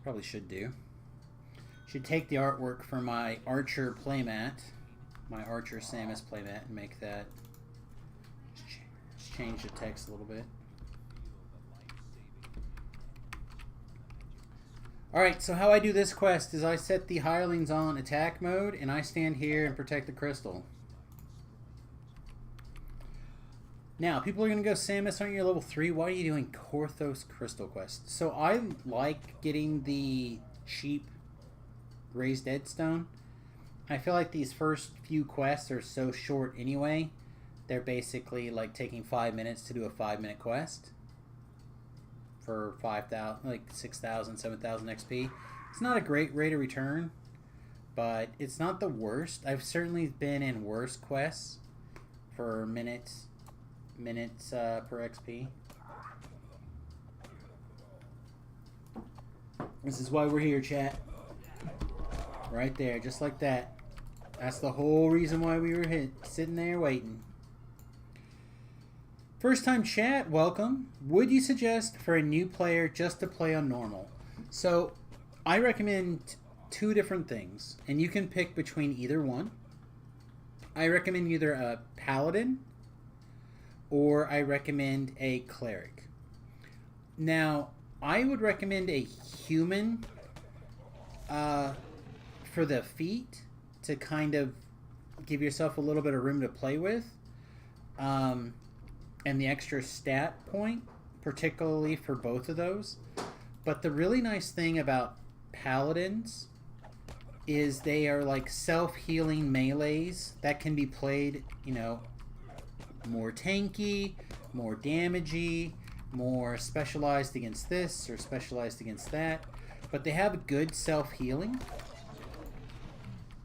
Probably should do. Should take the artwork from my Archer playmat, my Archer Samus playmat, and make that. Just change the text a little bit. Alright, so how I do this quest is I set the hirelings on attack mode, and I stand here and protect the crystal. Now, people are going to go, "Samus, aren't you level 3? Why are you doing Korthos Crystal Quest?" So I like getting the cheap Raised Dead Stone. I feel like these first few quests are so short anyway. They're basically like taking 5 minutes to do a 5-minute quest for 5,000, like 6,000, 7,000 XP. It's not a great rate of return, but it's not the worst. I've certainly been in worse quests for minutes per XP. This is why we're here, chat. Right there, just like that. That's the whole reason why we were sitting there waiting. First time chat, welcome. Would you suggest for a new player just to play on normal? So I recommend 2 different things, and you can pick between either one. I recommend either a paladin or I recommend a cleric. Now, I would recommend a human for the feat to kind of give yourself a little bit of room to play with, and the extra stat point, particularly for both of those. But the really nice thing about paladins is they are like self-healing melees that can be played, you know, more tanky, more damagey, more specialized against this or specialized against that, but they have good self-healing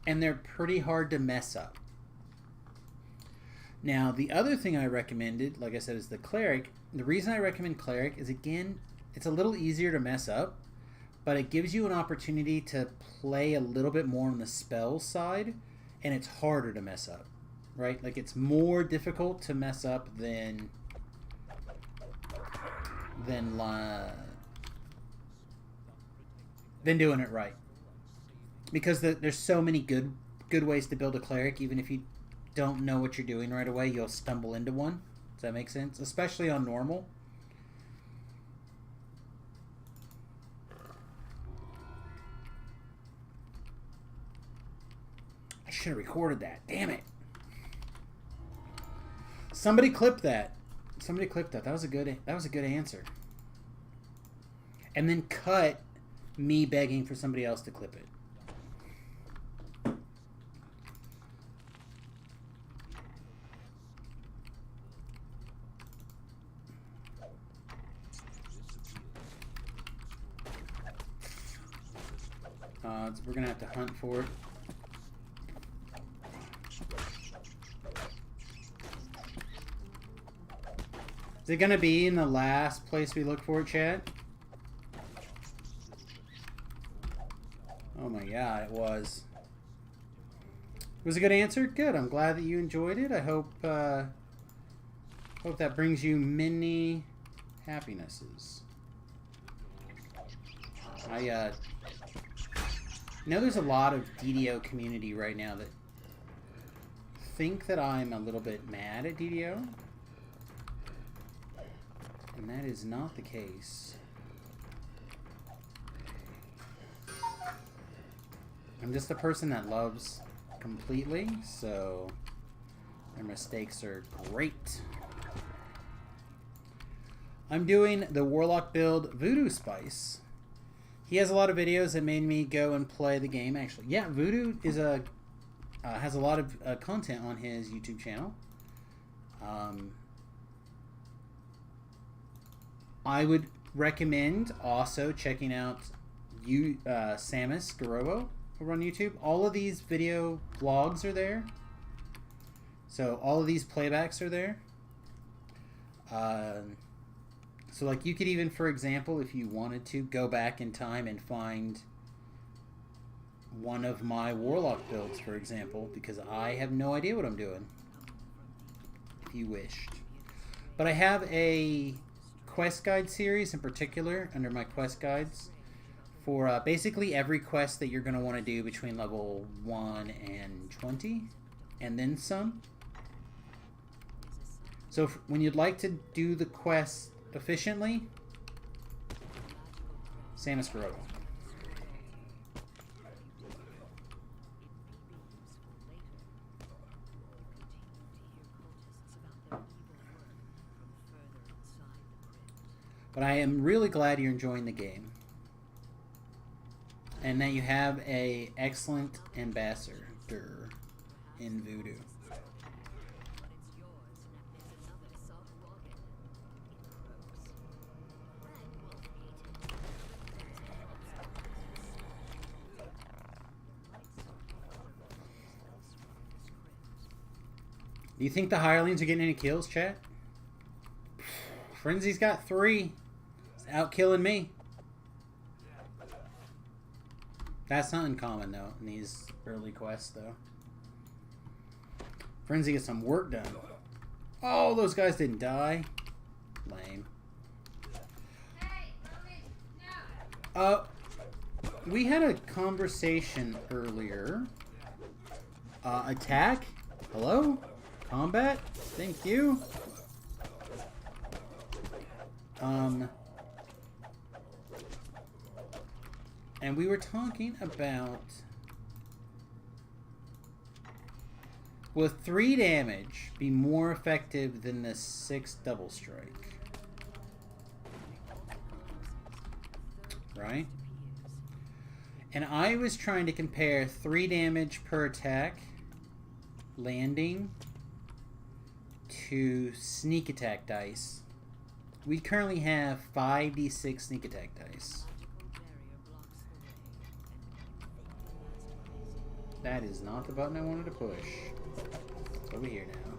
and they're pretty hard to mess up. Now, the other thing I recommended, like I said, is the cleric. The reason I recommend cleric is, again, it's a little easier to mess up, but it gives you an opportunity to play a little bit more on the spell side, and it's harder to mess up. right? Like, it's more difficult to mess up than doing it right. Because there's so many good ways to build a cleric. Even if you don't know what you're doing right away, you'll stumble into one. Does that make sense? Especially on normal. I should have recorded that. Damn it. Somebody clip that. Somebody clip that. That was a good answer. And then cut me begging for somebody else to clip it. We're gonna have to hunt for it. Is it gonna be in the last place we look for it, chat? Oh my god, it was. It was a good answer? Good. I'm glad that you enjoyed it. I hope hope that brings you many happinesses. I know there's a lot of DDO community right now that think that I'm a little bit mad at DDO. And that is not the case. I'm just a person that loves completely, so their mistakes are great. I'm doing the Warlock build Voodoo Spice. He has a lot of videos that made me go and play the game, actually. Yeah, Voodoo is has a lot of content on his YouTube channel. I would recommend also checking out Samus Garobo over on YouTube. All of these video vlogs are there. So all of these playbacks are there. So like you could even, for example, if you wanted to, go back in time and find one of my Warlock builds, for example, because I have no idea what I'm doing, if you wished. But I have a quest guide series in particular under my quest guides for basically every quest that you're going to want to do between level 1 and 20, and then some. So when you'd like to do the quest efficiently, Samus Garobo. But I am really glad you're enjoying the game, and that you have a excellent ambassador in Voodoo. Do you think the hirelings are getting any kills, chat? Frenzy's got 3. He's out killing me. That's not uncommon, though, in these early quests, though. Frenzy gets some work done. Oh, those guys didn't die. Lame. We had a conversation earlier. Attack? Hello? Combat? Thank you. And we were talking about, will 3 damage be more effective than the 6 double strike? Right? And I was trying to compare 3 damage per attack landing to sneak attack dice. We currently have 5d6 sneak attack dice. That is not the button I wanted to push. It's over here now.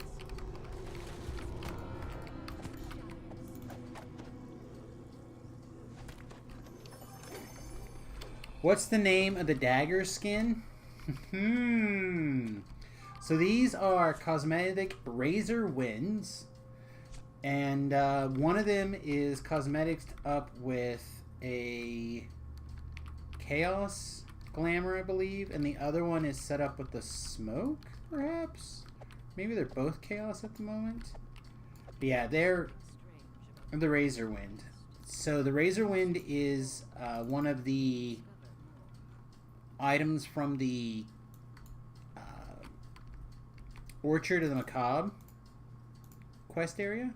What's the name of the dagger skin? So these are cosmetic razor winds, and one of them is cosmetics up with a chaos glamour, I believe, and the other one is set up with the smoke, perhaps. Maybe they're both chaos at the moment. But yeah, they're the razor wind. So the razor wind is one of the items from the Orchard of the Macabre quest area.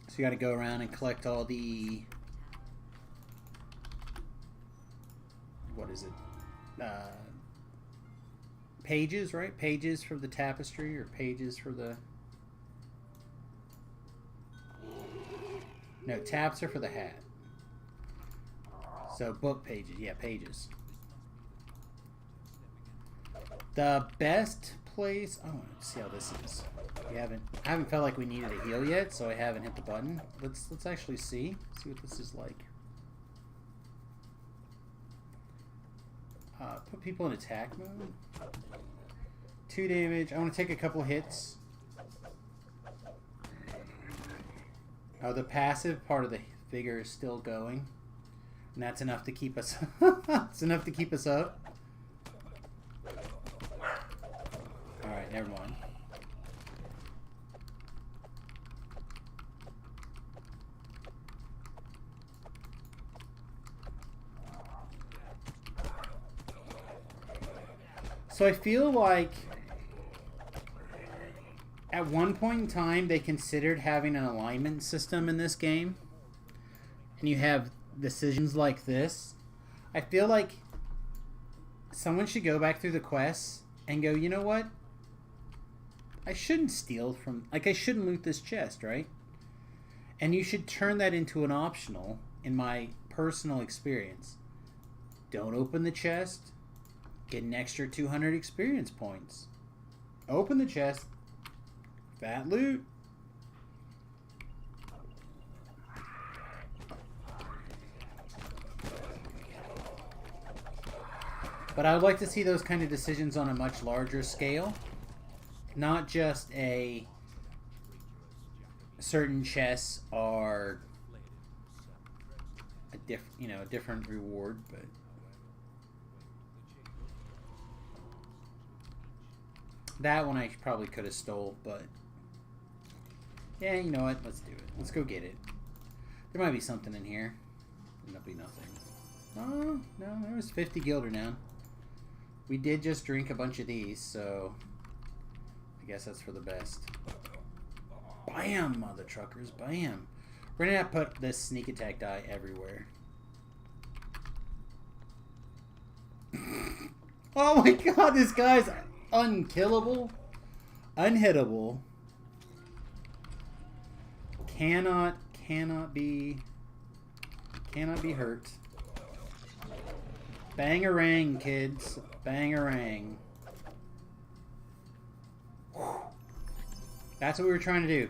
So you got to go around and collect all the, what is it? Pages, right? Pages for the tapestry, or pages for the... No, taps are for the hat. So book pages, yeah, pages. The best place. Oh, let's see how this is. I haven't felt like we needed a heal yet, so I haven't hit the button. Let's actually see what this is like. Put people in attack mode. 2 damage. I want to take a couple hits. Oh, the passive part of the figure is still going, and that's enough to keep us. It's enough to keep us up. All right, never mind. So I feel like at one point in time they considered having an alignment system in this game, and you have decisions like this. I feel like someone should go back through the quests and go, you know what? I shouldn't steal from, like, I shouldn't loot this chest, right? And you should turn that into an optional, in my personal experience. Don't open the chest. Get an extra 200 experience points. Open the chest. Fat loot. But I would like to see those kind of decisions on a much larger scale. Not just a certain chests are a different reward, but that one I probably could have stole, but yeah, you know what? Let's do it. Let's go get it. There might be something in here. There'll be nothing. Oh, no, there was 50 Gilder now. We did just drink a bunch of these, so I guess that's for the best. Bam, mother truckers, bam. We're gonna have to put this sneak attack die everywhere. Oh my god, this guy's unkillable, unhittable. Cannot be hurt. Bangarang, kids. Bangarang. That's what we were trying to do.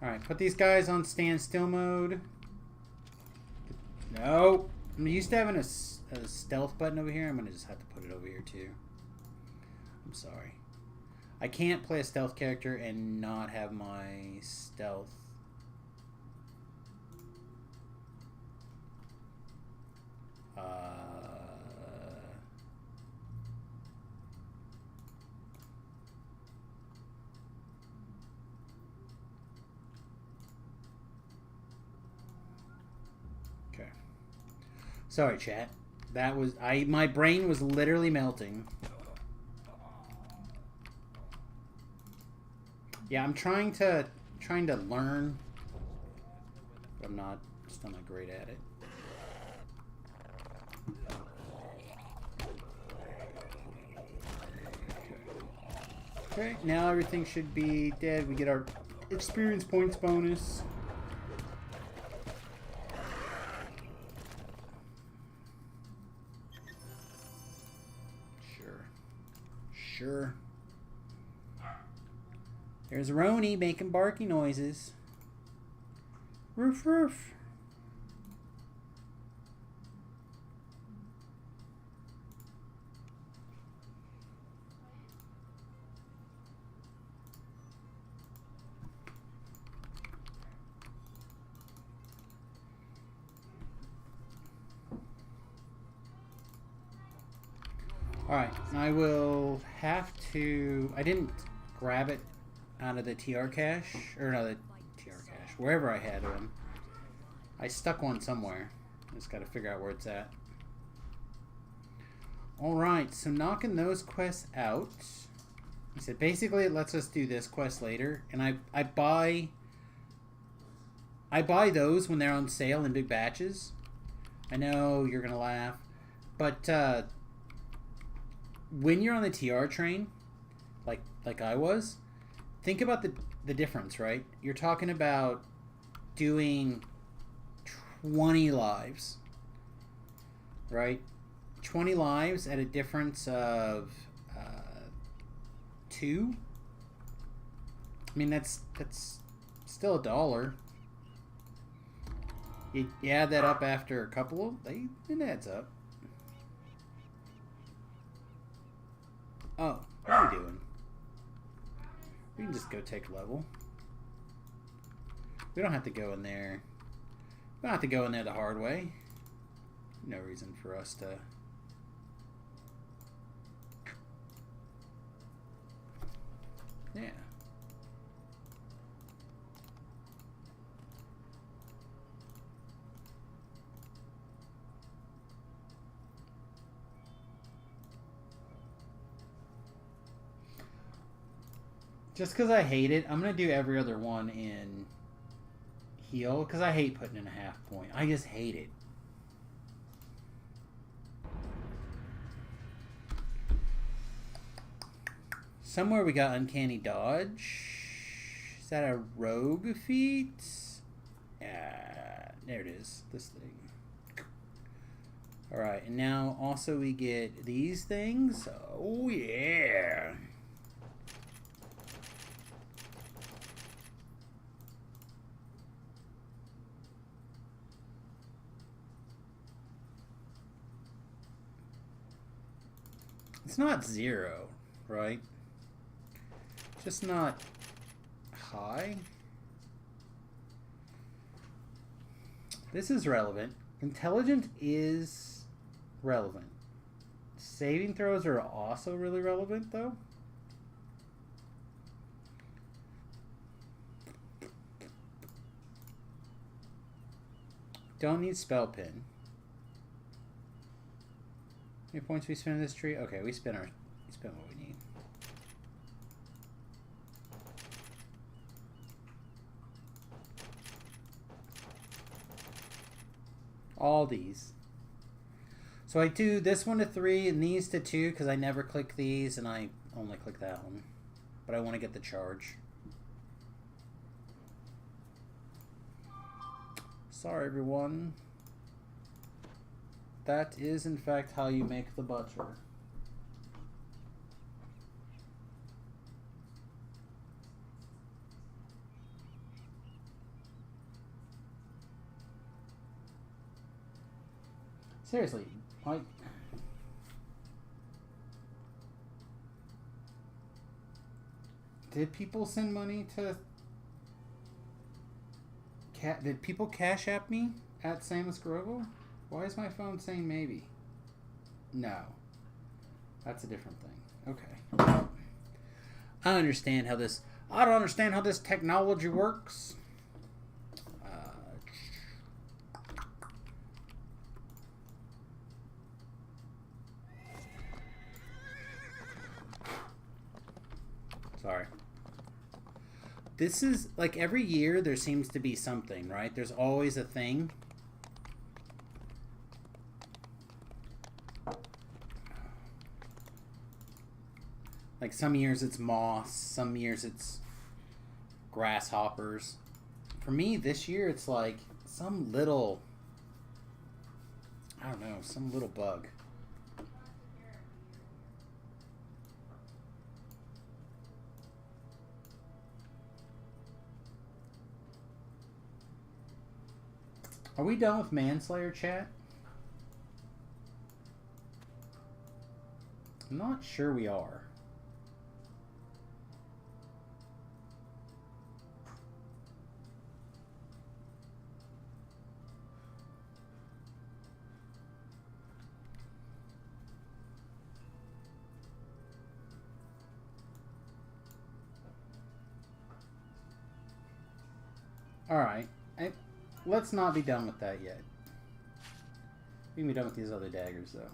Alright, put these guys on standstill mode. No. I'm used to having a stealth button over here. I'm going to just have to put it over here too. I'm sorry. I can't play a stealth character and not have my stealth. Okay. Sorry, chat. That was my brain was literally melting. Yeah, I'm trying to learn, but I'm still not great at it. Okay, now everything should be dead. We get our experience points bonus. Sure. There's Roni making barky noises. Roof, roof. Alright, I will have to... I didn't grab it out of the TR cache, or no, the TR cache, wherever I had one. I stuck one somewhere. Just gotta figure out where it's at. Alright, so knocking those quests out. He said basically it lets us do this quest later, and I buy those when they're on sale in big batches. I know you're gonna laugh, but when you're on the TR train, like I was, think about the difference, right? You're talking about doing 20 lives, right? 20 lives at a difference of 2. I mean, that's still $1. You add that up after a couple of... it adds up. Oh, what are we doing? We can just go take level. We don't have to go in there. We don't have to go in there the hard way. No reason for us to... Yeah. Just because I hate it, I'm going to do every other one in heal, because I hate putting in a half point. I just hate it. Somewhere we got Uncanny Dodge. Is that a rogue feat? Yeah, there it is. This thing. Alright, and now also we get these things. Oh, yeah. It's not 0, right? Just not high. This is relevant. Intelligent is relevant. Saving throws are also really relevant, though. Don't need spell pin. How many points we spend in this tree? Okay, we spend what we need. All these. So I do this one to 3 and these to 2 because I never click these and I only click that one. But I want to get the charge. Sorry, everyone. That is, in fact, how you make the butter. Seriously, like... Did people send money to... Did people Cash App me at Samus Grovo? Why is my phone saying maybe? No. That's a different thing. Okay. I don't understand how this technology works. Sorry. This is, like, every year there seems to be something, right? There's always a thing. Like, some years it's moss, some years it's grasshoppers. For me, this year it's like some little, I don't know, some little bug. Are we done with Manslayer, chat? I'm not sure we are. Alright. Let's not be done with that yet. We can be done with these other daggers, though.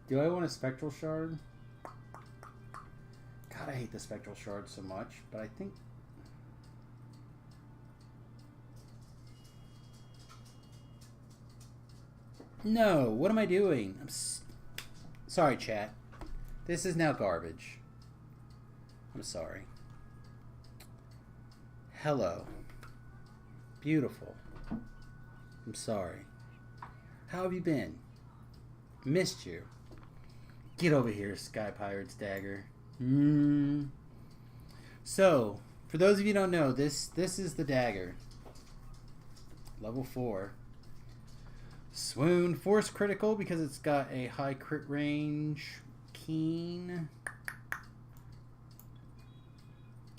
Do I want a Spectral Shard? God, I hate the Spectral Shard so much, but I think... No, what am I doing? Sorry, chat. This is now garbage. I'm sorry. Hello. Beautiful. I'm sorry. How have you been? Missed you. Get over here, Sky Pirate's Dagger. So, for those of you who don't know, this is the dagger. Level 4. Swoon. Force critical because it's got a high crit range. Keen.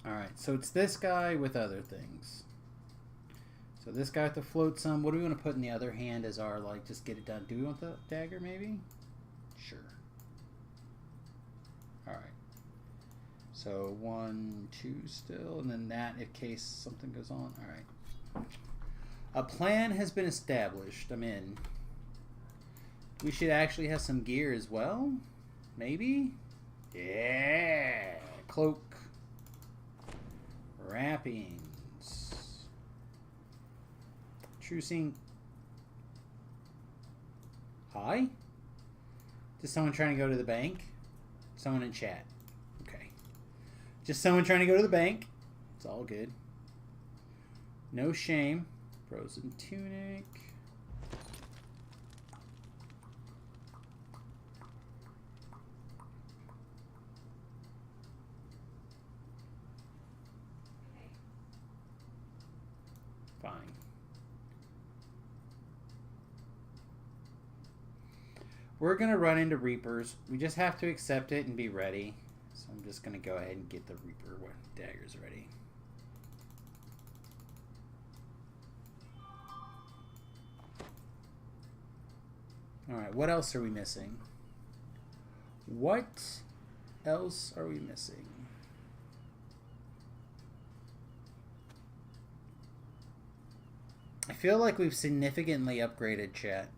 Alright, so it's this guy with other things. So this guy with the flotsam. What do we want to put in the other hand as our, like, just get it done? Do we want the dagger, maybe? Sure. Alright. So 1, 2 still, and then that in case something goes on. Alright. A plan has been established. I'm in. We should actually have some gear as well. Maybe? Yeah! Cloak. Wrappings. Trucing. Hi? Just someone trying to go to the bank? Someone in chat. Okay. Just someone trying to go to the bank. It's all good. No shame. Frozen tunic. Fine. We're going to run into Reapers. We just have to accept it and be ready. So I'm just going to go ahead and get the Reaper daggers ready. Alright, what else are we missing? What else are we missing? I feel like we've significantly upgraded chat.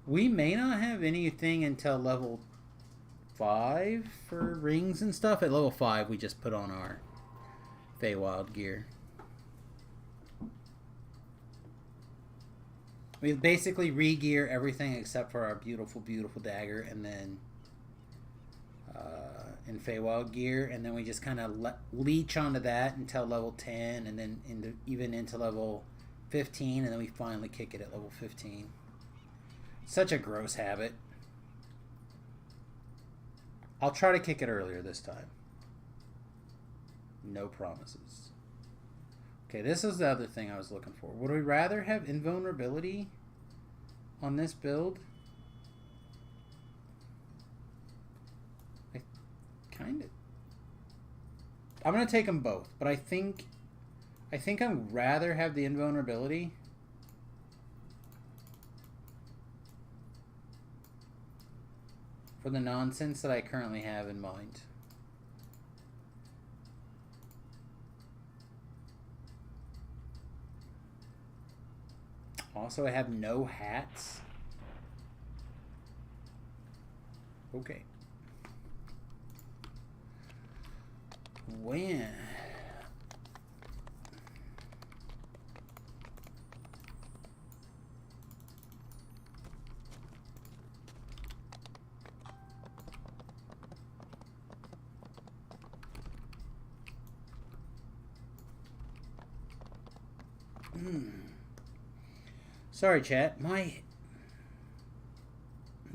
We may not have anything until level 5 for rings and stuff. At level 5, we just put on our Feywild gear. We basically re-gear everything except for our beautiful, beautiful dagger, and then in Feywild gear, and then we just kind of leech onto that until level 10, and then even into level 15, and then we finally kick it at level 15. Such a gross habit. I'll try to kick it earlier this time. No promises. Okay, this is the other thing I was looking for. Would we rather have invulnerability on this build? Kind of. I'm gonna take them both, but I think I'd rather have the invulnerability. For the nonsense that I currently have in mind. Also, I have no hats. Okay. When? Sorry, chat. My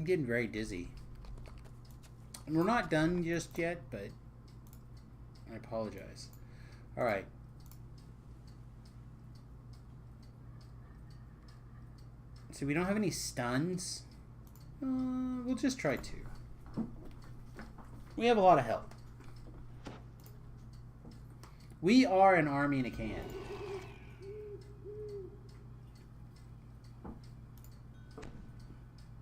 I'm getting very dizzy. And we're not done just yet, but I apologize. Alright. So we don't have any stuns. We'll just try 2. We have a lot of help. We are an army in a can.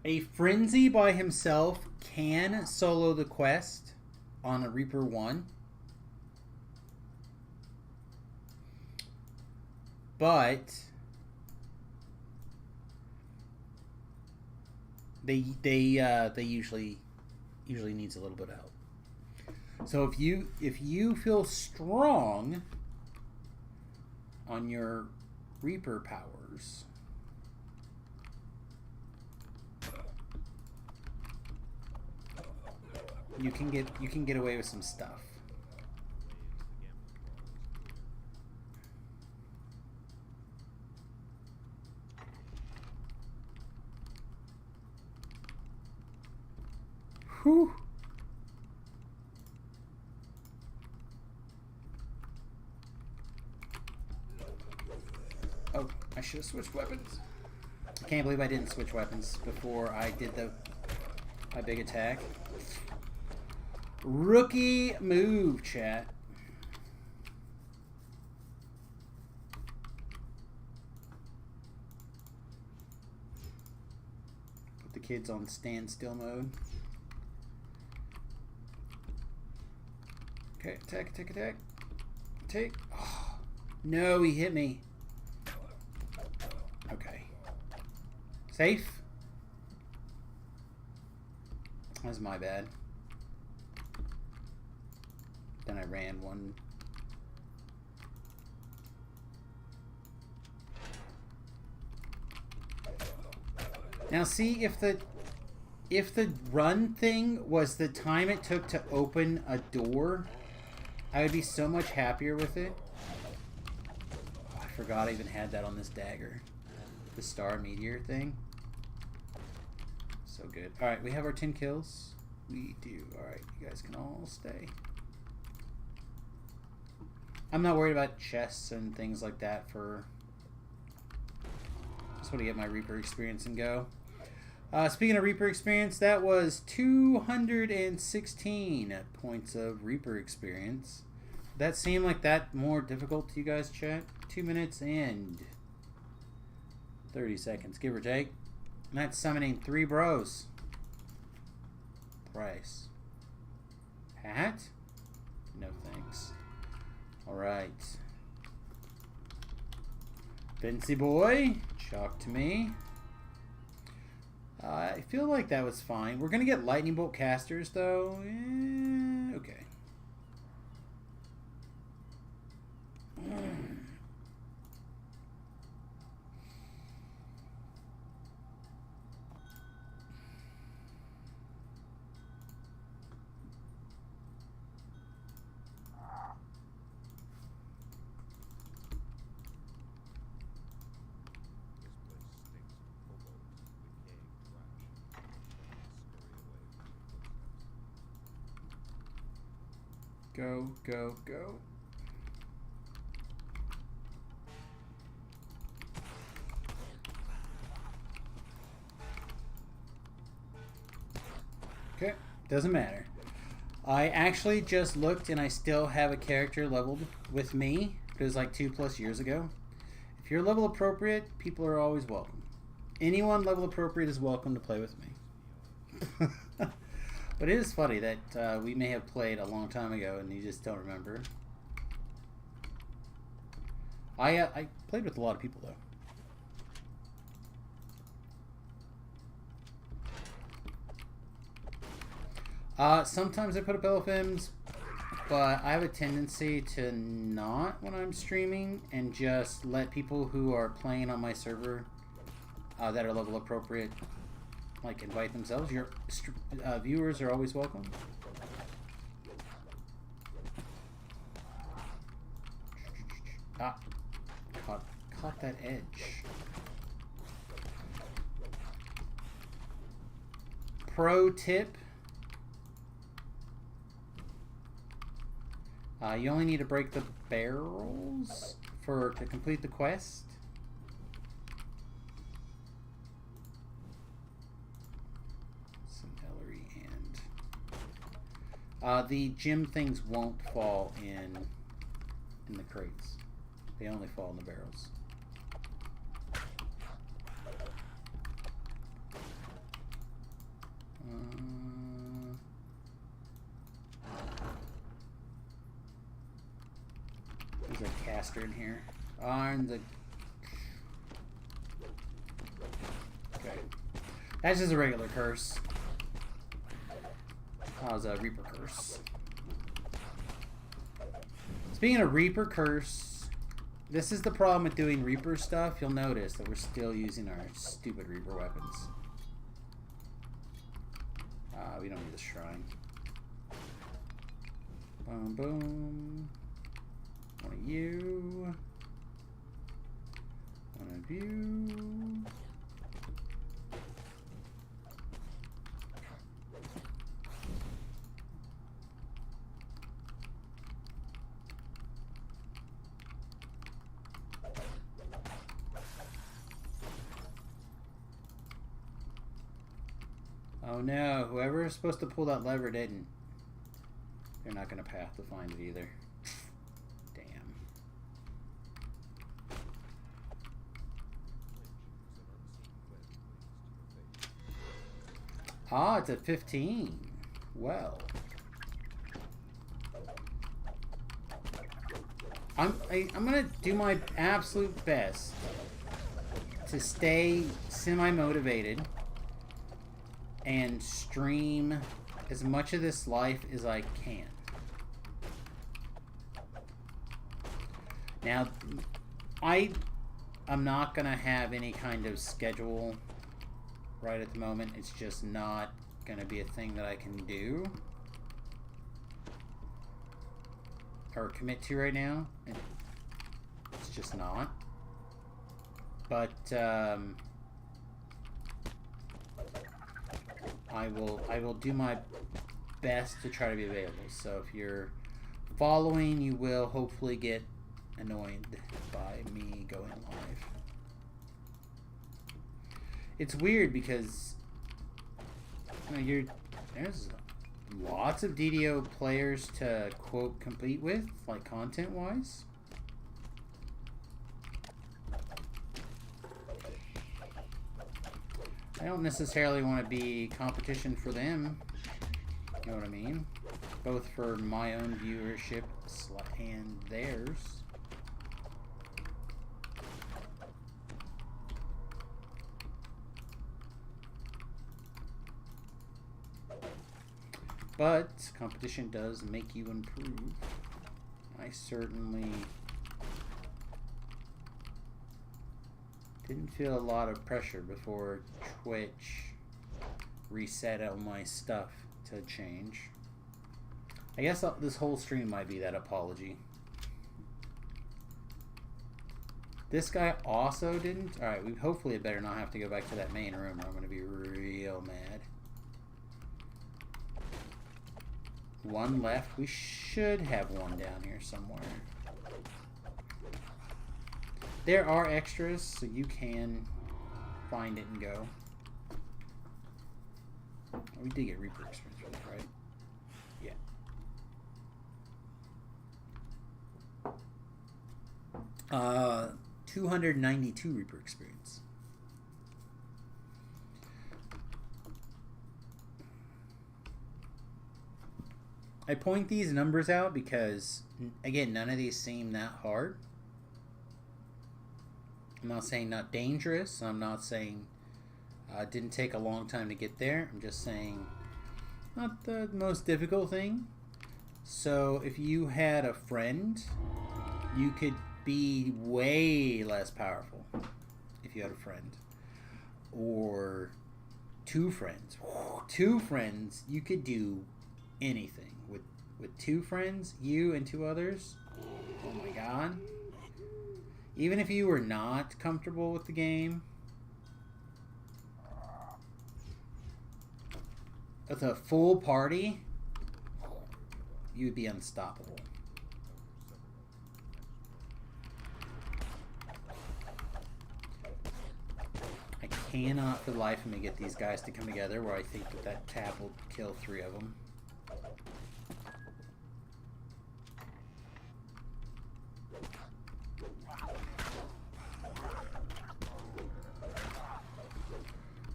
A Frenzy by himself can solo the quest on a Reaper 1. But they usually needs a little bit of help. So if you feel strong on your Reaper powers, you can get away with some stuff. Whew. Oh, I should have switched weapons. I can't believe I didn't switch weapons before I did my big attack. Rookie move, chat. Put the kids on standstill mode. Okay, attack, attack, attack. Take. Oh, no, he hit me. Okay. Safe? That was my bad. Then I ran one. Now see if the run thing was the time it took to open a door, I would be so much happier with it. Oh, I forgot I even had that on this dagger. The star meteor thing. So good. Alright, we have our 10 kills. We do. Alright, you guys can all stay. I'm not worried about chests and things like that for... Just want to get my Reaper experience and go. Speaking of Reaper experience, that was 216 points of Reaper experience. Did that seem like that more difficult to you guys, chat? 2 minutes and 30 seconds, give or take. And that's summoning 3 bros. Price. Hat? No thanks. Alright. Fancy boy, chalk to me. I feel like that was fine. We're going to get lightning bolt casters, though. Okay. Go, go, go. Okay, doesn't matter. I actually just looked and I still have a character leveled with me. It was like 2+ years ago. If you're level appropriate, people are always welcome. Anyone level appropriate is welcome to play with me. But it is funny that we may have played a long time ago and you just don't remember. I played with a lot of people though. Sometimes I put up LFMs, but I have a tendency to not when I'm streaming and just let people who are playing on my server that are level appropriate like invite themselves. Your viewers are always welcome. Ah, caught that edge. pro tip. You only need to break the barrels to complete the quest. Some Ellery and the gem things won't fall in the crates. They only fall in the barrels. There's a caster in here. And the... Okay. That's just a regular curse. That was a Reaper curse. Speaking of Reaper curse, this is the problem with doing Reaper stuff. You'll notice that we're still using our stupid Reaper weapons. We don't need the shrine. Boom, boom. One of you. One of you. Oh no, whoever is supposed to pull that lever didn't. They're not going to path to find it either. Damn. Ah, it's at 15. Well. I'm going to do my absolute best to stay semi-motivated and stream as much of this life as I can. Now, I'm not gonna have any kind of schedule right at the moment. It's just not gonna be a thing that I can do or commit to right now. It's just not. But I will do my best to try to be available. So if you're following, you will hopefully get annoyed by me going live. It's weird because there's lots of DDO players to quote compete with, like content wise. I don't necessarily want to be competition for them. You know what I mean? Both for my own viewership and theirs. But competition does make you improve. I certainly didn't feel a lot of pressure before Twitch reset all my stuff to change. I guess this whole stream might be that apology. This guy also didn't? Alright, we hopefully better not have to go back to that main room or I'm going to be real mad. One left. We should have one down here somewhere. There are extras, so you can find it and go. Oh, we did get Reaper experience for that, right? Yeah. 292 Reaper experience. I point these numbers out because, again, none of these seem that hard. I'm not saying not dangerous. I'm not saying it didn't take a long time to get there. I'm just saying not the most difficult thing. So if you had a friend, you could be way less powerful if you had a friend. Or two friends. Two friends, you could do anything. With two friends, you and two others, oh my god. Even if you were not comfortable with the game, with a full party, you would be unstoppable. I cannot for the life of me get these guys to come together where I think that that tap will kill 3 of them.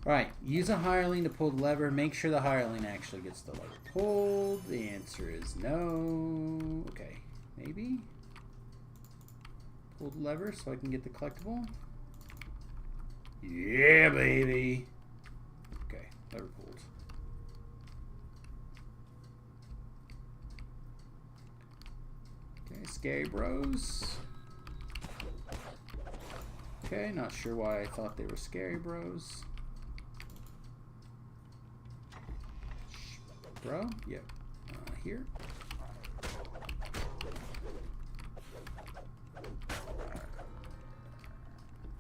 Right, use a hireling to pull the lever. Make sure the hireling actually gets the lever pulled. The answer is no. Okay, maybe. Pull the lever so I can get the collectible. Yeah, baby. Okay, lever pulled. Okay, Scary Bros. Okay, not sure why I thought they were Scary Bros. Bro, yep. Here.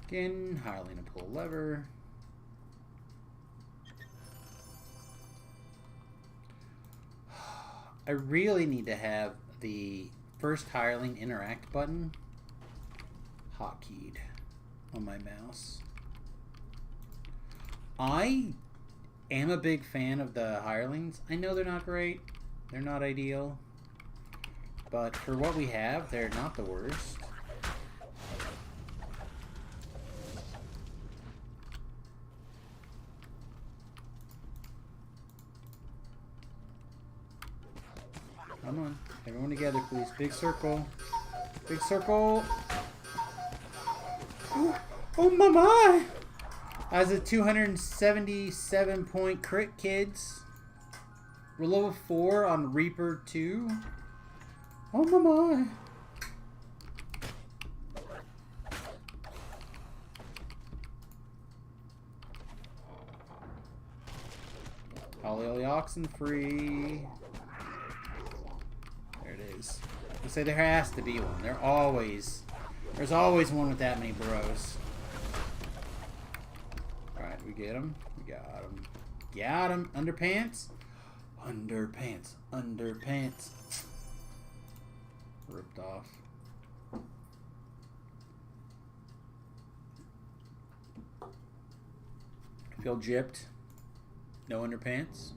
Again, hireling to pull lever. I really need to have the first hireling interact button hotkeyed on my mouse. I am a big fan of the hirelings. I know they're not great. They're not ideal. But for what we have, they're not the worst. Come on. Everyone together, please. Big circle. Big circle. Oh my my! As a 277 point crit, kids. We're level 4 on Reaper 2. Oh my my. Holly Oxen free. There it is. I say there has to be one. There's always one with that many bros. Alright, we get him. We got him. Got him. Underpants. Underpants. Underpants. Ripped off. I feel gypped. No underpants.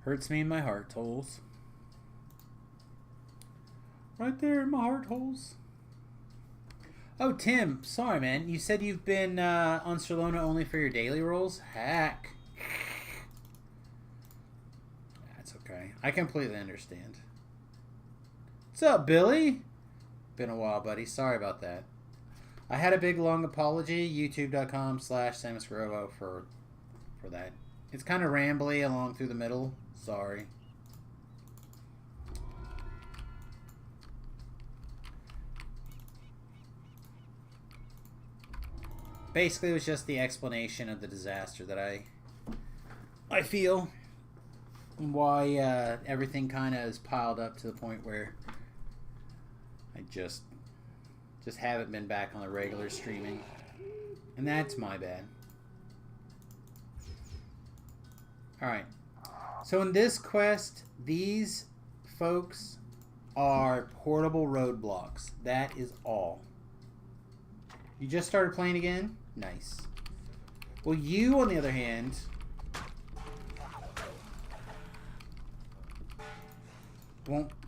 Hurts me in my heart holes. Right there in my heart holes. Oh, Tim, sorry, man. You said you've been on Solana only for your daily rolls? Heck. That's okay. I completely understand. What's up, Billy? Been a while, buddy. Sorry about that. I had a big, long apology. YouTube.com/SamusGrovo for that. It's kind of rambly along through the middle. Sorry. Basically, it was just the explanation of the disaster that I feel, and why everything kind of is piled up to the point where I just haven't been back on the regular streaming, and that's my bad. All right. So in this quest, these folks are portable roadblocks. That is all. You just started playing again? Nice. Well, you, on the other hand,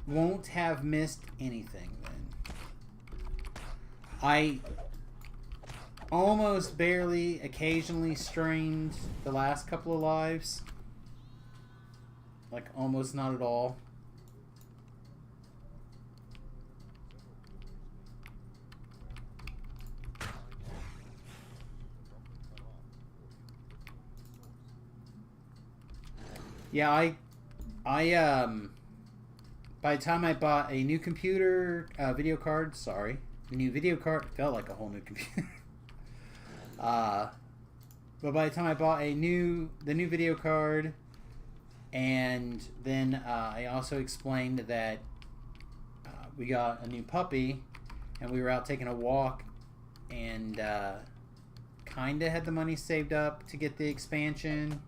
won't have missed anything then. I almost barely occasionally streamed the last couple of lives. Like, almost not at all. Yeah, I by the time I bought a new computer, video card, sorry, new video card, felt like a whole new computer. But by the time I bought the new video card, and then I also explained that we got a new puppy, and we were out taking a walk, and kind of had the money saved up to get the expansion.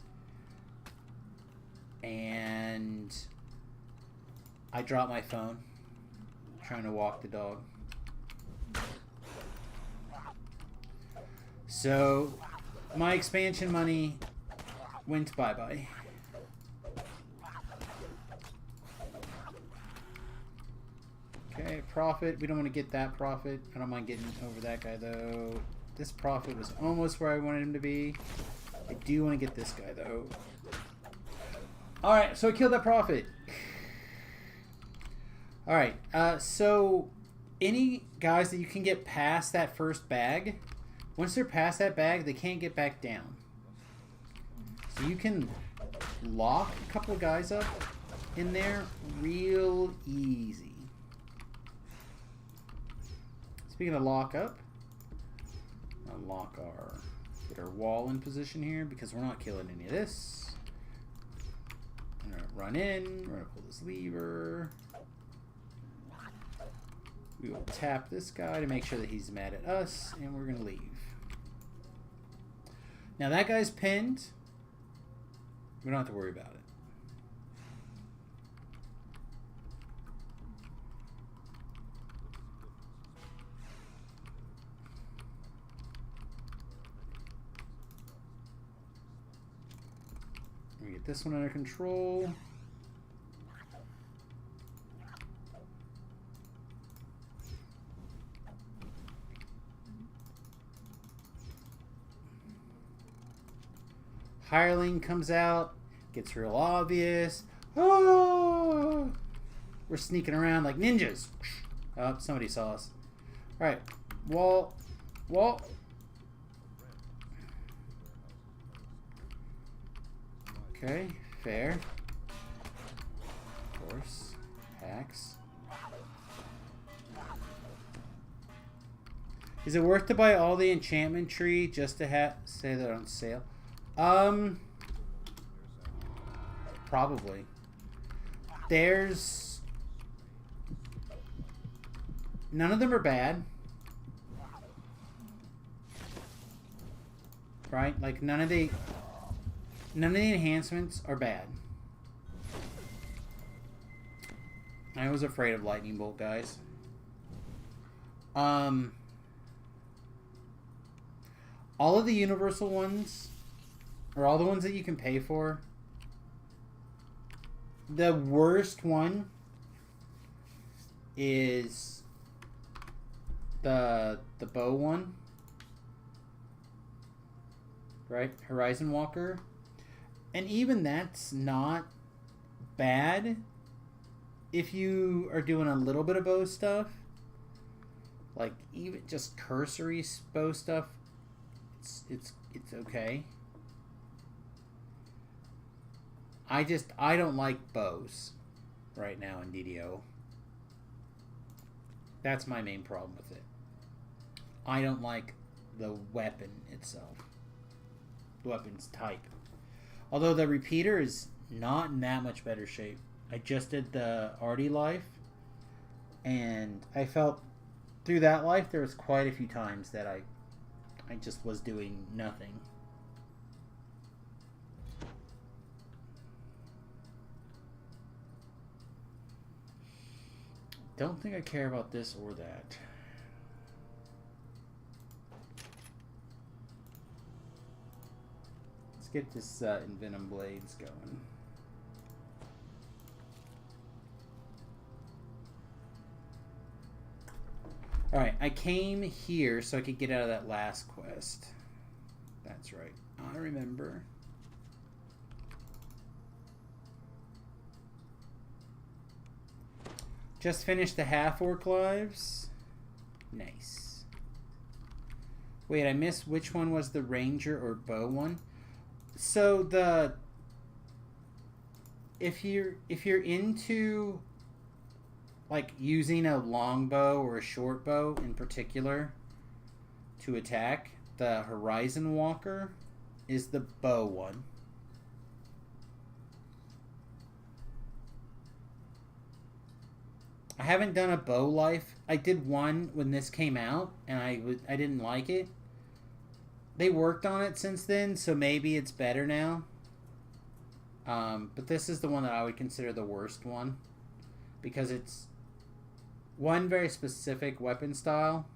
And I dropped my phone trying to walk the dog. So my expansion money went bye-bye. Okay, profit. We don't want to get that profit. I don't mind getting over that guy, though. This profit was almost where I wanted him to be. I do want to get this guy, though. Alright, so I killed that profit. Alright, so any guys that you can get past that first bag, once they're past that bag, they can't get back down. So you can lock a couple of guys up in there real easy. Speaking of lock up, I'll get our wall in position here because we're not killing any of this. I'm gonna run in, we're gonna pull this lever. We will tap this guy to make sure that he's mad at us, and we're gonna leave. Now that guy's pinned. We don't have to worry about it. We get this one under control. Hireling comes out, gets real obvious. Oh! We're sneaking around like ninjas. Oh, somebody saw us. Alright, wall. Okay, fair. Of course. Hacks. Is it worth to buy all the enchantment tree just to say they're on sale? Probably. There's... None of them are bad. Right? Like, none of the enhancements are bad. I was afraid of lightning bolt, guys. All of the universal ones, or all the ones that you can pay for, the worst one is the bow one, right? Horizon Walker. And even that's not bad if you are doing a little bit of bow stuff. Like even just cursory bow stuff, it's okay. I don't like bows right now in DDO. That's my main problem with it. I don't like the weapon itself. The weapon's type. Although the repeater is not in that much better shape. I just did the Artie life, and I felt through that life there was quite a few times that I just was doing nothing. Don't think I care about this or that. Let's get this Envenom Blades going. Alright, I came here so I could get out of that last quest. That's right. I remember. Just finished the half-orc lives. Nice. Wait, I missed which one was the ranger or bow one. So the if you're into like using a longbow or a short bow in particular to attack, the Horizon Walker is the bow one. I haven't done a bow life. I did one when this came out, and I didn't like it. they worked on it since then, so maybe it's better now. But this is the one that I would consider the worst one because it's one very specific weapon style.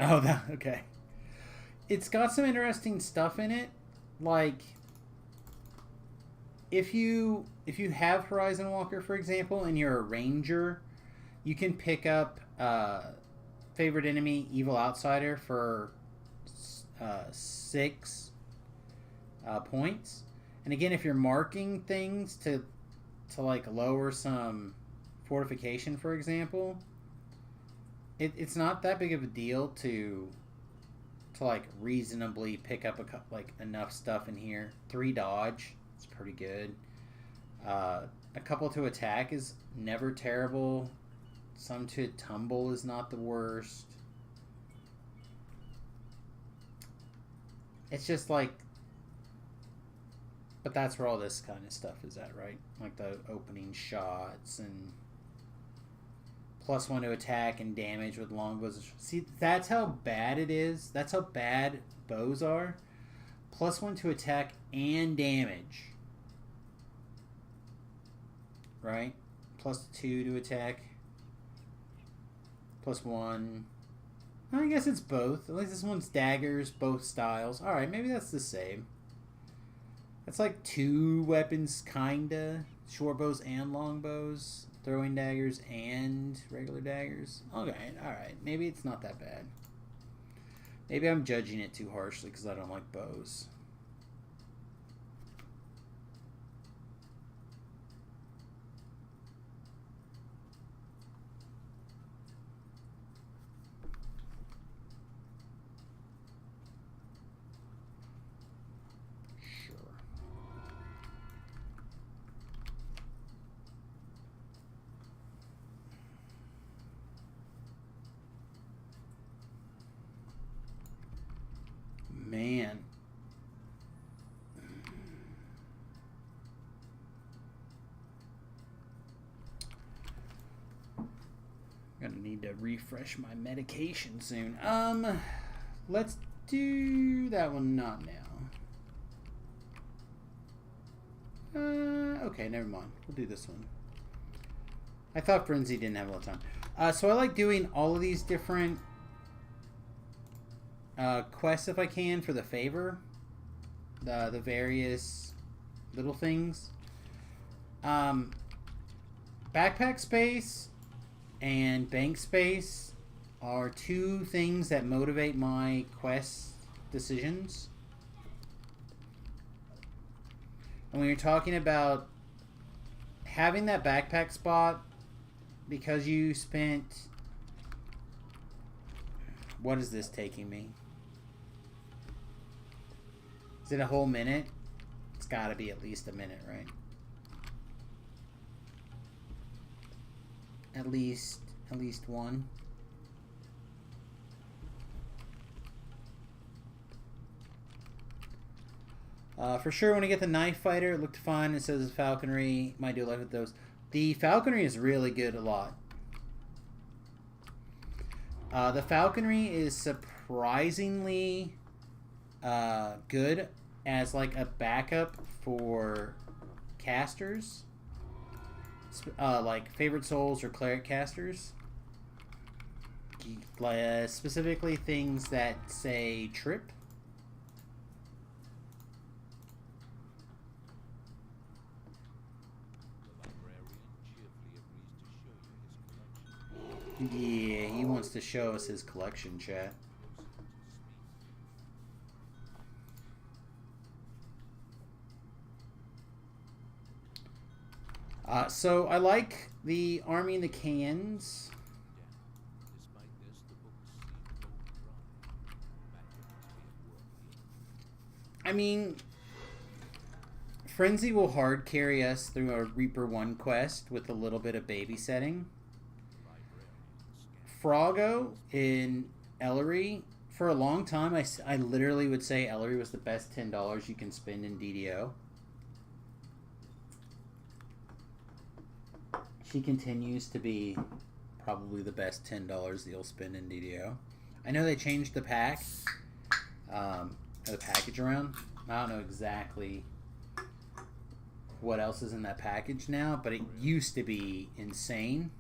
Oh, that okay. It's got some interesting stuff in it, like if you have Horizon Walker, for example, and you're a ranger, you can pick up favorite enemy Evil Outsider for 6 points. And again, if you're marking things to like lower some fortification, for example, it's not that big of a deal to like reasonably pick up like enough stuff in here. 3 dodge, it's pretty good. A couple to attack is never terrible. Some to tumble is not the worst. It's just like, but that's where all this kind of stuff is at, right? Like the opening shots and +1 to attack and damage with longbows. See, that's how bad it is. That's how bad bows are. +1 to attack and damage. Right? +2 to attack. +1. I guess it's both. At least this one's daggers, both styles. Alright, maybe that's the same. That's like 2 weapons, kinda. Short bows and long bows. Throwing daggers and regular daggers. Okay, alright. Maybe it's not that bad. Maybe I'm judging it too harshly because I don't like bows. Man. Gonna need to refresh my medication soon. Let's do that one not now. Okay, never mind. We'll do this one. I thought Frenzy didn't have a lot of time. So I like doing all of these different quests if I can for the favor. The various little things. Backpack space and bank space are 2 things that motivate my quest decisions. And when you're talking about having that backpack spot because you spent... What is this taking me? Is it a whole minute? It's got to be at least a minute, right? At least one. For sure, when I get the knife fighter, it looked fine. It says falconry. Might do like with those. The falconry is really good a lot. The falconry is surprisingly good as like a backup for casters, like favorite souls or cleric casters. Specifically things that say trip. Yeah, he wants to show us his collection, chat. So I like the Army in the Cans. I mean, Frenzy will hard carry us through a Reaper 1 quest with a little bit of babysitting. Froggo in Ellery, for a long time, I literally would say Ellery was the best $10 you can spend in DDO. She continues to be probably the best $10 that you'll spend in DDO. I know they changed the pack, or the package around. I don't know exactly what else is in that package now, but it used to be insane.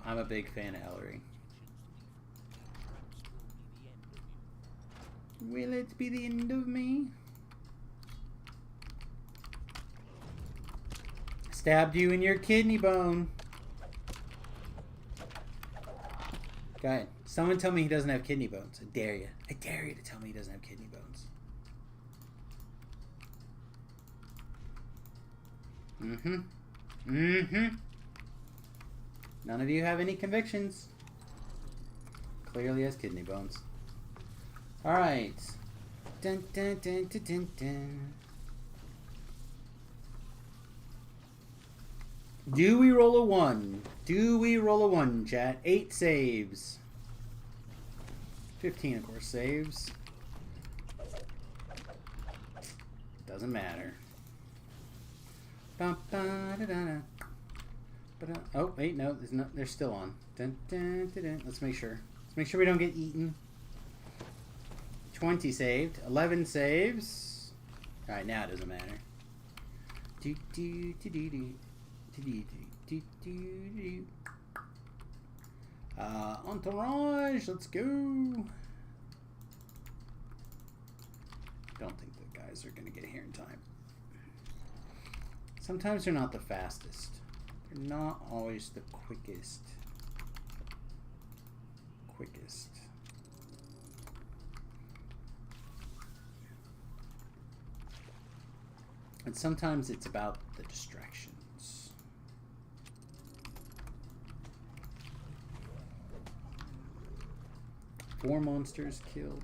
I'm a big fan of Ellery. Will it be the end of me? Stabbed you in your kidney bone. Go ahead. Someone tell me he doesn't have kidney bones. I dare you. I dare you to tell me he doesn't have kidney bones. Mm-hmm. Mm-hmm. None of you have any convictions. Clearly has kidney bones. Alright. Dun, dun, dun, dun, dun, dun. Do we roll a 1? Do we roll a 1, chat? 8 saves. 15, of course, saves. Doesn't matter. Oh, wait, no, they're still on. Dun, dun, dun, dun. Let's make sure. Let's make sure we don't get eaten. 20 saved. 11 saves. Alright, now it doesn't matter. Do, do, do, do, do. Entourage, let's go. Don't think the guys are gonna get here in time. Sometimes they're not the fastest. They're not always the quickest. And sometimes it's about the distractions. Four monsters killed.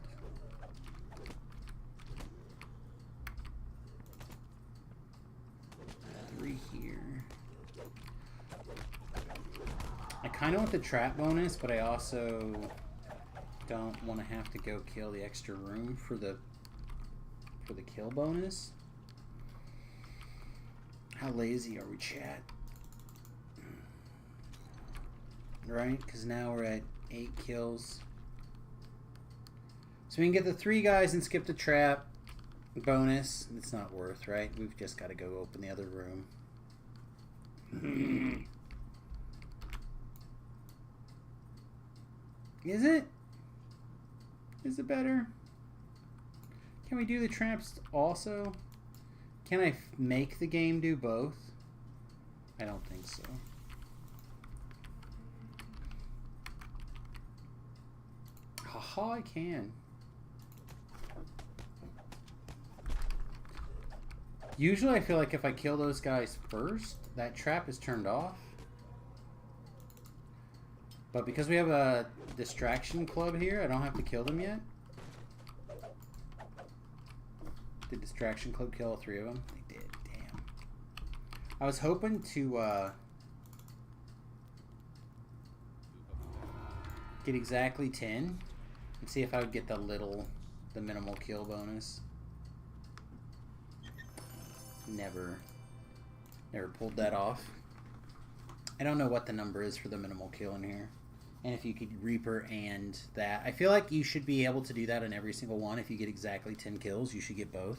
Three here. I kind of want the trap bonus, but I also don't want to have to go kill the extra room for the kill bonus. How lazy are we, chat? Right? Because now we're at 8 kills. So we can get the 3 guys and skip the trap bonus. It's not worth, right? We've just got to go open the other room. Is it? Is it better? Can we do the traps also? Can I make the game do both? I don't think so. Haha, I can. Usually I feel like if I kill those guys first, that trap is turned off. But because we have a distraction club here, I don't have to kill them yet. Did Distraction Club kill all 3 of them? They did. Damn. I was hoping to get exactly 10 and see if I would get the minimal kill bonus. Never pulled that off. I don't know what the number is for the minimal kill in here. And if you could Reaper and that. I feel like you should be able to do that on every single one. If you get exactly 10 kills, you should get both.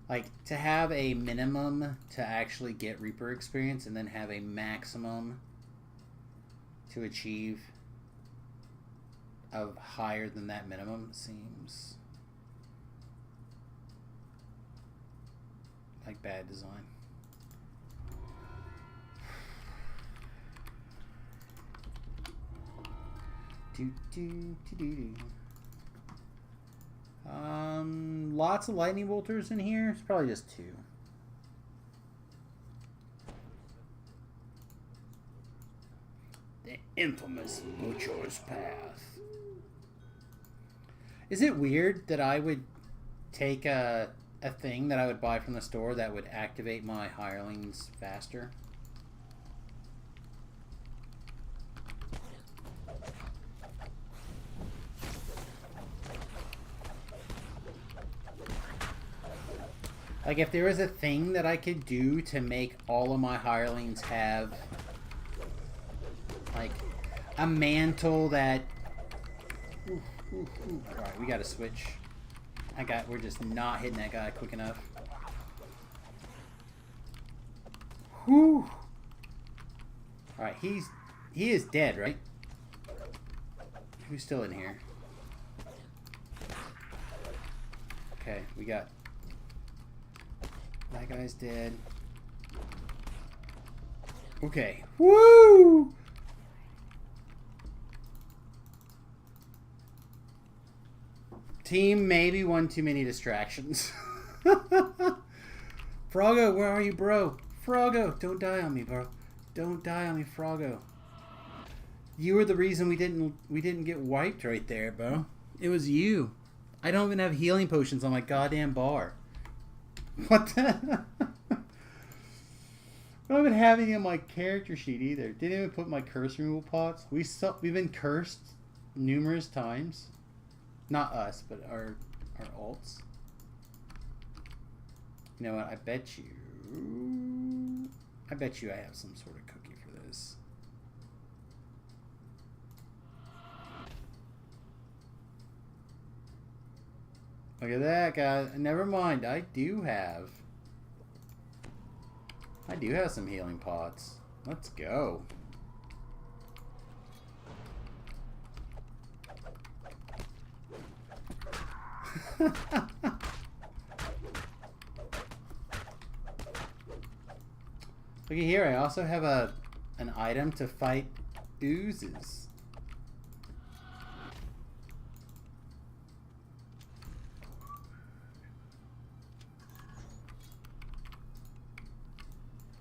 Like, to have a minimum to actually get Reaper experience and then have a maximum to achieve of higher than that minimum seems like bad design. Lots of lightning bolters in here. It's probably just 2. The infamous Butcher's Path. Is it weird that I would take a thing that I would buy from the store that would activate my hirelings faster? Like, if there was a thing that I could do to make all of my hirelings have Like a mantle that. Ooh, ooh, ooh. All right, we got to switch. We're just not hitting that guy quick enough. Whew. All right, he is dead, right? Who's still in here? Okay, we got that guy's dead. Okay. Woo! Team, maybe one too many distractions. Froggo, where are you, bro? Froggo, don't die on me, bro. Don't die on me, Froggo. You were the reason we didn't get wiped right there, bro. It was you. I don't even have healing potions on my goddamn bar. What the? I don't even have any on my character sheet either. Didn't even put my curse removal pots. We've been cursed numerous times. Not us, but our alts. You know what? I bet you I have some sort of cookie for this. Look at that, guys. Never mind. I do have some healing pots. Let's go. Look at here, I also have an item to fight oozes.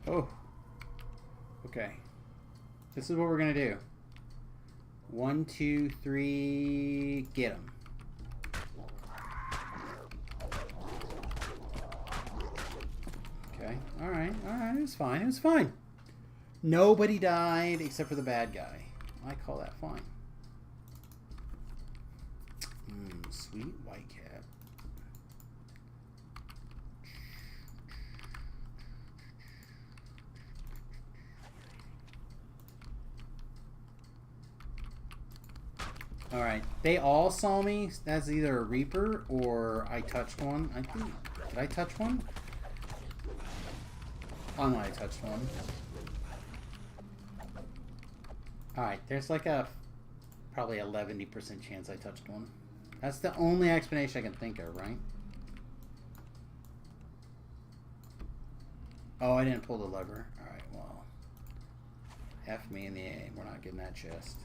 Oh. Okay. This is what we're gonna do. 1, 2, 3, get him. Okay. Alright, it was fine. It was fine. Nobody died except for the bad guy. I call that fine. Sweet white cat. Alright, they all saw me. That's either a Reaper or I touched one. I think. Did I touch one? Oh no, I touched one. Alright, there's like a probably a 70% chance I touched one. That's the only explanation I can think of, right? Oh, I didn't pull the lever. Alright, well. F me in the A. We're not getting that chest.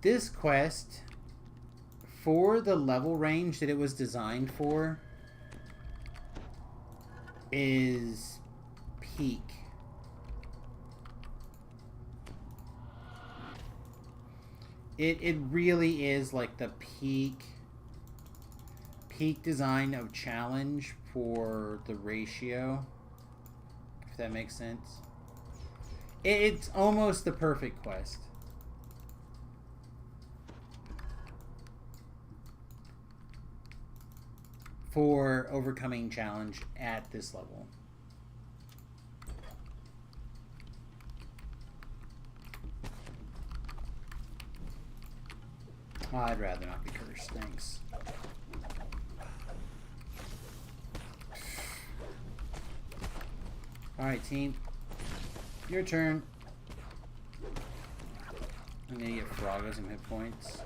This quest, for the level range that it was designed for, is peak. It really is like the peak design of challenge for the ratio, if that makes sense. It's almost the perfect quest. For overcoming challenge at this level. Oh, I'd rather not be cursed, thanks. Alright, team. Your turn. I'm gonna get Froggo some hit points.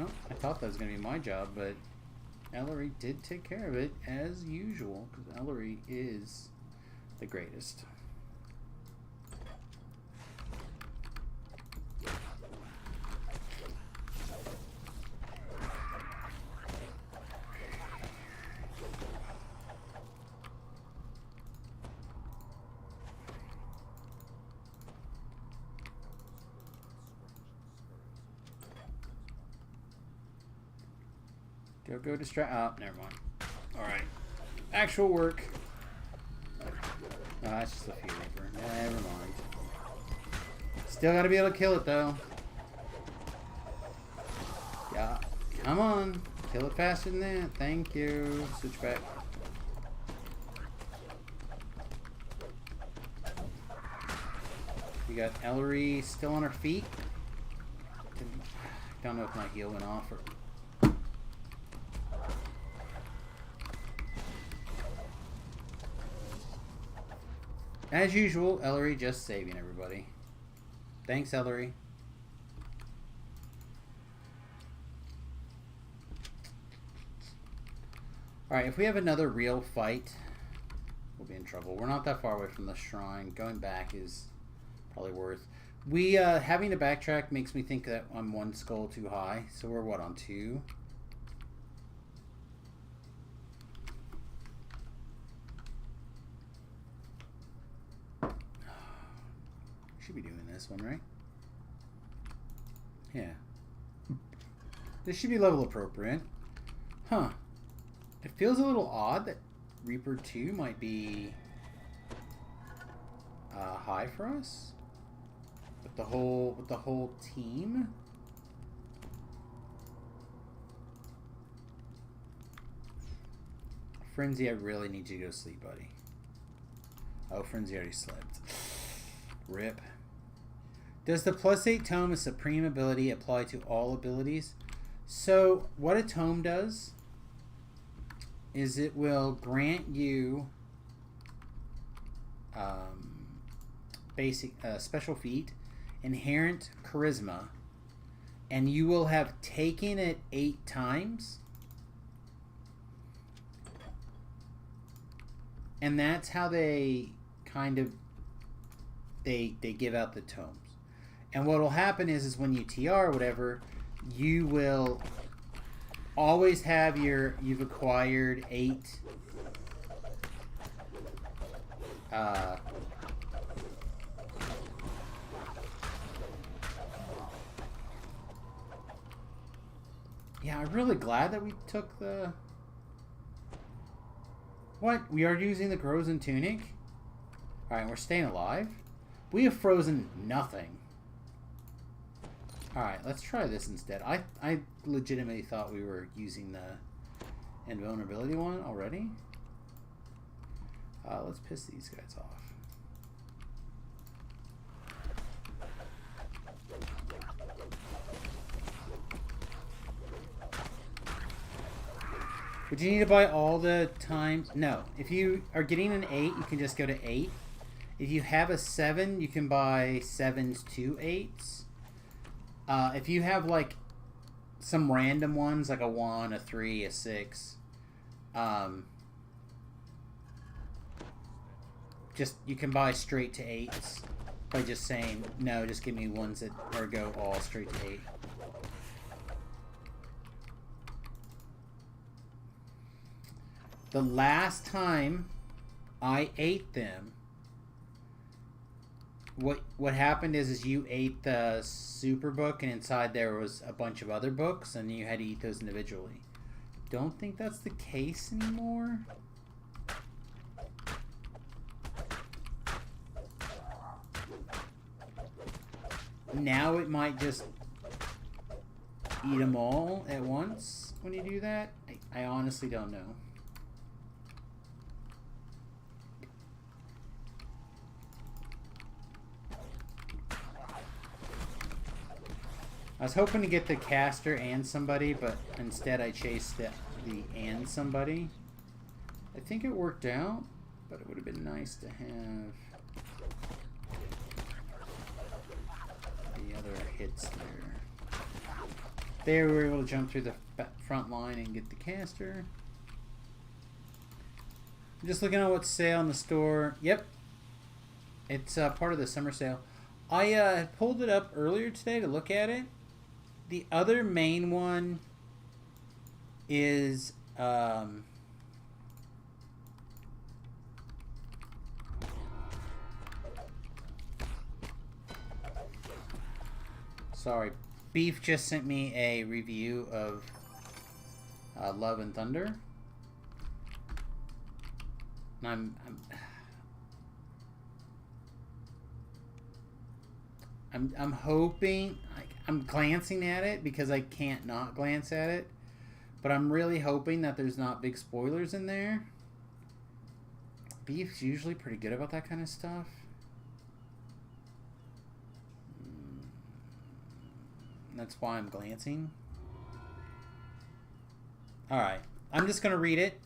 Oh, I thought that was gonna be my job, but Ellery did take care of it, as usual, because Ellery is the greatest. Go distract. Oh, never mind. All right. Actual work. Oh, that's just a few reaper. Never mind. Still gotta be able to kill it though. Yeah. Come on. Kill it faster than that. Thank you. Switch back. We got Ellery still on her feet. Don't know if my heal went off or... As usual, Ellery just saving everybody. Thanks, Ellery. Alright, if we have another real fight, we'll be in trouble. We're not that far away from the shrine. Going back is probably worth. We, having to backtrack makes me think that I'm one skull too high. So we're, what, on 2? Should be doing this one, right? Yeah. This should be level appropriate. Huh. It feels a little odd that Reaper 2 might be high for us. With the whole team. Frenzy, I really need you to go sleep, buddy. Oh, Frenzy already slept. Rip. Does the +8 tome of supreme ability apply to all abilities? So, what a tome does is it will grant you basic special feat, inherent charisma, and you will have taken it 8 times. And that's how they kind of they give out the tomes. And what will happen is when you TR or whatever, you will always have you've acquired 8 yeah, I'm really glad that we took the... What? We are using the Frozen Tunic? Alright, we're staying alive. We have frozen nothing. Alright, let's try this instead. I legitimately thought we were using the invulnerability one already. Let's piss these guys off. Would you need to buy all the times? No. If you are getting an 8, you can just go to 8. If you have a 7, you can buy 7s to 8s. If you have like some random ones, like a 1, a 3, a 6, just you can buy straight to 8s by just saying no. Just give me ones that or go all straight to 8. The last time I ate them, what happened is you ate the super book, and inside there was a bunch of other books, and you had to eat those individually. Don't think that's the case anymore. Now it might just eat them all at once when you do that. I honestly don't know. I was hoping to get the caster and somebody, but instead I chased the and somebody. I think it worked out, but it would have been nice to have the other hits there. There we were able to jump through the front line and get the caster. I'm just looking at what's sale in the store. Yep. It's part of the summer sale. I pulled it up earlier today to look at it. The other main one is sorry, Beef just sent me a review of Love and Thunder. And I'm hoping, I'm glancing at it because I can't not glance at it, but I'm really hoping that there's not big spoilers in there. Beef's usually pretty good about that kind of stuff. That's why I'm glancing. Alright, I'm just gonna read it.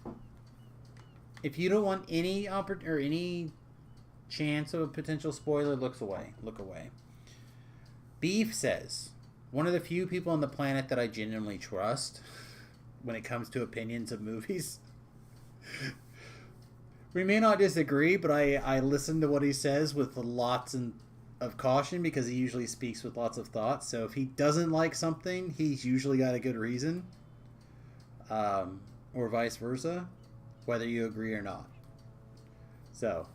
If you don't want any any chance of a potential spoiler, look away. Beef says, one of the few people on the planet that I genuinely trust when it comes to opinions of movies. We may not disagree, but I listen to what he says with lots of caution because he usually speaks with lots of thoughts. So if he doesn't like something, he's usually got a good reason. Or vice versa, whether you agree or not. So,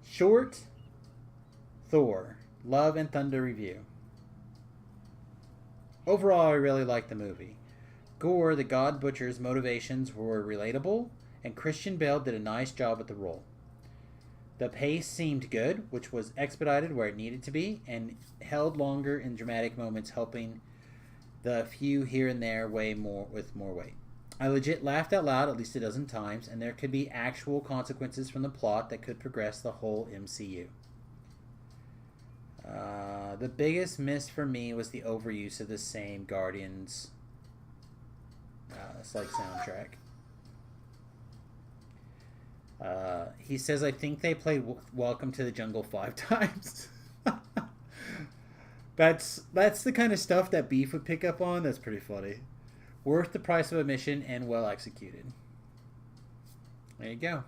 short Thor, Love and Thunder review. Overall, I really liked the movie. Gore, the God Butcher's motivations were relatable, and Christian Bale did a nice job with the role. The pace seemed good, which was expedited where it needed to be, and held longer in dramatic moments, helping the few here and there weigh more with more weight. I legit laughed out loud at least a dozen times, and there could be actual consequences from the plot that could progress the whole MCU. The biggest miss for me was the overuse of the same Guardians soundtrack. He says, I think they played Welcome to the Jungle 5 times. That's the kind of stuff that Beef would pick up on. That's pretty funny. Worth the price of admission and well executed. There you go.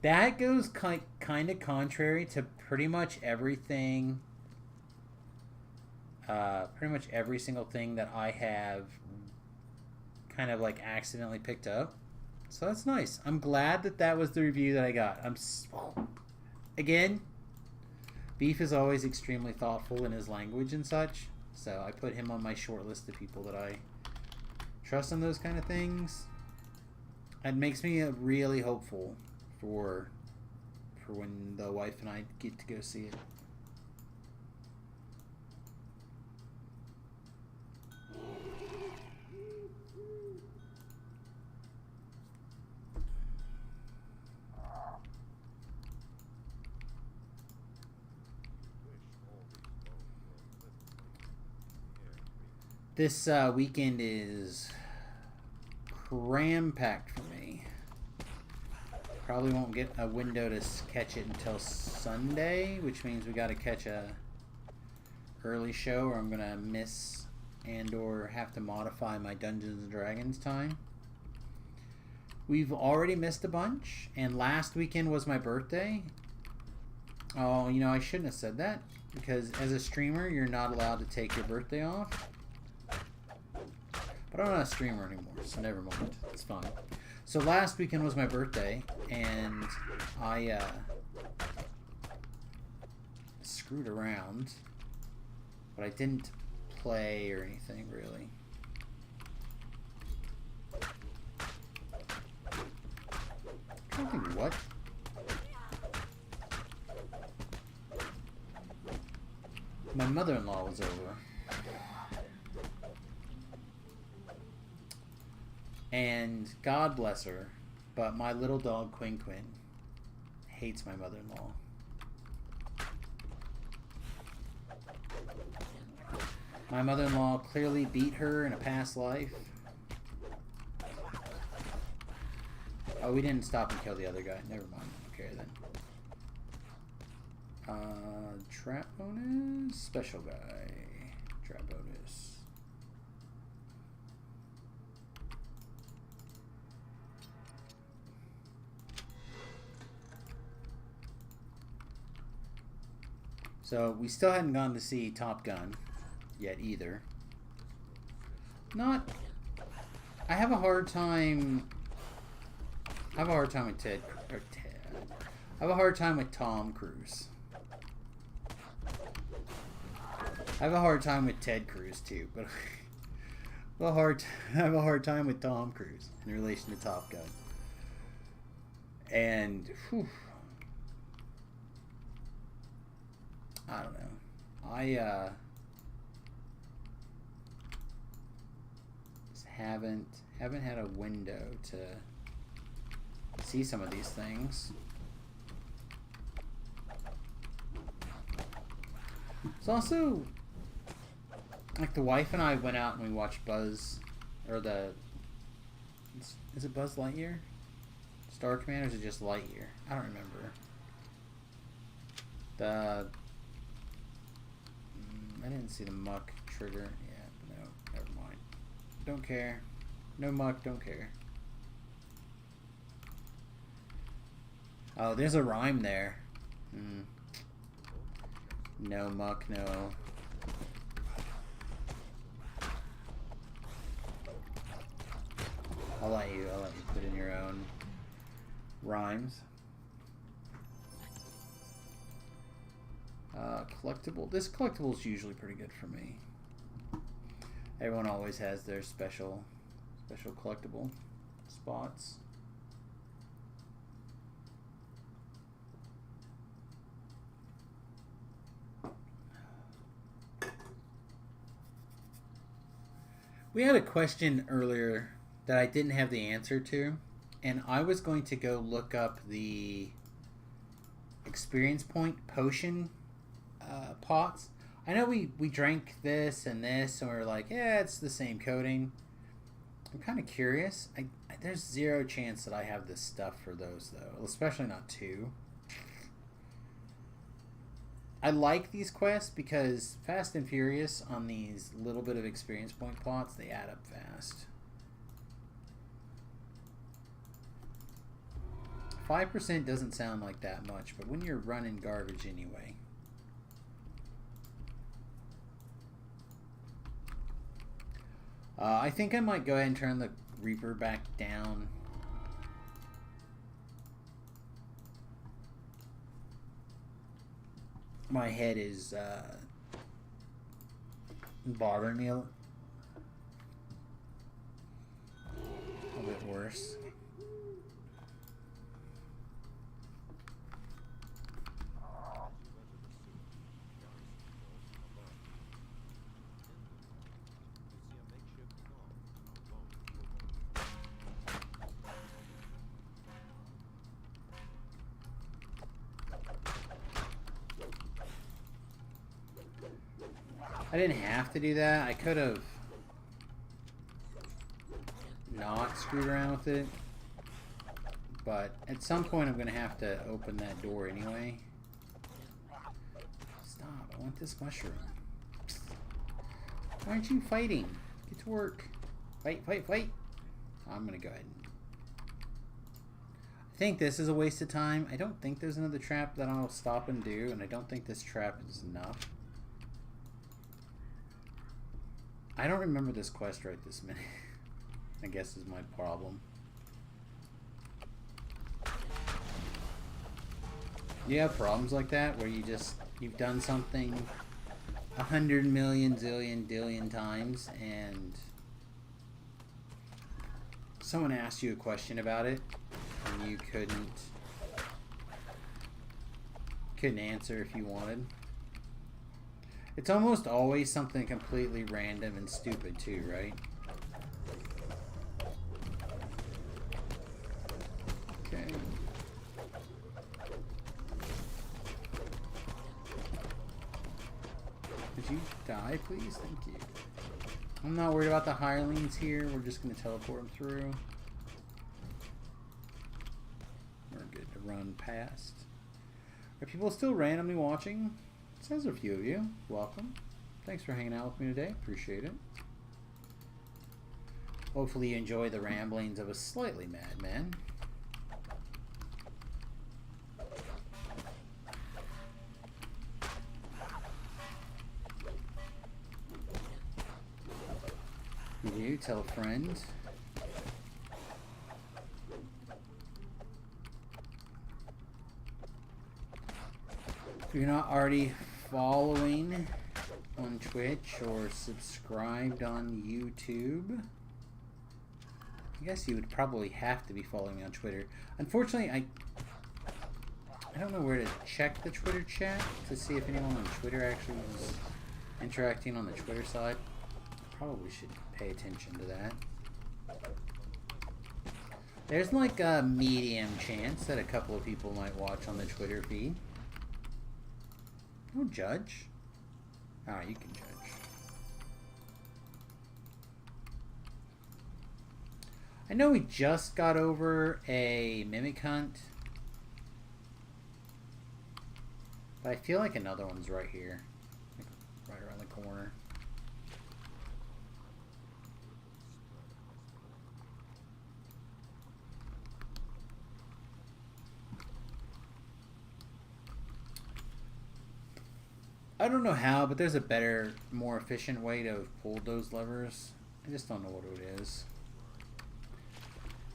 That goes kind of contrary to pretty much everything. Pretty much every single thing that I have kind of like accidentally picked up. So that's nice. I'm glad that was the review that I got. Again, Beef is always extremely thoughtful in his language and such. So I put him on my short list of people that I trust in those kind of things. It makes me really hopeful for when the wife and I get to go see it. This weekend is cram-packed for me. Probably won't get a window to catch it until Sunday, which means we got to catch a early show or I'm going to miss and or have to modify my Dungeons & Dragons time. We've already missed a bunch, and last weekend was my birthday. Oh, you know, I shouldn't have said that, because as a streamer, you're not allowed to take your birthday off. But I'm not a streamer anymore, so never mind. It's fine. So last weekend was my birthday, and I screwed around, but I didn't play or anything really. I don't think what? My mother-in-law was over. And God bless her, but my little dog Quinn hates my mother-in-law. My mother-in-law clearly beat her in a past life. Oh, we didn't stop and kill the other guy. Never mind. Okay, then. Trap bonus? Special guy. Trap bonus. So, we still hadn't gone to see Top Gun yet either. I have a hard time with Ted. I have a hard time with Tom Cruise. I have a hard time with Ted Cruz too, but I have a hard time with Tom Cruise in relation to Top Gun. And whew, I don't know. I just haven't had a window to see some of these things. It's also like the wife and I went out and we watched Buzz, or is it Buzz Lightyear? Star Command, or is it just Lightyear? I don't remember. I didn't see the muck trigger. Yeah, no, never mind. Don't care. No muck, don't care. Oh, there's a rhyme there. No muck, no. I'll let you put in your own rhymes. Collectible. This collectible is usually pretty good for me. Everyone always has their special collectible spots. We had a question earlier that I didn't have the answer to, and I was going to go look up the experience point potion pots. I know we drank this and this, and we were like, yeah, it's the same coating. I'm kind of curious. There's zero chance that I have this stuff for those, though, especially not 2. I like these quests because Fast and Furious on these little bit of experience point plots, they add up fast. 5% doesn't sound like that much, but when you're running garbage anyway. I think I might go ahead and turn the Reaper back down. My head is bothering me a bit worse. I didn't have to do that. I could have not screwed around with it. But at some point I'm going to have to open that door anyway. Stop. I want this mushroom. Why aren't you fighting? Get to work. Fight, fight, fight. I'm going to go ahead and... I think this is a waste of time. I don't think there's another trap that I'll stop and do. And I don't think this trap is enough. I don't remember this quest right this minute. I guess is my problem. You have problems like that where you've done something 100 million zillion dillion times and someone asked you a question about it and you couldn't answer if you wanted. It's almost always something completely random and stupid too, right? Okay. Could you die, please? Thank you. I'm not worried about the hirelings here. We're just going to teleport them through. We're good to run past. Are people still randomly watching? It says a few of you. Welcome. Thanks for hanging out with me today. Appreciate it. Hopefully you enjoy the ramblings of a slightly mad man. You do, tell a friend. If you're not already following on Twitch or subscribed on YouTube, I guess you would probably have to be following me on Twitter. Unfortunately, I I don't know where to check the Twitter chat to see if anyone on Twitter actually is interacting on the Twitter side. Probably should pay attention to that. There's like a medium chance that a couple of people might watch on the Twitter feed. Don't judge. Alright, you can judge. I know we just got over a Mimic Hunt. But I feel like another one's right here. Like right around the corner. I don't know how, but there's a better, more efficient way to have pulled those levers. I just don't know what it is.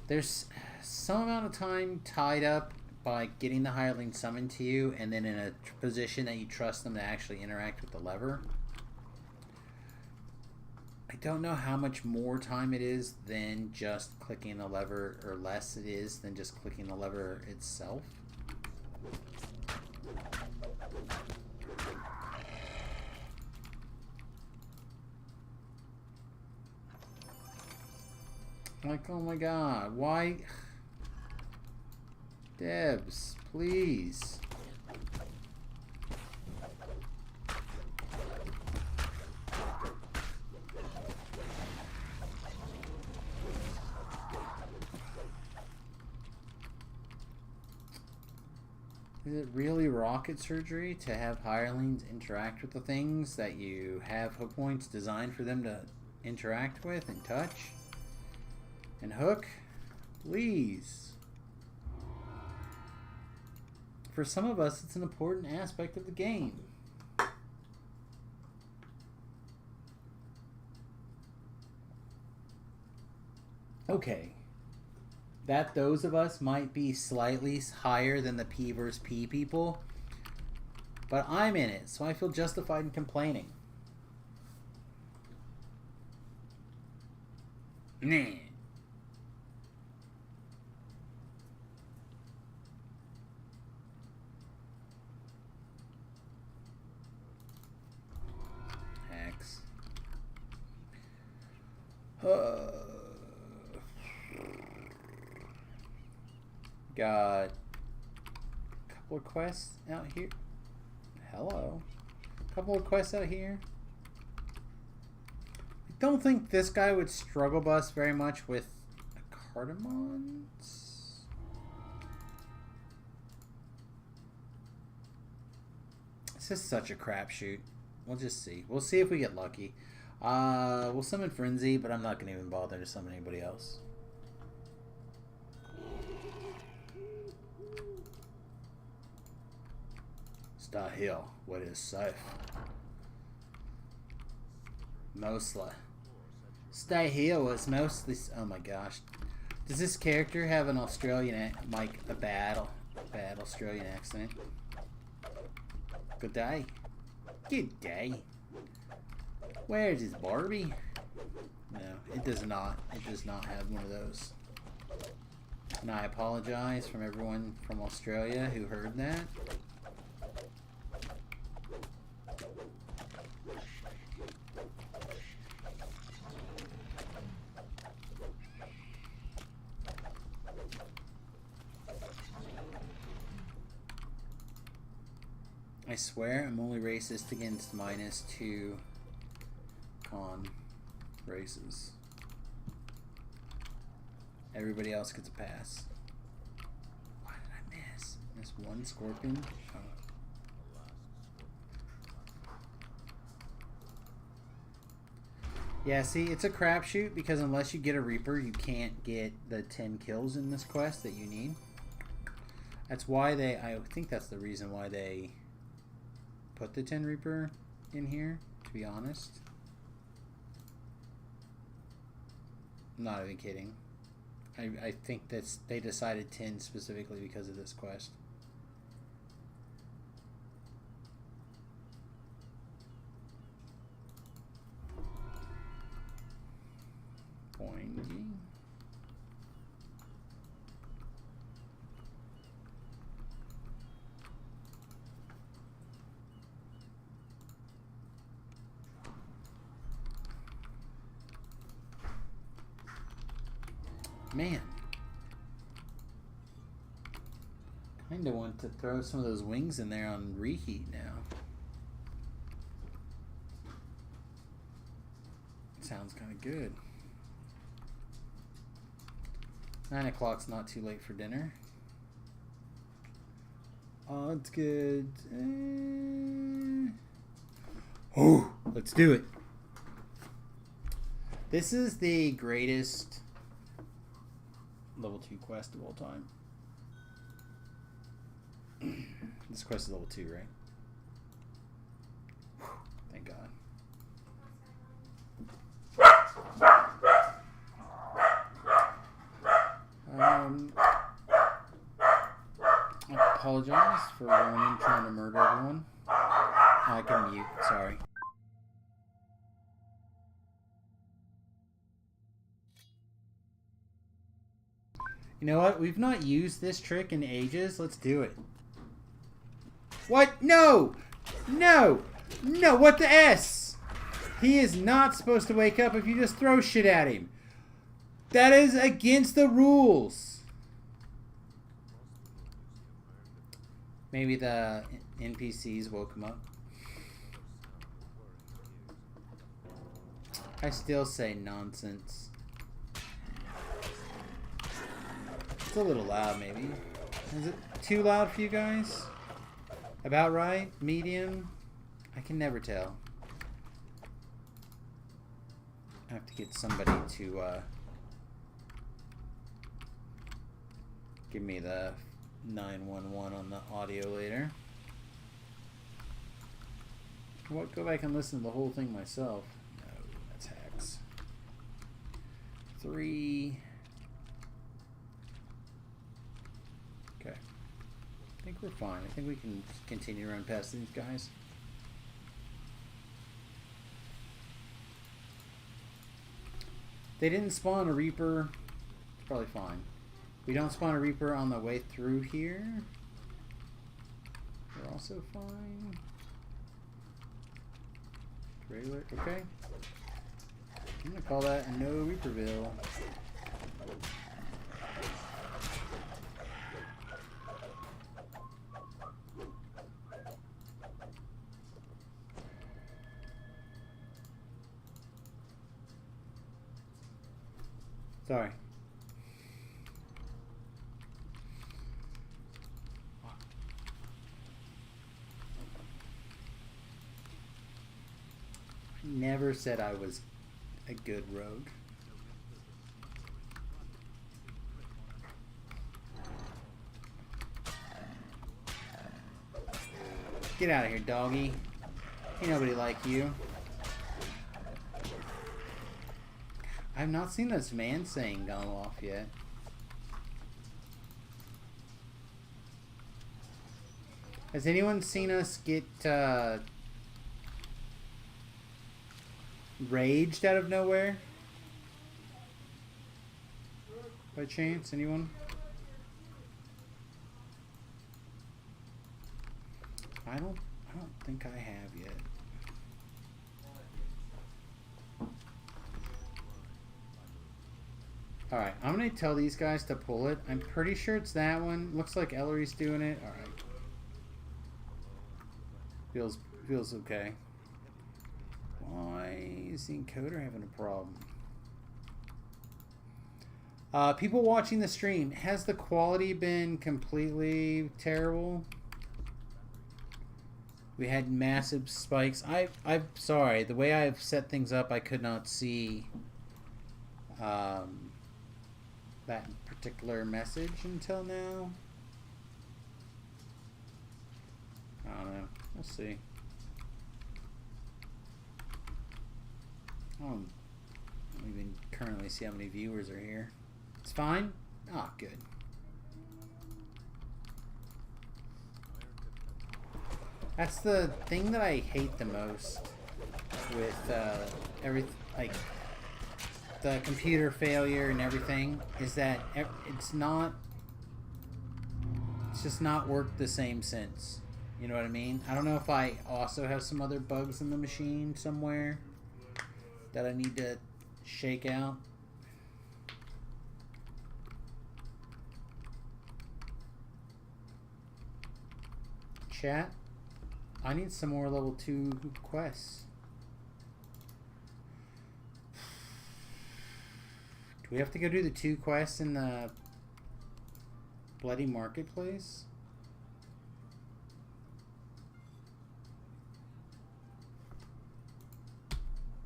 There's some amount of time tied up by getting the hireling summoned to you and then in a position that you trust them to actually interact with the lever. I don't know how much more time it is than just clicking the lever, or less it is than just clicking the lever itself. Like, oh my god, why? Debs, please. Is it really rocket surgery to have hirelings interact with the things that you have hook points designed for them to interact with and touch? And hook? Please. For some of us, it's an important aspect of the game. Okay. That those of us might be slightly higher than the P versus P people, but I'm in it, so I feel justified in complaining. Nah. Hex. Got a couple of quests out here. Hello. Couple of quests out here. I don't think this guy would struggle bus very much with cardamoms. This is such a crapshoot. We'll just see. We'll see if we get lucky. We'll summon Frenzy, but I'm not going to even bother to summon anybody else. Star Hill, what is safe? Mostly. Stay Hill was mostly. Oh my gosh. Does this character have an Australian, like a bad Australian accent? Good day. Good day. Where is his Barbie? No, it does not. It does not have one of those. And I apologize from everyone from Australia who heard that. I swear I'm only racist against -2 con races. Everybody else gets a pass. Why did I miss? Miss one scorpion? Oh. Yeah, see, it's a crapshoot because unless you get a Reaper, you can't get the 10 kills in this quest that you need. That's why I think that's the reason why they put the 10 Reaper in here, to be honest. I'm not even kidding. I think that's they decided 10 specifically because of this quest. Boingy. Man. Kinda want to throw some of those wings in there on reheat now. Sounds kinda good. 9 o'clock's not too late for dinner. Oh, it's good. Oh, let's do it. This is the greatest level 2 quest of all time. This quest is level 2, right? Whew, thank God. I apologize for Ronan trying to murder everyone. I can mute, sorry. You know what? We've not used this trick in ages. Let's do it. What? No! No! No! What the S? He is not supposed to wake up if you just throw shit at him. That is against the rules. Maybe the NPCs woke him up. I still say nonsense. It's a little loud, maybe. Is it too loud for you guys? About right? Medium? I can never tell. I have to get somebody to give me the 911 on the audio later. What? Go back and listen to the whole thing myself. No, that's hacks. 3. Okay. I think we're fine. I think we can continue to run past these guys. They didn't spawn a Reaper. It's probably fine. We don't spawn a Reaper on the way through here. We're also fine. Trailer, okay. I'm gonna call that no Reaperville. Sorry. Never said I was a good rogue. Get out of here, doggy. Ain't nobody like you. I've not seen this man saying go off yet. Has anyone seen us get raged out of nowhere? By chance, anyone? I don't think I have yet. Alright, I'm gonna tell these guys to pull it. I'm pretty sure it's that one. Looks like Ellery's doing it. Alright. Feels okay. Why is the encoder having a problem? People watching the stream, has the quality been completely terrible? We had massive spikes. I'm sorry. The way I've set things up, I could not see that particular message until now. I don't know. We'll see. I don't even currently see how many viewers are here. It's fine? Ah, good. That's the thing that I hate the most with everything, like the computer failure and everything, is that it's just not worked the same since. You know what I mean? I don't know if I also have some other bugs in the machine somewhere that I need to shake out. Chat. I need some more level 2 quests. Do we have to go do the 2 quests in the Bloody Marketplace?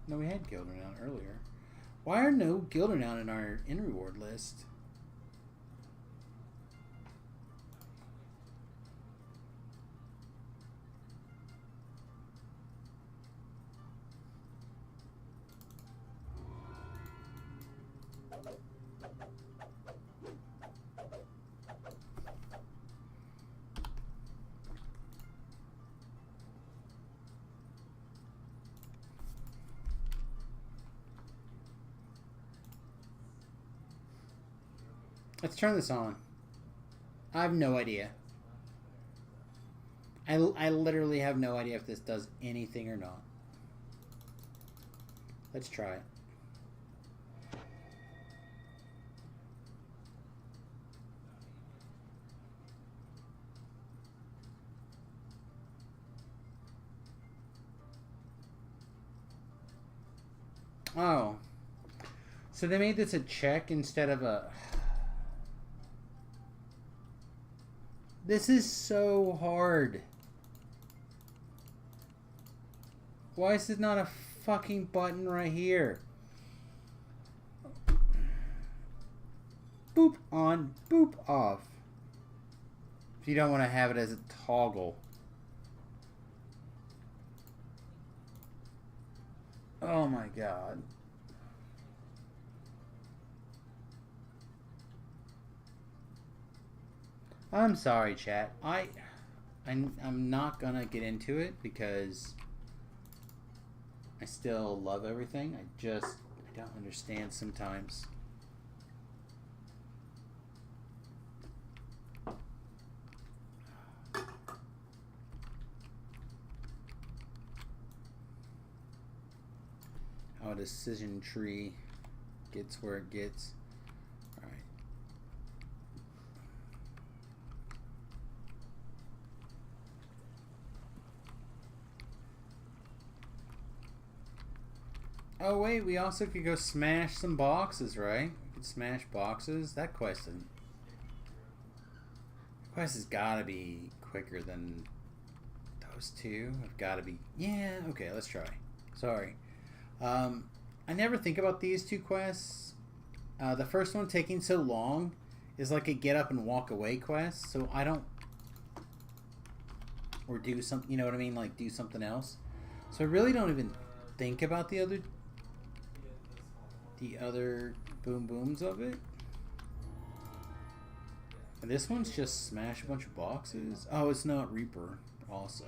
No, we had Gildernaut earlier. Why are no Gildernaut in our in-reward list? Let's turn this on. I have no idea. I literally have no idea if this does anything or not. Let's try it. Oh. So they made this a check instead of a... This is so hard. Why is it not a fucking button right here? Boop on, boop off. If you don't want to have it as a toggle. Oh my god. I'm sorry, chat. I'm not gonna get into it because I still love everything. I don't understand sometimes. How a decision tree gets where it gets. Alright. Oh wait, we also could go smash some boxes, right? We could smash boxes. That quest has gotta be quicker than those two. Have gotta be. Yeah, okay, let's try. Sorry. I never think about these 2 quests. The first one taking so long is like a get up and walk away quest, so I don't... Or do something, you know what I mean? Like do something else. So I really don't even think about the other boom booms of it. And this one's just smash a bunch of boxes. Oh, it's not Reaper also.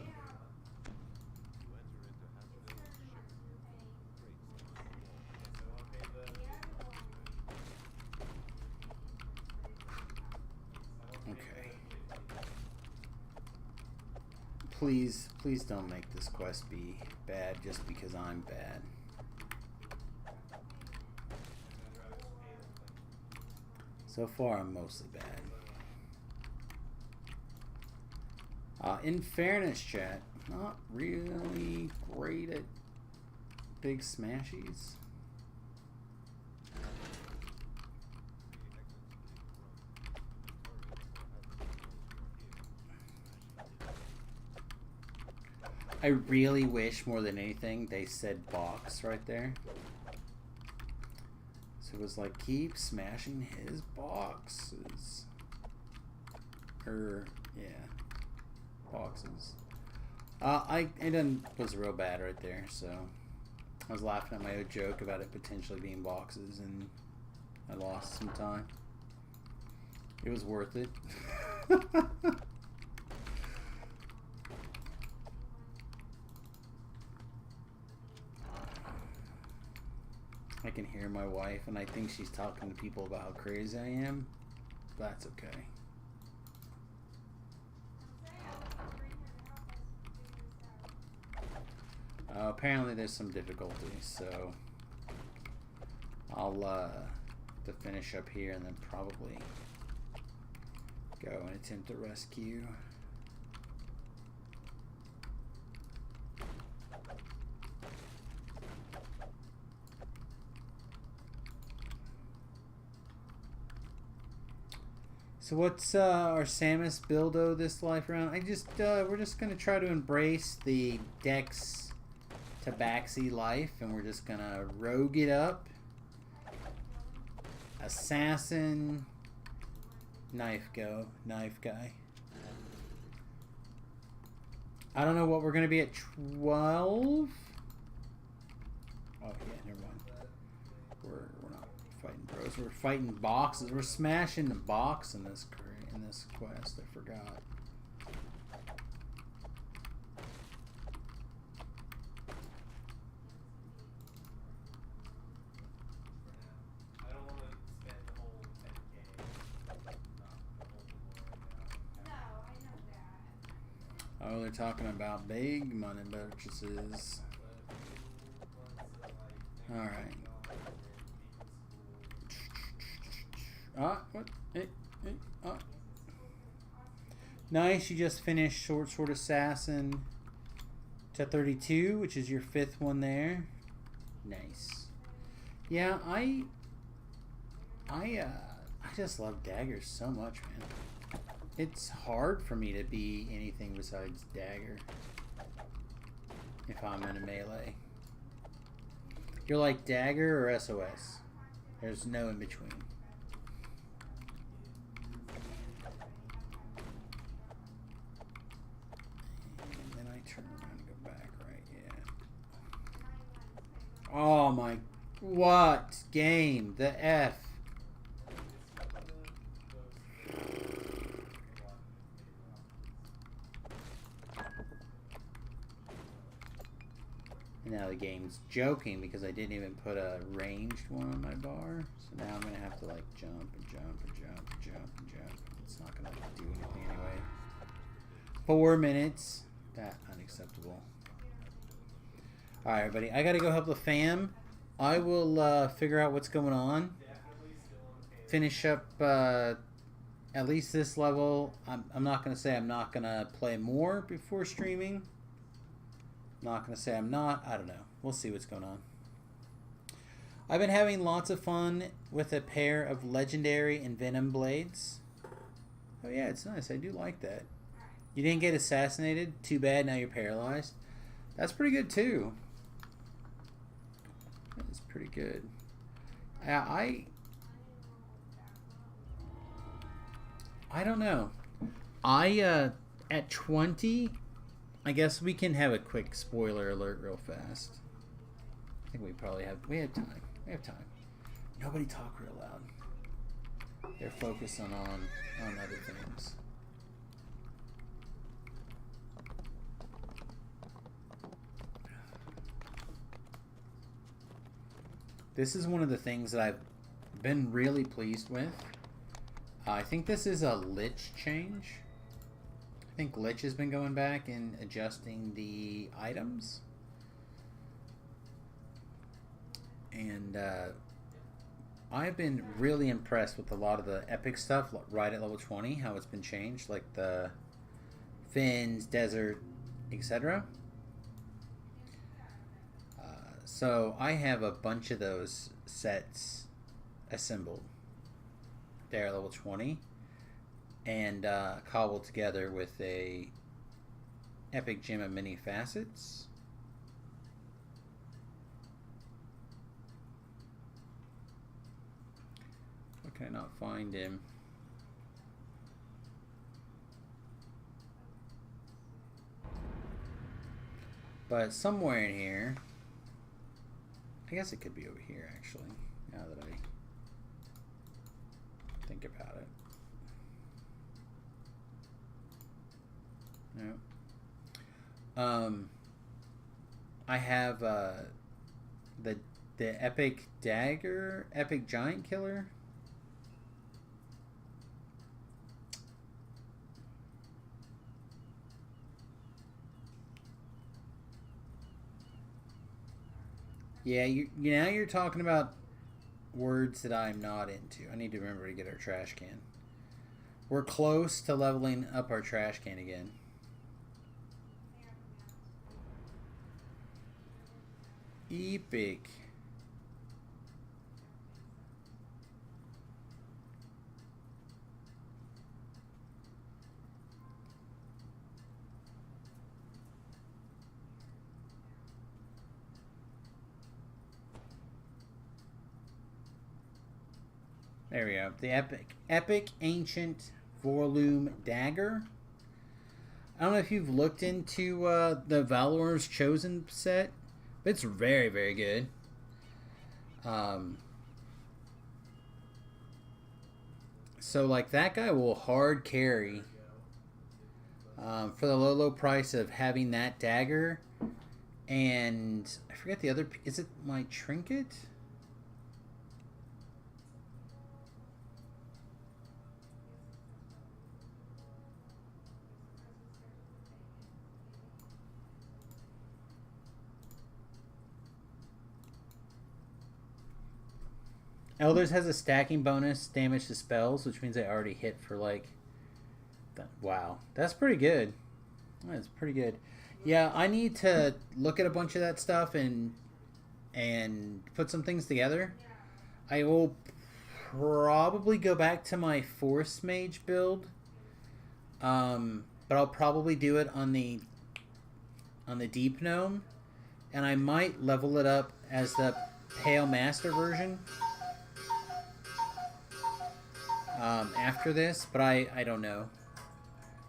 Okay. Please don't make this quest be bad just because I'm bad. So far, I'm mostly bad. In fairness, chat, not really great at big smashies. I really wish more than anything they said box right there. So it was like, keep smashing his boxes. Yeah. Boxes. It was real bad right there, so I was laughing at my own joke about it potentially being boxes, and I lost some time. It was worth it. I can hear my wife, and I think she's talking to people about how crazy I am. That's okay. Apparently there's some difficulties, so I'll to finish up here and then probably go and attempt to rescue. So what's our Samus buildo this life round? We're just gonna try to embrace the Dex Tabaxi life, and we're just gonna rogue it up. Assassin, knife guy. I don't know what we're gonna be at 12. Oh yeah, never mind. We're not fighting bros. We're fighting boxes. We're smashing the box in this quest. I forgot. Oh, they're talking about big money purchases. Alright. What? Nice, you just finished Short Sword Assassin to 32, which is your 5th one there. Nice. Yeah, I just love daggers so much, man. It's hard for me to be anything besides dagger if I'm in a melee. You're like dagger or SOS. There's no in between. And then I turn around and go back, right? Yeah. Oh my... What game? The F. Now the game's joking because I didn't even put a ranged one on my bar. So now I'm going to have to like jump and jump and jump and jump and jump. It's not going to do anything anyway. 4 minutes. That unacceptable. Alright everybody, I got to go help the fam. I will figure out what's going on. Finish up at least this level. I'm not going to say I'm not going to play more before streaming. Not going to say I'm not. I don't know. We'll see what's going on. I've been having lots of fun with a pair of Legendary and Venom Blades. Oh yeah, it's nice. I do like that. You didn't get assassinated? Too bad, now you're paralyzed. That's pretty good too. That is pretty good. I don't know. At 20... I guess we can have a quick spoiler alert real fast. I think we probably have... We have time. We have time. Nobody talk real loud. They're focusing on other things. This is one of the things that I've been really pleased with. I think this is a Lich change. I think Lich has been going back and adjusting the items. And I've been really impressed with a lot of the epic stuff right at level 20, how it's been changed, like the fins, desert, etc. So I have a bunch of those sets assembled there at level 20. And cobbled together with a epic gem of many facets. Why can I not find him? But somewhere in here, I guess it could be over here actually, now that I think about it. No. I have the epic dagger, epic giant killer. Yeah, now you're talking about words that I'm not into. I need to remember to get our trash can. We're close to leveling up our trash can again. Epic. There we go. The Epic Ancient Vorloom Dagger. I don't know if you've looked into the Valor's Chosen set, but it's very, very good. So, like, that guy will hard carry for the low, low price of having that dagger. And I forget the other... Is it my trinket? Elders has a stacking bonus damage to spells, which means they already hit for like... Wow. That's pretty good. That's pretty good. Yeah, I need to look at a bunch of that stuff and put some things together. I will probably go back to my Force Mage build. But I'll probably do it on the Deep Gnome. And I might level it up as the Pale Master version. After this, but I don't know.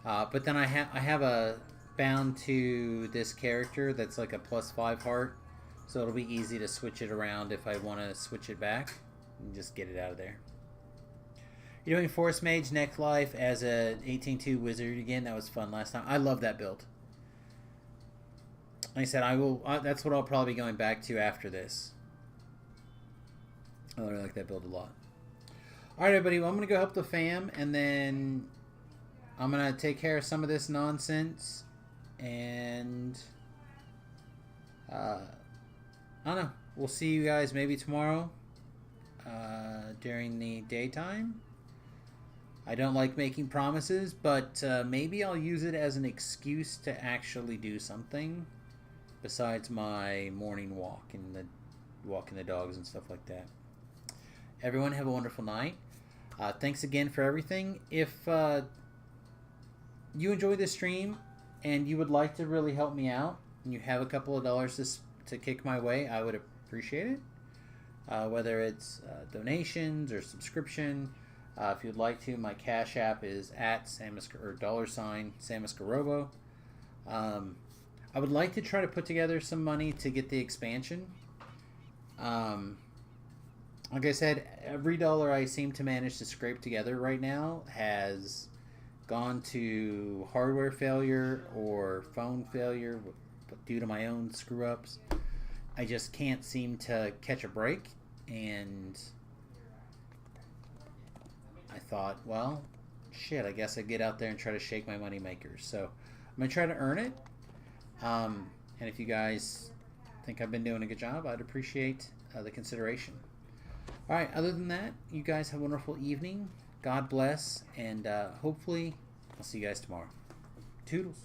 But then I have a bound to this character that's like a +5 heart, so it'll be easy to switch it around if I want to switch it back and just get it out of there. You're doing Force Mage Next Life as a 18-2 wizard again. That was fun last time. I love that build. Like I said, I will. That's what I'll probably be going back to after this. I really like that build a lot. Alright, everybody, well, I'm going to go help the fam, and then I'm going to take care of some of this nonsense, and I don't know. We'll see you guys maybe tomorrow during the daytime. I don't like making promises, but maybe I'll use it as an excuse to actually do something besides my morning walk and walking the dogs and stuff like that. Everyone have a wonderful night. Thanks again for everything. If you enjoy this stream and you would like to really help me out and you have a couple of dollars to kick my way, I would appreciate it. Whether it's donations or subscription. If you'd like to, my Cash App is at $SamusGarobo. I would like to try to put together some money to get the expansion. Like I said, every dollar I seem to manage to scrape together right now has gone to hardware failure or phone failure due to my own screw-ups. I just can't seem to catch a break, and I thought, well, shit, I guess I'd get out there and try to shake my money makers. So I'm going to try to earn it. And if you guys think I've been doing a good job, I'd appreciate the consideration. All right, other than that, you guys have a wonderful evening. God bless, and hopefully I'll see you guys tomorrow. Toodles.